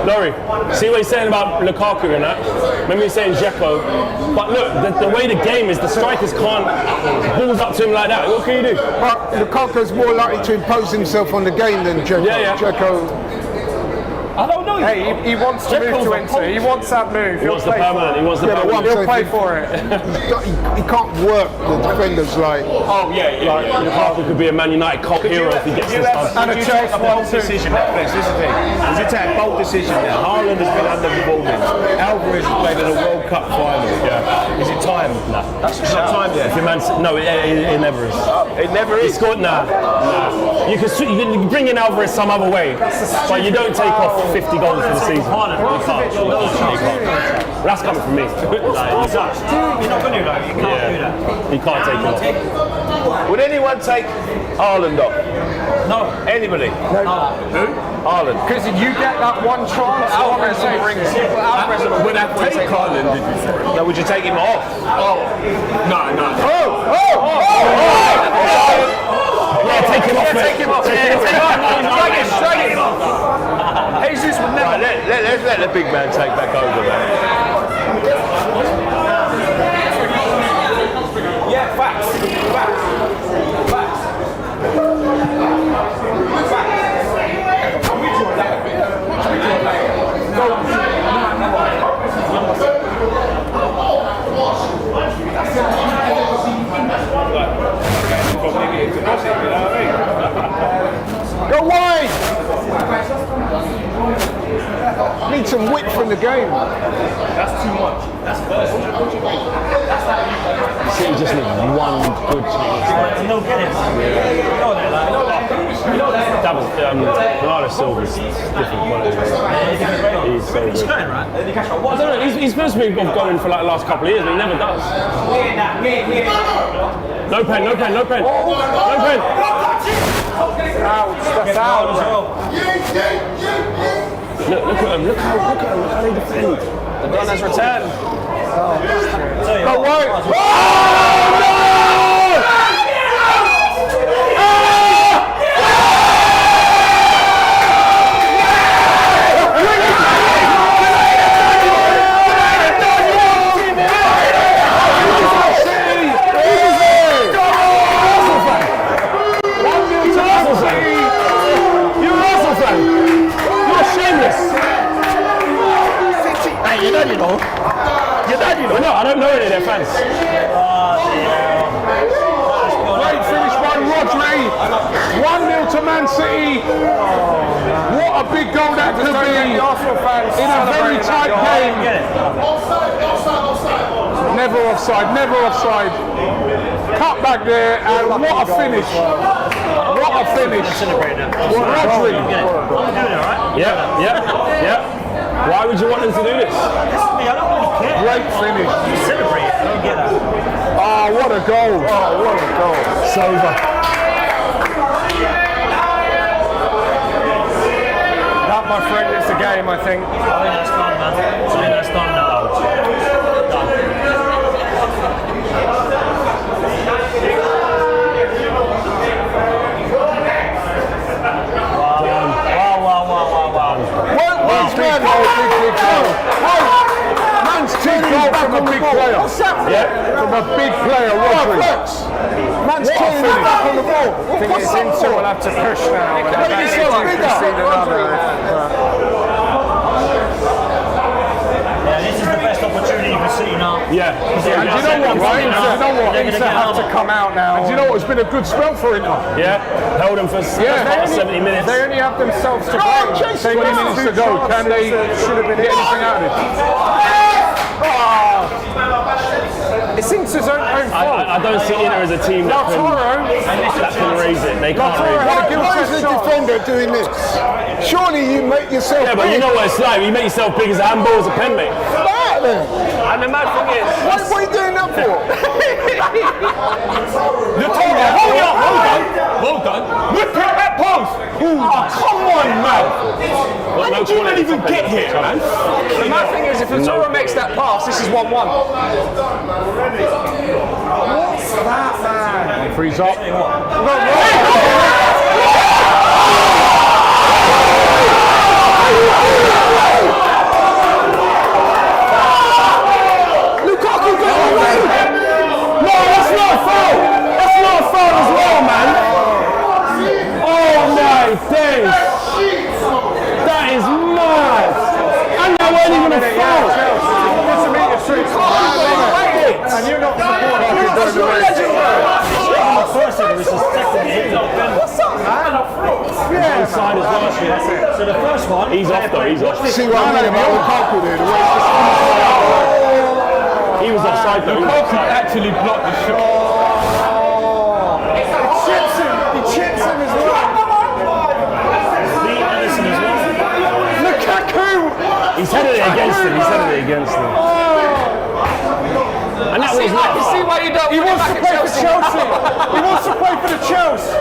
Laurie, see what he's saying about Lukaku and that? Remember he's saying Dzeko. But look, the way the game is, the strikers can't balls up to him like that. What can you do? But Lukaku's more likely to impose himself on the game than Dzeko. Yeah. Dzeko. I don't know. Hey, he wants to move to Inter. He wants that move. He wants the permanent. He wants the permanent. He'll play for it. He can't work the defenders like. Oh yeah. Lukaku could be a Man United cult hero if he gets this done. And a Chelsea bold decision there, Flex. This is the thing. He's a bold decision there. Haaland has been underperforming. Alvarez has played in a World Cup final. Yeah. Is it time? No. That's not time yet. No, it never is. It never is. He scored nah. You can bring in Alvarez some other way, but you don't take off 50 goals for the season. You can't. That's coming from me. You're not going to, though. You can't do that. You can't take it off. Would anyone take Haaland off? No. Anybody? No. Who? Haaland. Because you get that one chance, Alvarez brings it. Would I take Haaland, did you say? No, would you take him off? No. Yeah, take him off. Take him off. Strike him off. Jesus would never. Right, let's let the big man take back over, man. Yeah, facts. Need some width in the game. That's too much. That's first. City just need one good chance. And they'll get it. That was Bernardo Silva's different quality. He's so good. Going, right? I don't know, he's supposed to be going for like the last couple of years, but he never does. No pen, no pen, no pen. No pen. That's out. Look at him, look how they defend. The gun has returned. No way! No, I don't know any of their fans. Great finish by Rodri. 1-0 to Man City. What a big goal that could be in a very tight game. Never offside, never offside. Cut back there, and what a finish. What a finish. Rodri. Yeah. Why would you want them to do this? Great finish. Celebrate it. I don't get that. Oh, what a goal. Oh, what a goal. It's over. That, my friend, is the game, I think. I think that's done, man. I think that's done now. Man's turning back from a big player. Yeah, from a big player, Rodri. Man's turning back on the ball. I think it's Inter will have to push now. Yeah, this is the best opportunity for City now. Yeah. And do you know what, right? Inter have to come out now. And do you know what? It's been a good spell for Inter. Yeah, held them for 70 minutes. They only have themselves to blame. 20 minutes to go. Can they should have been anything out of it? It's Inter's own fault. I don't see Inter as a team that can raise it. They can't raise it. Why is the defender doing this? Surely you make yourself Yeah, but you know what it's like. You make yourself big as a handball as a pen, mate. And the mad thing is, what are you doing that for? Well done. Whip it at post. Oh, come on, man. Why did you not even get here, man? the mad thing is, if Latorre makes that pass, this is 1-1. What's that, man? Freeze up. Lukaku got away! No, that's not a foul! That's not a foul as well, man! Oh my days! That is mad! And they weren't even a foul! And you're not supporting What's up, man? Yeah, side as well. So the first one, he's off though, he's off. See what I mean about Lukaku there? He was offside though. Lukaku actually blocked the shot. He chips him as well. Lukaku! He's headed it against him, And that was I can see why you don't. He wants to play for Chelsea. He wants to play for the Chelsea.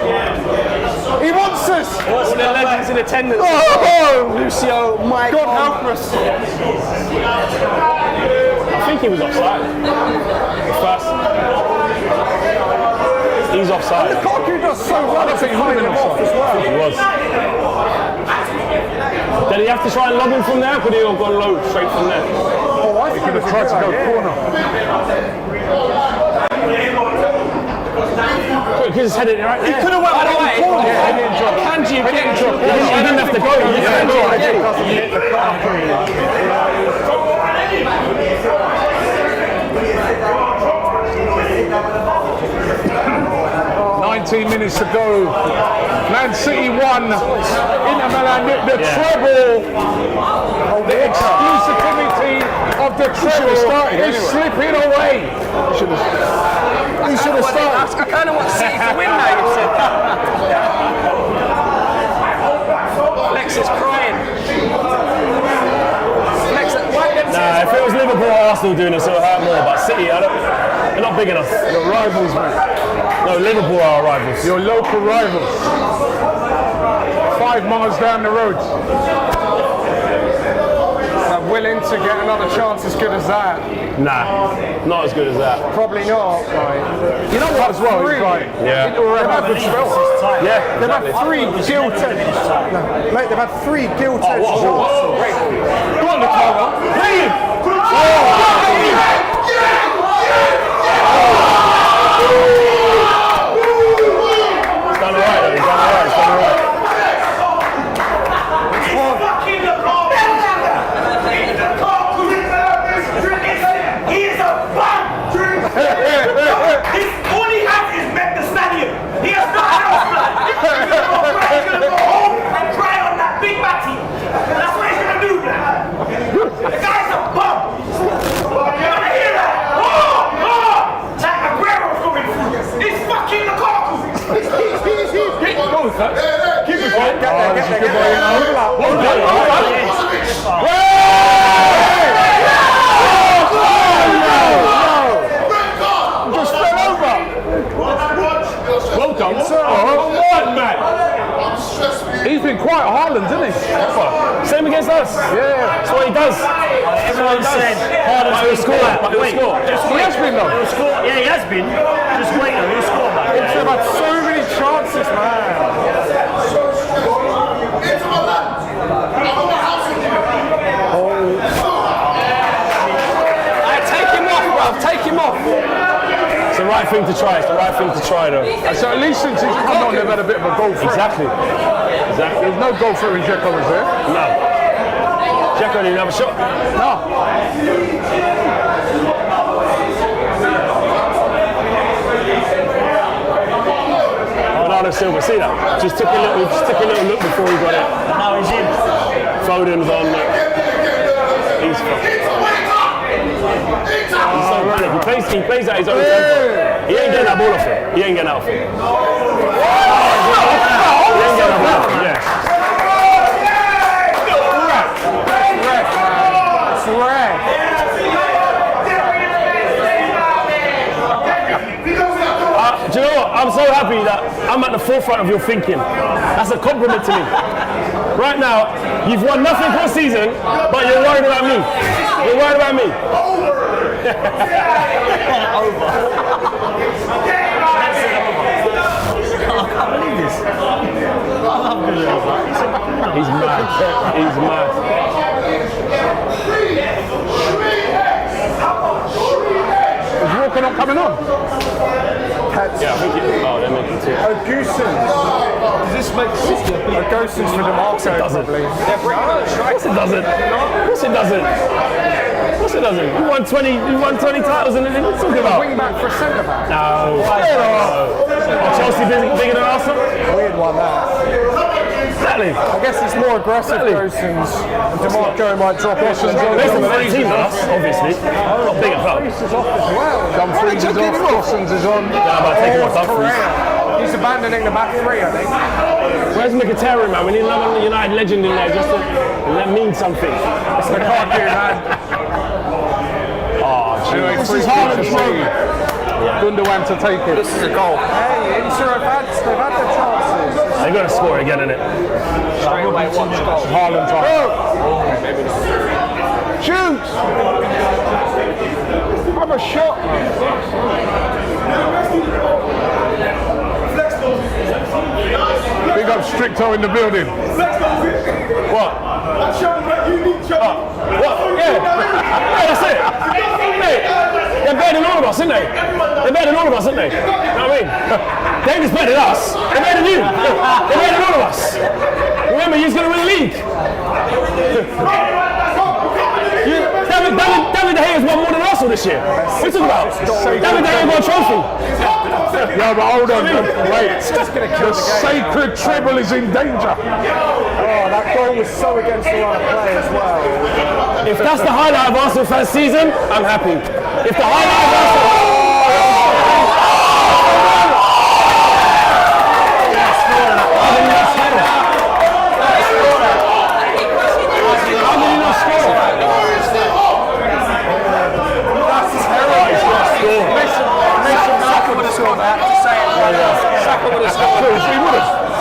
He wants us. All the legends in attendance. Lucio, Mike. God help us. I think he was offside. First. He's offside. Lukaku does so well. I don't think he would have been offside as well. He was. Did he have to try and lob him from there, or could he have gone low straight from there? Oh, I think he could have tried to go corner. Because he's headed right there. He could have went all the way. Kanji, he didn't have to go. He hit the car. 19 minutes to go. Man City 1, Inter Milan man, the treble, the exclusivity of the treble is slipping away. He should have started. I kind of want City to win now, you've said that. Flex is crying. Nah, if it was Liverpool or Arsenal doing this, it would hurt more. But City, they're not big enough. Your rivals, mate. No, Liverpool are our rivals. Your local rivals. 5 miles down the road. I'm willing to get another chance as good as that. Nah, not as good as that. Probably not. Right. You know what as well? Yeah. They've had good spell. Yeah. They've had 3 guilted. Mate, they've had 3 guilted shots. Go on, Lukaku. Play him. He's done alright though, he's done alright, he's done alright. He is a bum! All he has is met the stadium. He has no house blood. He's gonna go home and cry on that big matty. That's what he's gonna do, man. The guy's a bum. You wanna hear that? Like Aguero's going through. It's fucking Lukaku. Go, sir. Keep it going. Get Just fell over. Well done. What, man? He's been quite Haaland, isn't he? Same against us. Yeah. That's what he does. Everyone said Haaland's going to score. But he'll score. He has been though. He'll score. Yeah, he has been. Just wait though, he'll score, man. They've had so many chances, man. Take him off, bruv. Take him off. It's the right thing to try. It's the right thing to try, though. So at least since he's come on, they've had a bit of a goal threat. Exactly. There's no goal threat when Dzeko was there. No. Dzeko didn't have a shot. No. Bernardo Silva, see that? Just took a little look before he got it. And now he's in. Foden's on. He's fucking. He's so panicked. He plays at his own tempo. He ain't getting that ball off him. He ain't getting that off him. He ain't getting that ball off him. Yeah. It's rare. Do you know what? I'm so happy that I'm at the forefront of your thinking. That's a compliment to me. Right now, you've won nothing for a season, but you're worried about me. You're worried about me. I can't believe this. I love Grealish. He's mad. He's mad. Is Walker not coming on? Yeah, I think they're making two. Does this make City a Gosens for DeMarco, probably? Of course it doesn't. Of course it doesn't. Of course it doesn't. You won 20 titles and then what are you talking about? Wing back for a centre back. No. Oh, Chelsea bigger than Arsenal? Weird one, that. Exactly. I guess it's more aggressive Gosens. And DeMarco might drop off. There's a better team than us, obviously. Not bigger club. Dumfries is off, Gosens is on. Yeah, but taking off Dumfries. He's abandoning the back three, I think. Where's Mkhitaryan, man? We need another United legend in there just to let mean something. It's Lukaku, man. Anyway, this is Haaland's move. Gundogan to take it. This is a goal. Hey, Inter have had their chances. They're going to score again, innit? Straight away, watch goal. Haaland time. Shoot! Have a shot, Big up Stricto in the building. What? What? Yeah. Yeah, that's it. Hey, they're better than all of us, aren't they? They're better than all of us, aren't they? You know what I mean? They're just better than us. They're better than you. They're better than all of us. Remember, you're going to win the league. David De Gea's won more than Arsenal this year. What are you talking about? David De Gea won a trophy. Yeah, but hold on, wait. The sacred treble is in danger. Oh, that goal was so against the line of play as well. If that's the highlight of Arsenal fans' season, I'm happy. If the highlight of Arsenal...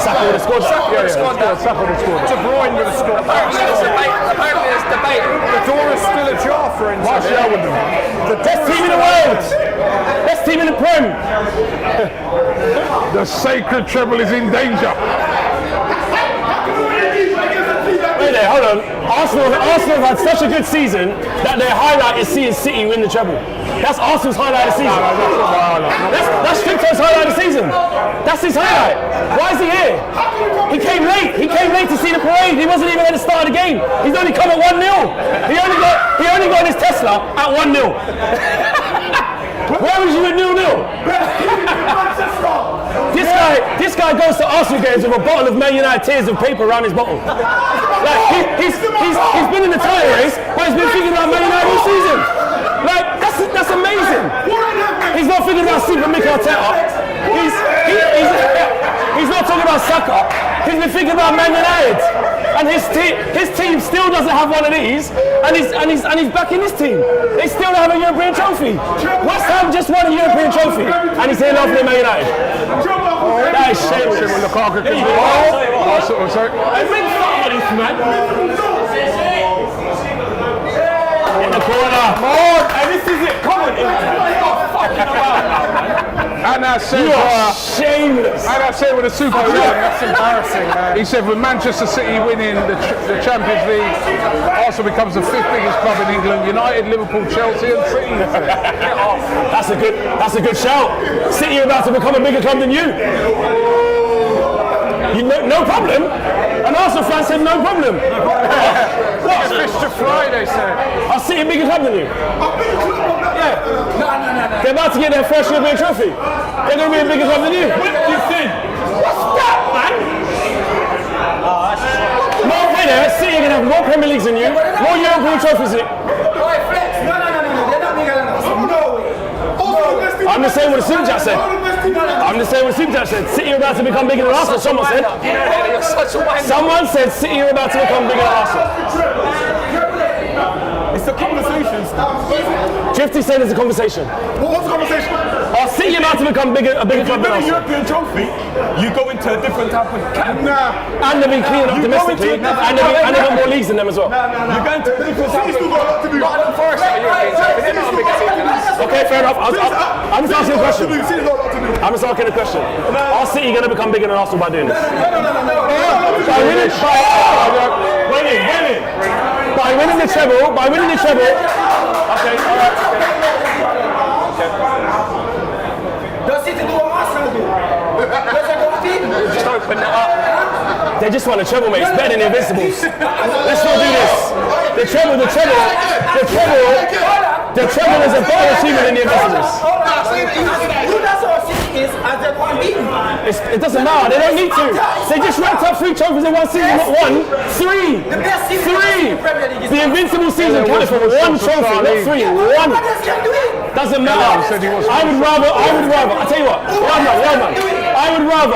Saka would have scored. Saka would have scored that. Saka would have scored. De Bruyne would have scored. Apparently there's debate. The door is still ajar for Inter. Martial would have. The best team in the world. Best team in the Prem. The sacred treble is in danger. Wait there, hold on. Arsenal have had such a good season that their highlight is seeing City win the treble. That's Arsenal's highlight of the season. That's Victor's highlight of the season. That's his highlight. Why is he here? He came late. He came late to see the parade. He wasn't even at the start of the game. He's only come at 1-0. He only got his Tesla at 1-0. Where was you at 0-0? This guy goes to Arsenal games with a bottle of Man United tears of paper around his bottle. Like he's been in the title race, but he's been thinking about Man United all season. Like that's amazing. He's not thinking about Super Mikel Arteta. He's not talking about Saka. He's been thinking about Man United. And his team still doesn't have one of these, and he's back in his team. They still don't have a European trophy. West Ham just won a European trophy, and he's here laughing at Man United. That is shameless. Lukaku can sorry. I think this man. In the corner. Come on. And this is it. Come on. And that said, shameless. And that said with a super That's embarrassing, man. He said with Manchester City winning the Champions League, Arsenal becomes the 5th biggest club in England. United, Liverpool, Chelsea, and City. That's a good shout. City are about to become a bigger club than you. No problem. And Arsenal fans said no problem. What? Fish to fly, they said. Are City a bigger club than you? Yeah. No. They're about to get their first European trophy. They're going to be a bigger club than you. You think? What's that, man? More winner, City are going to have more Premier Leagues than you, more European trophies than you. No, they're not bigger than us. No way. I'm just saying what the Super Chat said. City are about to become bigger than Arsenal, someone said. Someone said City are about to become bigger than Arsenal. It's a conversation. Drifty said it's a conversation. What's the conversation? Are City about to become a bigger club than Arsenal? Arsenal? European trophy, you go into a different type of camp. And they've been cleaning up domestically, and they've got more leagues than them as well. You're going to a different type of camp. Nottingham Forest are European trophy. They're not a bigger team than us. Okay, fair enough. I'm just asking a question. I'm just asking a question. Are City going to become bigger than Arsenal by doing this? By winning the treble. Okay, alright. Does City do what Arsenal do? Does it compete? Just open that up. They just won a treble, mate. It's better than the Invincibles. Let's not do this. The treble is a better achievement than the Invincibles. It doesn't matter. They don't need to. They just racked up 3 trophies in one season, not 1. 3. The Invincible season counted for 1 trophy, not 3. 1. Doesn't matter. I would rather. I tell you what, Yardman. I would rather.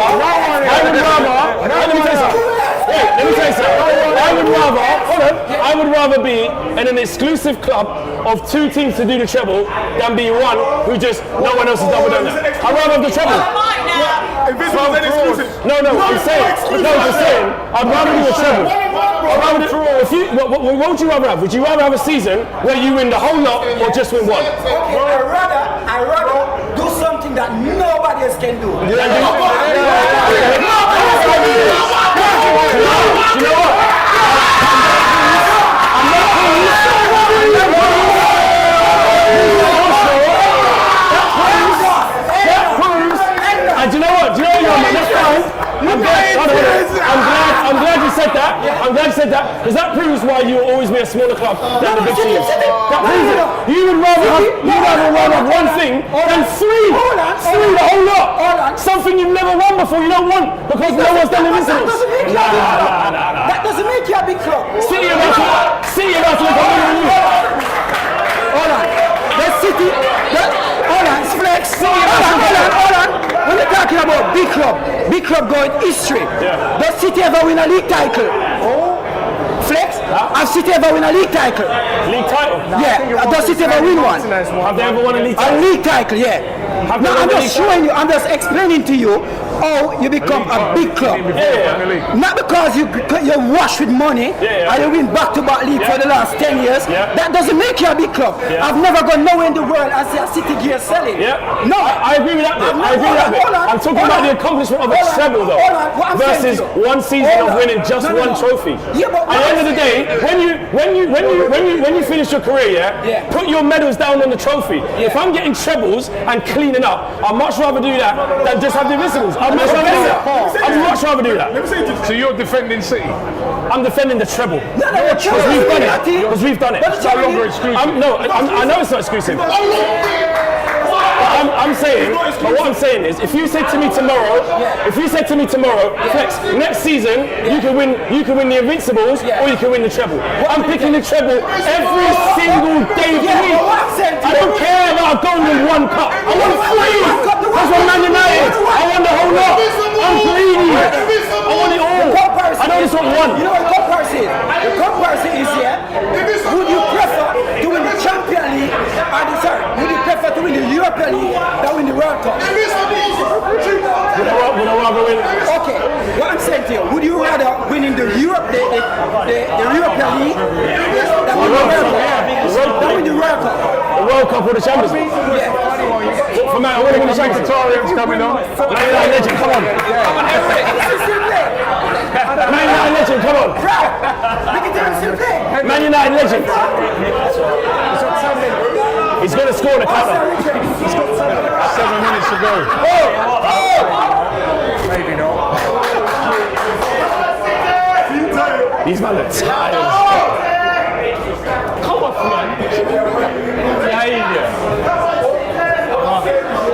Let me tell you something. I would rather be in an exclusive club of 2 teams to do the treble than be one who just no one else has done that. I'd rather have the treble. Invisible and exclusive. No, I'm saying. I'd rather do a treble. What would you rather have? Would you rather have a season where you win the whole lot or just win one? Okay, I'd rather do something that nobody else can do. You know what? And do you know what? That's fine. I'm glad you said that. Because that proves why you will always be a smaller club than the big teams. That proves it. You would rather have one thing than 3. 3, the whole lot. Something you've never won before. You don't want because no one's done Invincibles. That doesn't make you big club. City about to look at Hold on. The City. Hold on. Flex. Hold on. When you're talking about big club going history, does City ever win a league title? Flex? Have City ever win a league title? League title? Yeah. Does City ever win one? Have they ever won a league title? A league title, yeah. No, I'm just showing you, I'm just explaining to you how you become a big club. Not because you wash with money and you win back-to-back league for the last 10 years. That doesn't make you a big club. I've never gone nowhere in the world and see a City gear selling. No, I agree with that bit. I agree with that bit. I'm talking about the accomplishment of a treble though, versus one season of winning just one trophy. At the end of the day, when you finish your career, put your medals down on the trophy. If I'm getting trebles and cleaning up, I'd much rather do that than just have the Invincibles. I'd much rather do that. I'd much rather do that. So you're defending City? I'm defending the treble. Because we've done it. Because we've done it. It's no longer exclusive. I know it's not exclusive. I'm saying, but what I'm saying is, if you say to me tomorrow, Flex, next season you can win the Invincibles or you can win the treble. I'm picking the treble every single day of the week. I don't care about going with one cup. I want three. That's what Man United. I want the whole lot. I'm greedy. I want it all. I don't just want one. You know what the comparison is? The comparison is would you prefer to win the Champions League would you prefer to win the European League than win the World Cup? Would I rather win? Okay, what I'm saying to you, would you rather win in the European League than win the World Cup? The World Cup or the Champions League? Yeah. For Man, I want to win the Champions League. Coming on. Man United legend, come on. Man United legend, come on. Man United legend. He's going to score on the counter. 7 minutes to go. Maybe not. These men are tired. Come on, man.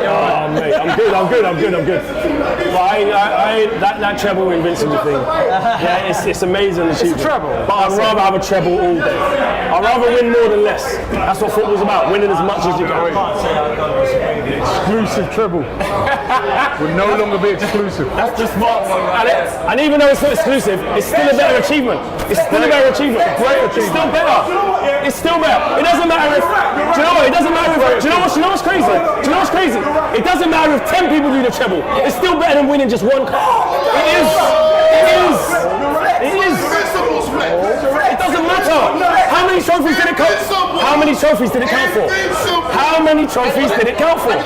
Oh, mate, I'm good. But that treble Invincible thing, it's amazing. It's a treble. But I'd rather have a treble all day. I'd rather win more than less. That's what football's about, winning as much as you can. Exclusive treble. Will no longer be exclusive. That's just smart. And even though it's not exclusive, it's still a better achievement. It's still a better achievement. Great achievement. It's still better. It's still better. It doesn't matter if, do you know what? It doesn't matter if, do you know what's crazy? Do you know what's crazy? It doesn't matter if 10 people do the treble. It's still better than winning just one cup. It is. It doesn't matter. How many trophies did it count? How many trophies did it count for? How many trophies did it count for?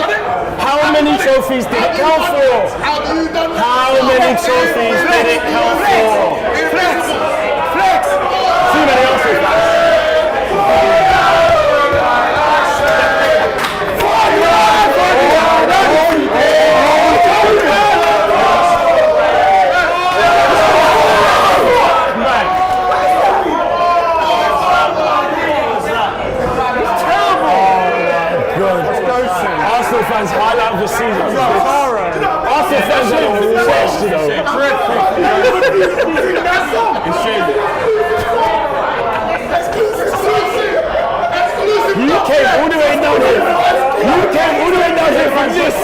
How many trophies did it count for? How many trophies did it count for? Flex. Too many answers. Fans highlight of the season. Arsenal fans are the worst, you know. You came all the way down here. From this.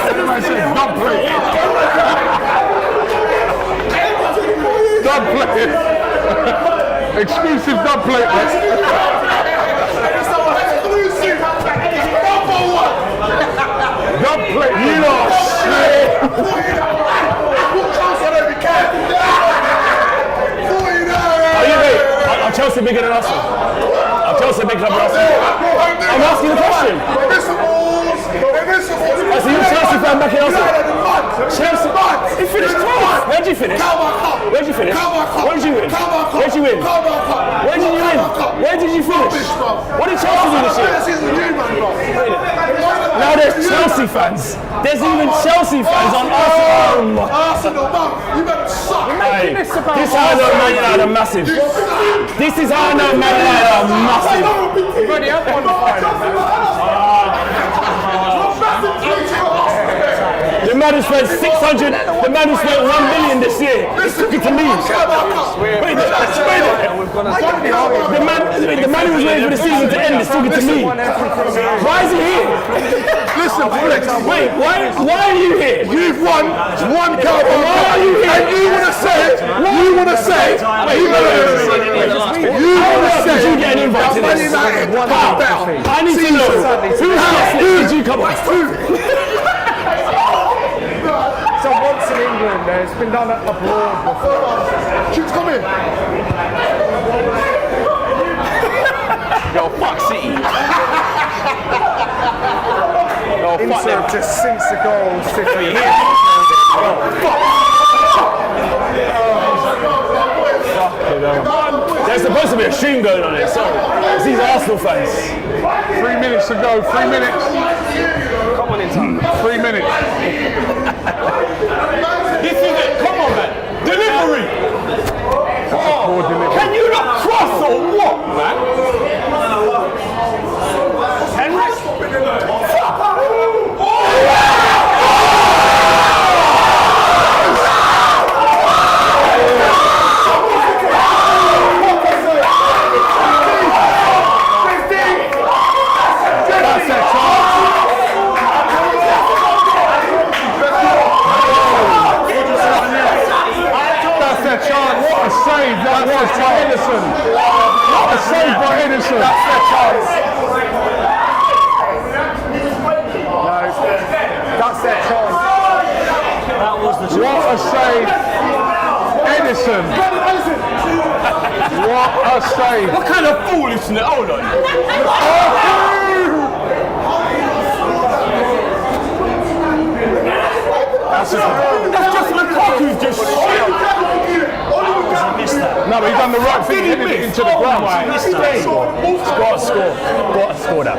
Everybody says dub plate. Dub plate. Exclusive dub plate. Dub plate. You are shit. Are Chelsea bigger than Arsenal? Are Chelsea bigger than Arsenal? I'm asking the question. I see you Chelsea fan back in Arsenal. Chelsea. He finished 12th. Where'd you finish? Where'd you finish? Where did you win? Where'd you win? Where did you win? Where did you finish? What did Chelsea do this year? Now there's Chelsea fans. There's even Chelsea fans on Arsenal. Arsenal, you better suck. Hey, this is how I know Man United are massive. This is how I know Man United are massive. You've already had one final, man. The man who spent 600, the man who spent 1 million this year. He's talking to me. Wait, the man who was waiting for the season to end is talking to me. Why is he here? Listen, Flex. Wait, why are you here? You've won one Carabao. Why are you here? And you want to say, you want to say, you get an invite to this? I need to know. Who did you come with? So once in England, it's been done abroad before. Shoot, come in. Yo, fuck City. Yo, fuck Insert them. just sinks the goal. City. There's supposed to be a stream going on it, so it's these Arsenal fans. 3 minutes to go, 3 minutes. Come on in time. 3 minutes. This is it, come on man. Delivery! Oh, can you not cross or what, man? Henry? Save that was by Edison. What a save by Edison. That's their chance. That's their chance. That was the chance. What a save. Edison. What a save. What kind of foolishness? Hold on. That's just Lukaku just No, but he done the right thing. He hit it into the ground. Got to score. Got to score that.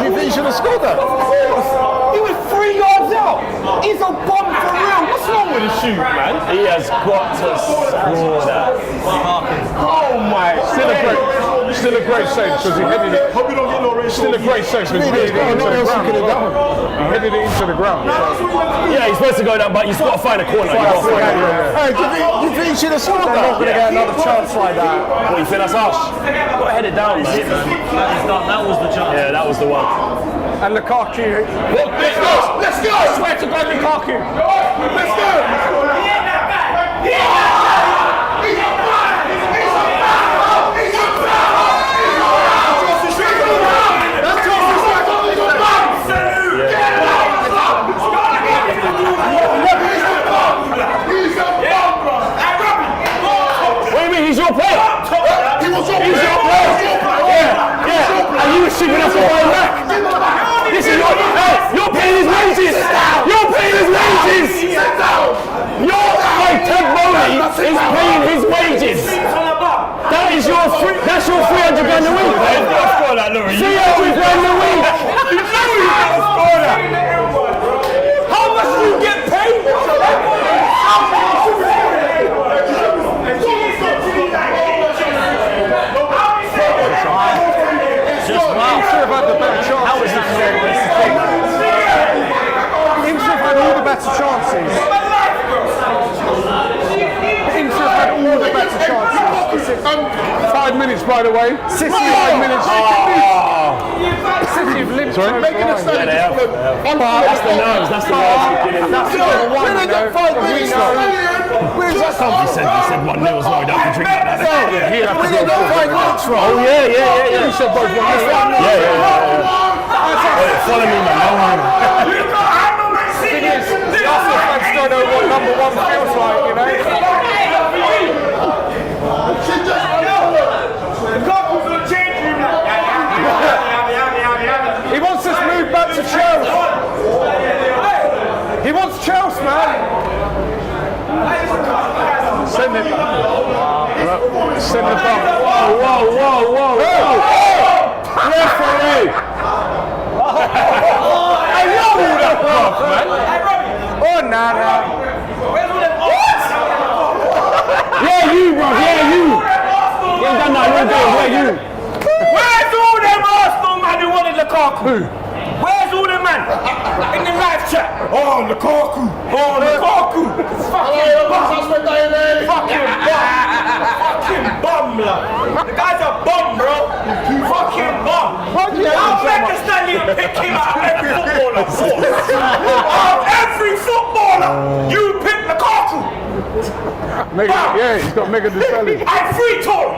You think you should have scored that? He was 3 yards out. He's a bomb for real. What's wrong with his shoe, man? He has got to score that. Oh my! Still a great save because he headed it. Hope you don't get no red. Still a great save because he headed it into the ground. He headed it into the ground. Yeah, he's supposed to go down, but you've got to find a corner. Hey, do you think you should have scored They're not that? going to get another chance like that. What, you think that's harsh? Got to head it down, man. That was the chance. Yeah, that was the one. And Lukaku. Let's go! Let's go! I swear to God, Lukaku! Let's go! What do you mean? He's your player! He's your player! Yeah! And you were shooting us all back! This is your... Hey! You're paying his wages! You're paying his wages! Ted Bowley is paying his wages! That's your 300 grand a week, man! Score that, Louis! 300 grand a week! You know you can't score that! How much do you get paid? Inter have had all the better chances. Inter have had all the better chances. 5 minutes, by the way. City 5 minutes. City have limped over the Making a line. stand. That's the nerves, that's the nerves. That's number one, you know. 5 minutes. Where's that come He said 1-0 as well, don't have to drink like that. We didn't get 5 minutes from. Oh yeah. You said both 1 minute. Follow me, man. Don't worry. Thing is, the Arsenal fans don't know what number one feels like, you know. He wants us moved back to Chelsea. He wants Chelsea, man. Send it. Send it back. Whoa. Referee. I know who that was, man. Oh, nada. Yeah, you, bro. Yeah, you. You ain't done that. Yeah, you. Where's all them Arsenal man who wanted Lukaku? Where's all them man? In the live chat. Oh, Lukaku. Oh, Lukaku. Fucking bum, love. The guy's a bum, bro. Fucking bum. I'll make the stallion pick him out of every footballer. Out of every footballer, you pick Lukaku. Yeah, he's got Megan Thee Stallion. I'm free Tory.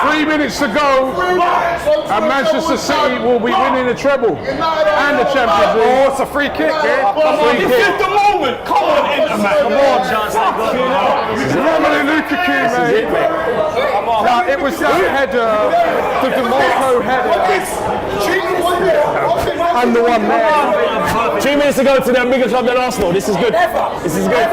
3 minutes to go, and Manchester City will be winning the treble and the Champions League. Oh, it's a free kick. This is the moment. Come on, Inter, man. Come on. Romelu Lukaku, mate. No, it was that header, the DeMarco header. And the one there. 2 minutes to go to their bigger club than Arsenal. This is good. This is good.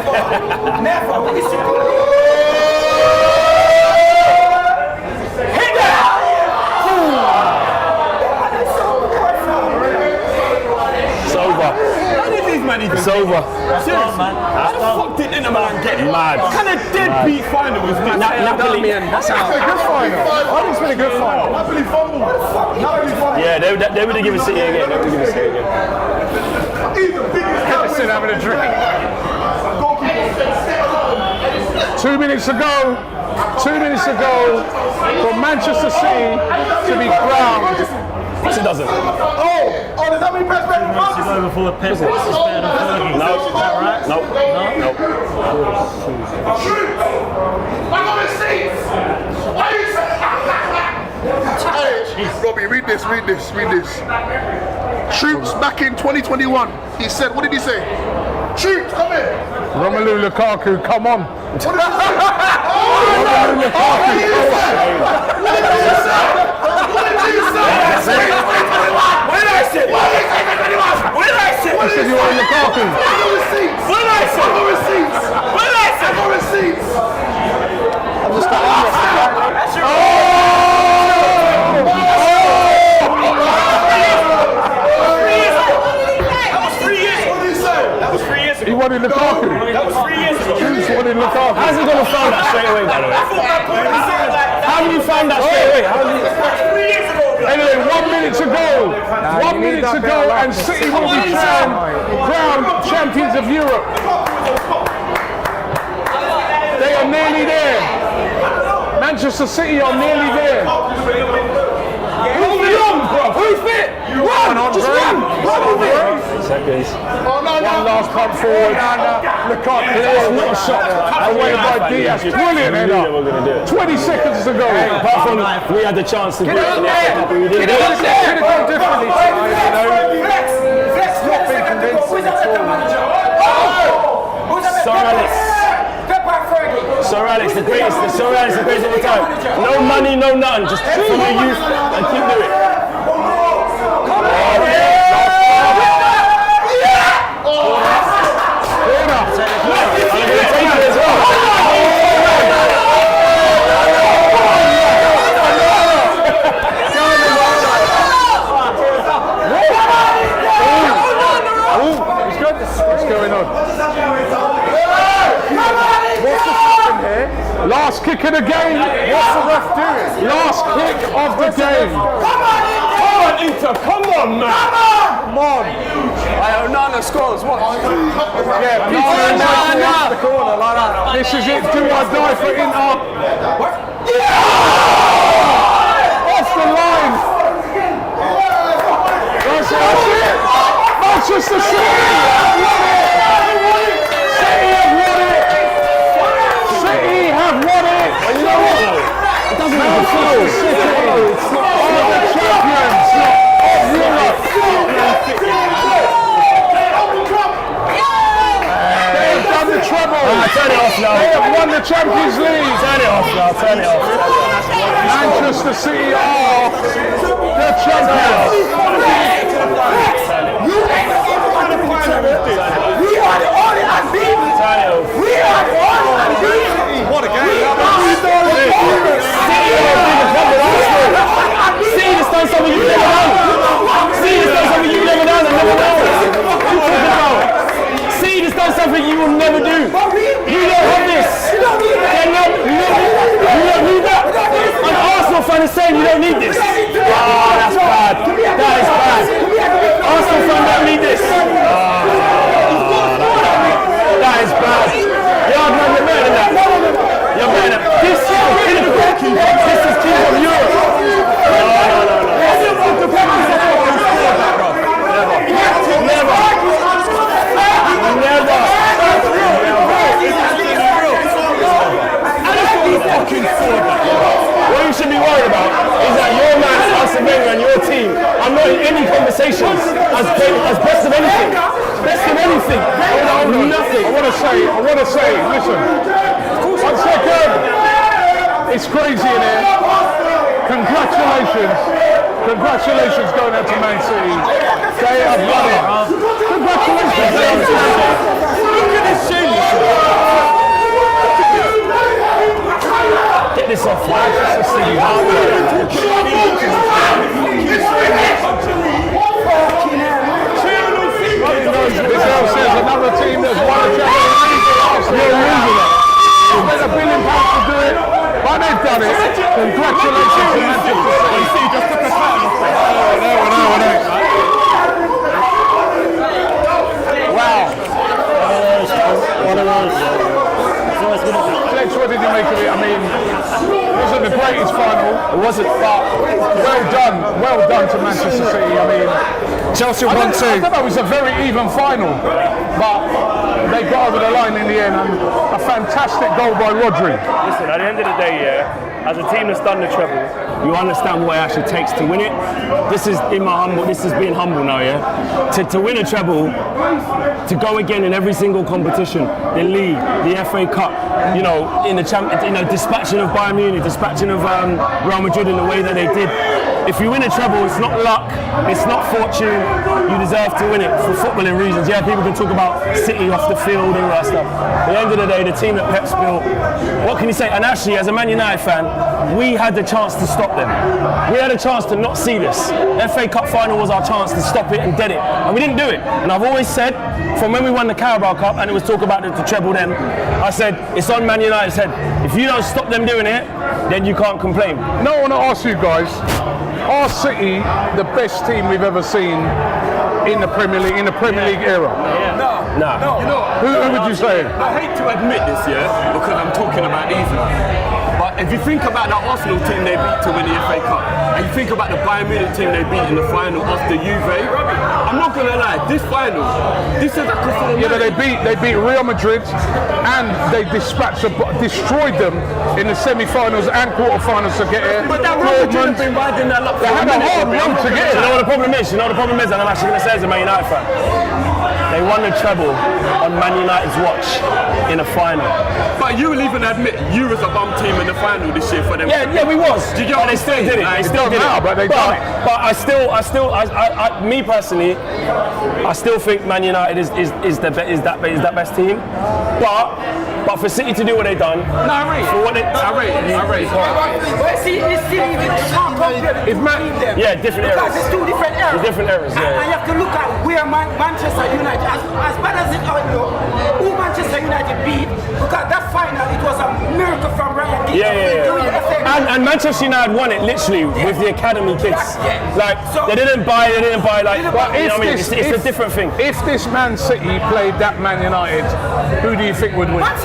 It's over. Seriously, man. How the fuck did Inter Milan get it? Mad. What kind of deadbeat final is that? Napoli. That's how. It's been a good final. I think it's been a good final. Napoli fumble. Yeah, they would have given City again. They would have given City again. He's the biggest Henderson having a drink. 2 minutes to go. 2 minutes to go for Manchester City to be crowned. Yes, it doesn't. Oh, does that mean Pep better than Ferguson? Over for the Pep. This is better than Fergie. No. Is that right? No. Shoot! I got receipts! Why are you saying? Hey, Robbie, read this. Troops back in 2021. He said, what did he say? Troops, come in. Romelu Lukaku, come on. What did he say? Romelu Lukaku, What did I say? What did I say? He said you were Lukaku. What did I say? What did I say? I'm just He wanted Lukaku. That was 3 years ago. Troops wanted Lukaku. How's he gonna find that straight away, by the way? How do you find that straight away? Anyway, 1 minute to go. 1 minute to go, and City will be crowned champions of Europe. They are nearly there. Manchester City are nearly there. Who's fit? Run! Just run! Run with it! One last pump forward. Lukaku, not a shot. Away by Diaz. Brilliant header. 20 seconds to go. Apart from we had the chance to do it. Could have gone differently tonight, you know. It's not been convincing at all. Sir Alex, the greatest of all time. No money, no nothing. Just from the youth and keep doing it. What's going on? Last kick of the game. What's the ref doing? Last kick of the game. Come on, Inter. Come on, man. Come on. Nana scores. What? Yeah, Nana. The corner like that. This is it. Do or die for Inter. Off the line. That's it. Manchester City have won it. City have won it. You know what? It doesn't Manchester City are the champions of Europe. They have done the treble. Turn it off now. They have won the Champions League. Turn it off now. Turn it off. Manchester City are the champions. We are the only unbeaten. We are the only unbeaten. What a game. City has done something you've never done. City has done something you've never done. City has done something you will never do. You don't have this. You don't fucking fraud. What you should be worried about is that your man, Arsene Wenger, and your team are not in any conversations as best of anything. Best of anything. Nothing. I want to say, listen, 1 second. It's crazy in here. Congratulations going out to Man City. They have won it. Congratulations. Look at this shit. Get this off. Manchester City. This says another team that's won a Champions League. You're losing it. Spent £1 billion to do it, but they've done it. Congratulations to Manchester City. Just took the time. Wow. One of those. Alex, what did you make of it? I mean, it wasn't the greatest final. It wasn't, but well done to Manchester City. I mean, Chelsea won too. I thought it was a very even final, but they got over the line in the end, and a fantastic goal by Rodri. Listen, at the end of the day, as a team that's done the treble, you understand what it actually takes to win it. This is being humble now, to win a treble, to go again in every single competition, the league, the FA Cup, in the dispatching of Bayern Munich, dispatching of Real Madrid in the way that they did. If you win a treble, it's not luck, it's not fortune. You deserve to win it for footballing reasons. Yeah, people can talk about City off the field and all that stuff. At the end of the day, the team that Pep's built, what can you say? And actually, as a Man United fan, we had the chance to stop them. We had a chance to not see this. FA Cup final was our chance to stop it and dead it. And we didn't do it. And I've always said, from when we won the Carabao Cup and it was talk about the treble then, I said, it's on Man United's head. If you don't stop them doing it, then you can't complain. No, I want to ask you guys, are City the best team we've ever seen in the Premier League era? No. Who would you say? I hate to admit this, because I'm talking about these now. But if you think about the Arsenal team they beat to win the FA Cup, and you think about the Bayern Munich team they beat in the final of the Juve, I'm not gonna lie, this final, this is like a they beat Real Madrid, and they destroyed them in the semi-finals and quarter-finals to get here. But that Real Madrid have been riding that luck. They had a hard run to get here. You know what the problem is? And I'm actually gonna say as a Man United fan, they won the treble on Man United's watch in a final. But you will even admit you was a bum team in the final this year for them. Yeah, we was. Did you they still did it. They still did it. But they done it. But me personally, I still think Man United is that best team. But for City to do what they done, I rate. Different eras. Because it's two different eras. Different eras. And you have to look at where Manchester United, as bad as it is, who Manchester United beat, because that final, it was a miracle from Ryan Giggs. And Manchester United won it literally with the academy kids. They didn't buy it's a different thing. If this Man City played that Man United, who do you think would win? I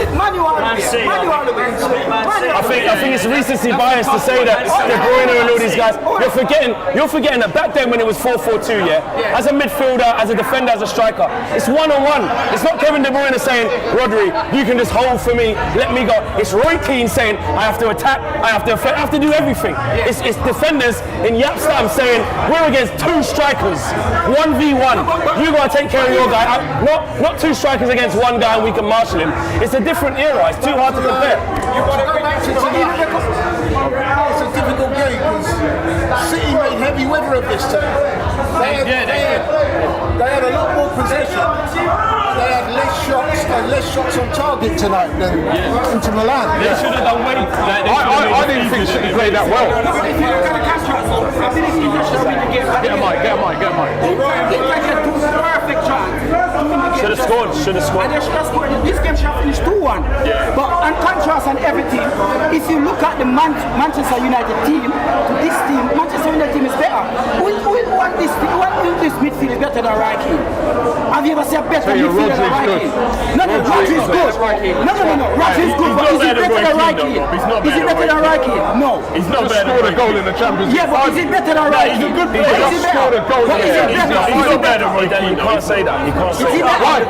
think it's recency bias to say that De Bruyne and all these guys. You're forgetting that back then when it was 4-4-2, as a midfielder, as a defender, as a striker, it's one-on-one. It's not Kevin De Bruyne saying, Rodri, you can just hold for me, let me go. It's Roy Keane saying, I have to attack, I have to do everything. It's defenders in Yapstam saying, we're against two strikers, 1v1. You gotta take care of your guy. Not two strikers against one guy and we can marshal him. It's a different era. It's too hard to compare. It's a difficult game because City made heavy weather of this time. They had a lot more possession. They had less shots on target tonight than Inter Milan. They should have done way. I didn't think City played that well. If you look at the contrast, ability to show in the game. Get a mic. Perfect chance. Should have scored. And they should have scored. This game should have finished 2-1. But on contrast and everything, if you look at the Manchester United team to this team, Manchester United team is better. Who this midfield is better than Roy Keane? Have you ever seen a better midfielder than Roy Keane? No, Rodri is good. No. Rodri is good, but is he better than Roy Keane? Is he better than Roy Keane? No. He's not better. He scored a goal in the Champions League. Yeah, but is he better than Roy Keane? He's a good player. He scored a goal. He's not better than Roy Keane. You can't say that. You can't say that. Why?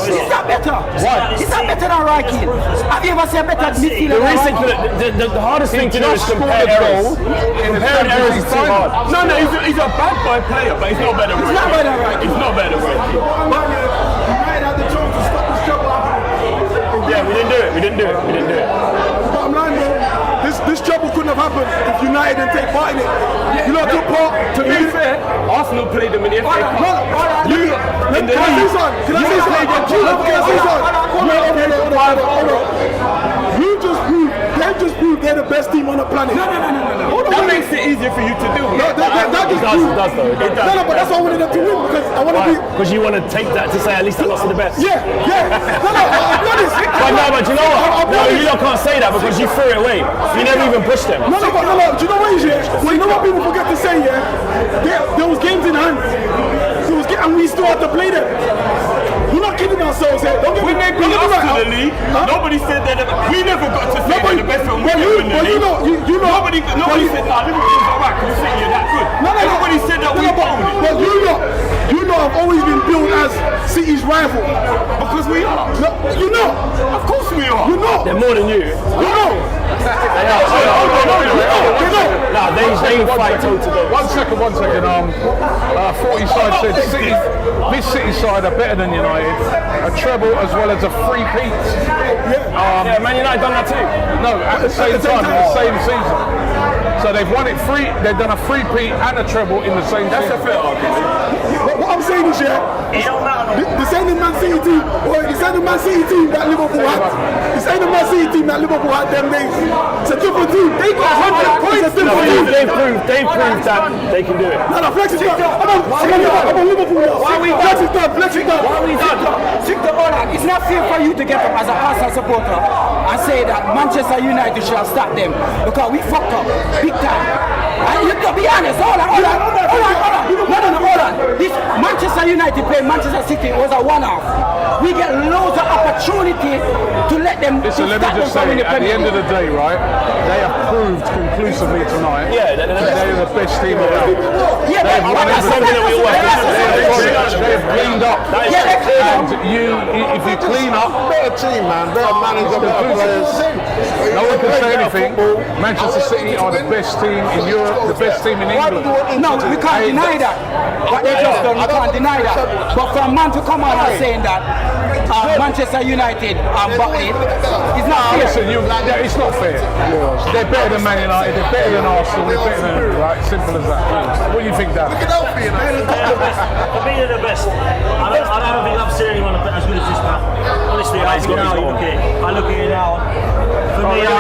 Is that better? Why? Is that better than Raiki? Have you ever seen a better midfielder than Raiki? The hardest thing to do is compare errors. Comparing errors is too hard. No, he's a bad boy player, but he's not better than Raiki. He's not better than Raiki. He's not better than Raiki. Yeah, we didn't do it. We didn't do it. Bottom line, bro, this trouble couldn't have happened if United didn't take part in it. You lot took part. To be fair, Arsenal played them in the FA Cup. Can I say something? Can I say something? They've just proved they're the best team on the planet. No. That makes it easier for you to do. It does though. It does. No, but that's why I wanted them to win because I want to be. Because you want to take that to say at least I lost to the best. Yeah. No, I'll be honest. But you know what? No, you lot can't say that because you threw it away. You never even pushed them. No. Do you know what it is? Well, you know what people forget to say? Yeah, there was games in hand. And we still have to play them. We're not kidding ourselves here. We may be up to the league. Nobody said that. We never got to say they're the best one. We win the league. Nobody said that. Liverpool's alright because you're that good. Nobody said that we won. But you know I've always been billed as City's rival. Because we are. No, you know. Of course we are. You know. They're more than you. You know. Nah, they fight toe to toe. 1 second. 40 side said this City side are better than United. A treble as well as a three-peat. Yeah, Man United done that too. No, at the same time, in the same season. So they've won it they've done a three-peat and a treble in the same season. That's a fair argument. What I'm saying is, this ain't the Man City team. This ain't the Man City team that Liverpool had. This ain't the Man City team that Liverpool had them days. It's a different team. They got 100 points. It's a different team. They've proved that they can do it. No, Flex is done. I'm on Liverpool now. Flex is done. Why are we done? It's not fair for you to get up as an Arsenal supporter and say that Manchester United should have stopped them because we fucked up big time. And you have to be honest. Hold on. This Manchester United play Manchester City was a one-off. We get loads of opportunity to let them. Listen, let me just say, at the end of the day, right, they have proved conclusively tonight that they're the best team around. Yeah, that's something that we want. They've cleaned up. And if you clean up, better team, man, better manager, better players. No one can say anything. Manchester City are the best team in Europe, the best team in England. No, we can't deny that. What they just done, we can't deny that. But for a man to come out and saying that Manchester United are butting it's not fair. Listen, it's not fair. They're better than Man United, they're better than Arsenal, they're better than right? Simple as that. What do you think, Dan? For me, they're the best. I don't think I've seen anyone as good as this man. Honestly, I look at it now. For me, I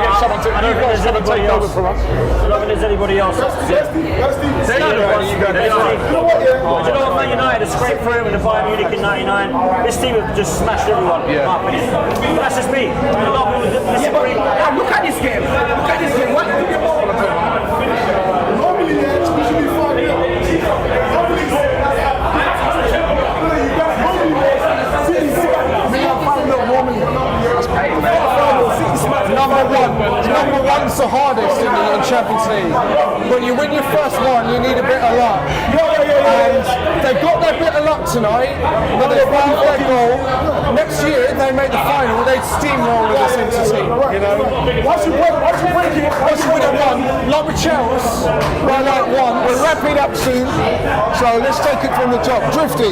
don't think there's anybody else. I don't think there's anybody else. They know the ones. Do you know what, Man United has scraped through with the Bayern Munich in '99. This team have just smashed everyone. That's just me. Look at this game. Normally, we should be 5-0. Number one's the hardest in the Champions League. When you win your first one, you need a bit of luck. And they got their bit of luck tonight, but they won their goal. Next year, if they make the final, they'd steamroll with this entity. You know, once you win a run, like with Chelsea, we're like one. We're wrapping up soon, so let's take it from the top. Drifty,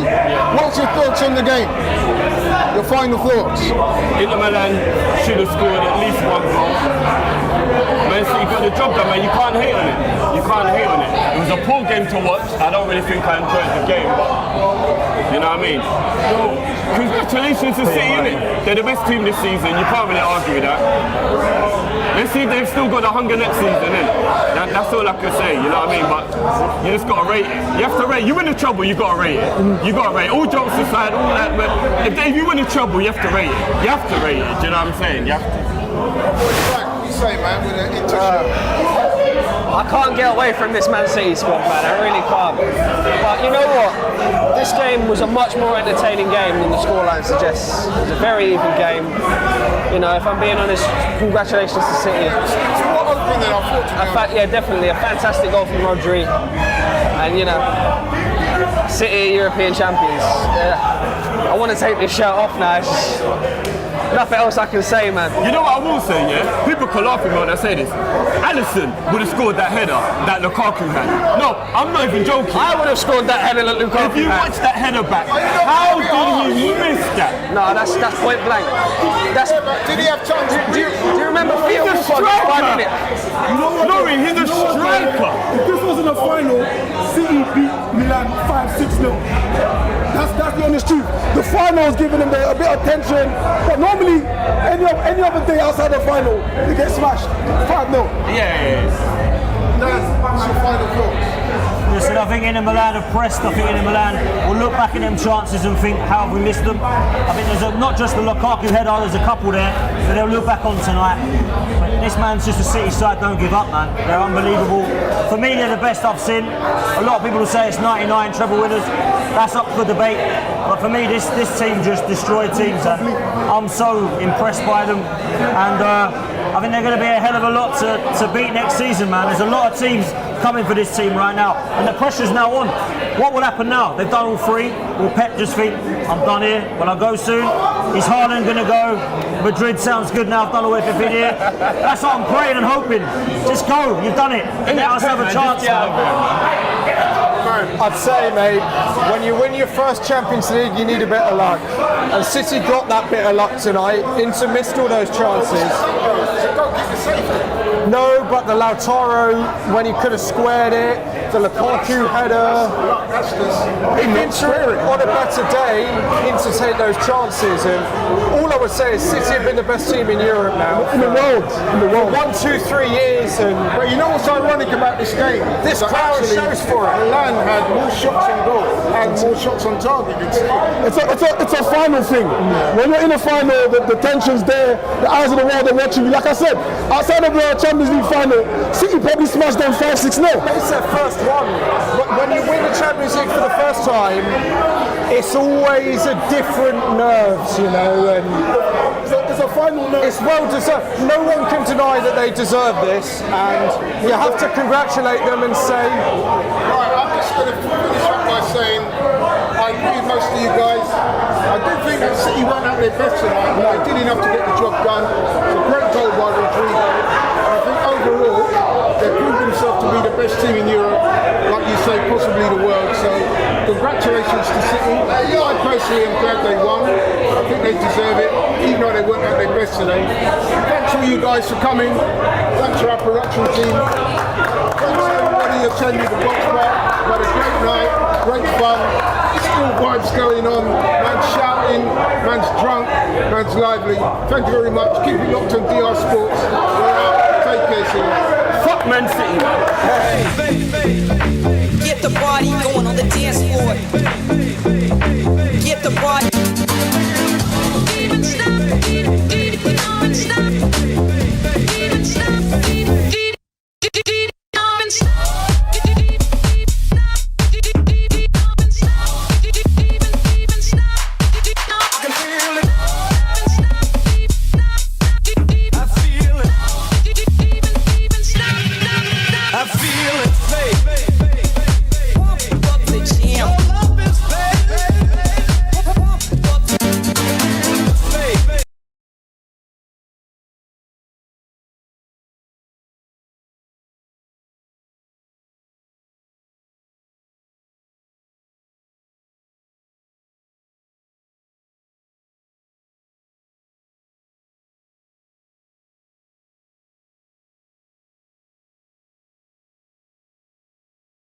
what's your thoughts on the game? Your final thoughts? Inter Milan should have scored at least one goal. Man City got the job done, man. You can't hate on it. It was a poor game to watch. I don't really think I enjoyed the game, but you know what I mean? Congratulations to City, innit? They're the best team this season. You can't really argue with that. Let's see if they've still got the hunger next season, innit? That's all I can say, you know what I mean? But you just got to rate it. You have to rate. You win the trouble, you got to rate it. You got to rate it. All jokes aside, all that, but if you win the trouble, you have to rate it. You have to rate it, do you know what I'm saying? You have to. What do you say, man, with an Inter show? I can't get away from this Man City squad, man. I really can't. But you know what? This game was a much more entertaining game than the scoreline suggests. It was a very even game. You know, if I'm being honest, congratulations to City. Yeah, definitely. A fantastic goal from Rodri. And, you know, City, European champions. I want to take this shirt off now. It's just nothing else I can say, man. You know what I will say, yeah? People can laugh at me when I say this. Alisson would have scored that header that Lukaku had. No, I'm not even joking. I would have scored that header that Lukaku had. If you watch that header back, how did he miss that? No, that's point blank. Did he have chance? Do you remember Theo Walcott finding it? Laurie, he's a striker. If this wasn't a final, City beat Milan 5-6-0. That's the honest truth. The final is giving them a bit of tension, but normally any other day outside the final, they get smashed 5-0. Yeah. That's your final thoughts. Listen, I think Inter Milan have pressed. I think Inter Milan will look back at them chances and think, how have we missed them? I think there's not just the Lukaku header, there's a couple there that they'll look back on tonight. But this Manchester City side don't give up, man. They're unbelievable. For me, they're the best I've seen. A lot of people will say it's 99 treble winners. That's up for debate. But for me, this team just destroyed teams, and I'm so impressed by them. And I think they're going to be a hell of a lot to beat next season, man. There's a lot of teams coming for this team right now, and the pressure's now on. What will happen now? They've done all three. Will Pep just think, I'm done here, when I go soon? Is Haaland going to go? Madrid sounds good now, I've done all everything here. That's what I'm praying and hoping. Just go, you've done it. Let us have a chance. I'd say, mate, when you win your first Champions League, you need a bit of luck. And City got that bit of luck tonight. Inter missed all those chances. No, but the Lautaro, when he could have squared it, the Lukaku header. Inter, on a better day, Inter take those chances. And all I would say is City have been the best team in Europe now. In the world. For 1, 2, 3 years. But you know what's ironic about this game? This crowd shows for it. Milan had more shots on goal and more shots on target than City. It's a final thing. When you're in a final, the tension's there, the eyes of the world are watching you. Like I said, outside of the Champions League final, City probably smashed them 5-6-0. It's their first one. When you win the Champions League for the first time, it's always a different nerves, you know. And it's a final nerve. It's well deserved. No one can deny that they deserve this, and you have to congratulate them and say. Right, I'm just going to finish up by saying I agree with most of you guys. I do think that City weren't at their best tonight, but they did enough to get the job done. It's a great goal by Rodrigo. And I think overall, they've proved themselves to be the best team in Europe, like you say, possibly the world. So congratulations to City. I personally am glad they won. I think they deserve it, even though they weren't at their best today. Thanks to you guys for coming. Thanks to our production team. Thanks to everybody who attended the Box Park. We had a great night, great fun. Still vibes going on. Man's shouting, man's drunk, man's lively. Thank you very much. Keep it locked on DR Sports. We're out. Take care, see you. Fuck Man City, man. Get the party going on the dance floor. Get the party.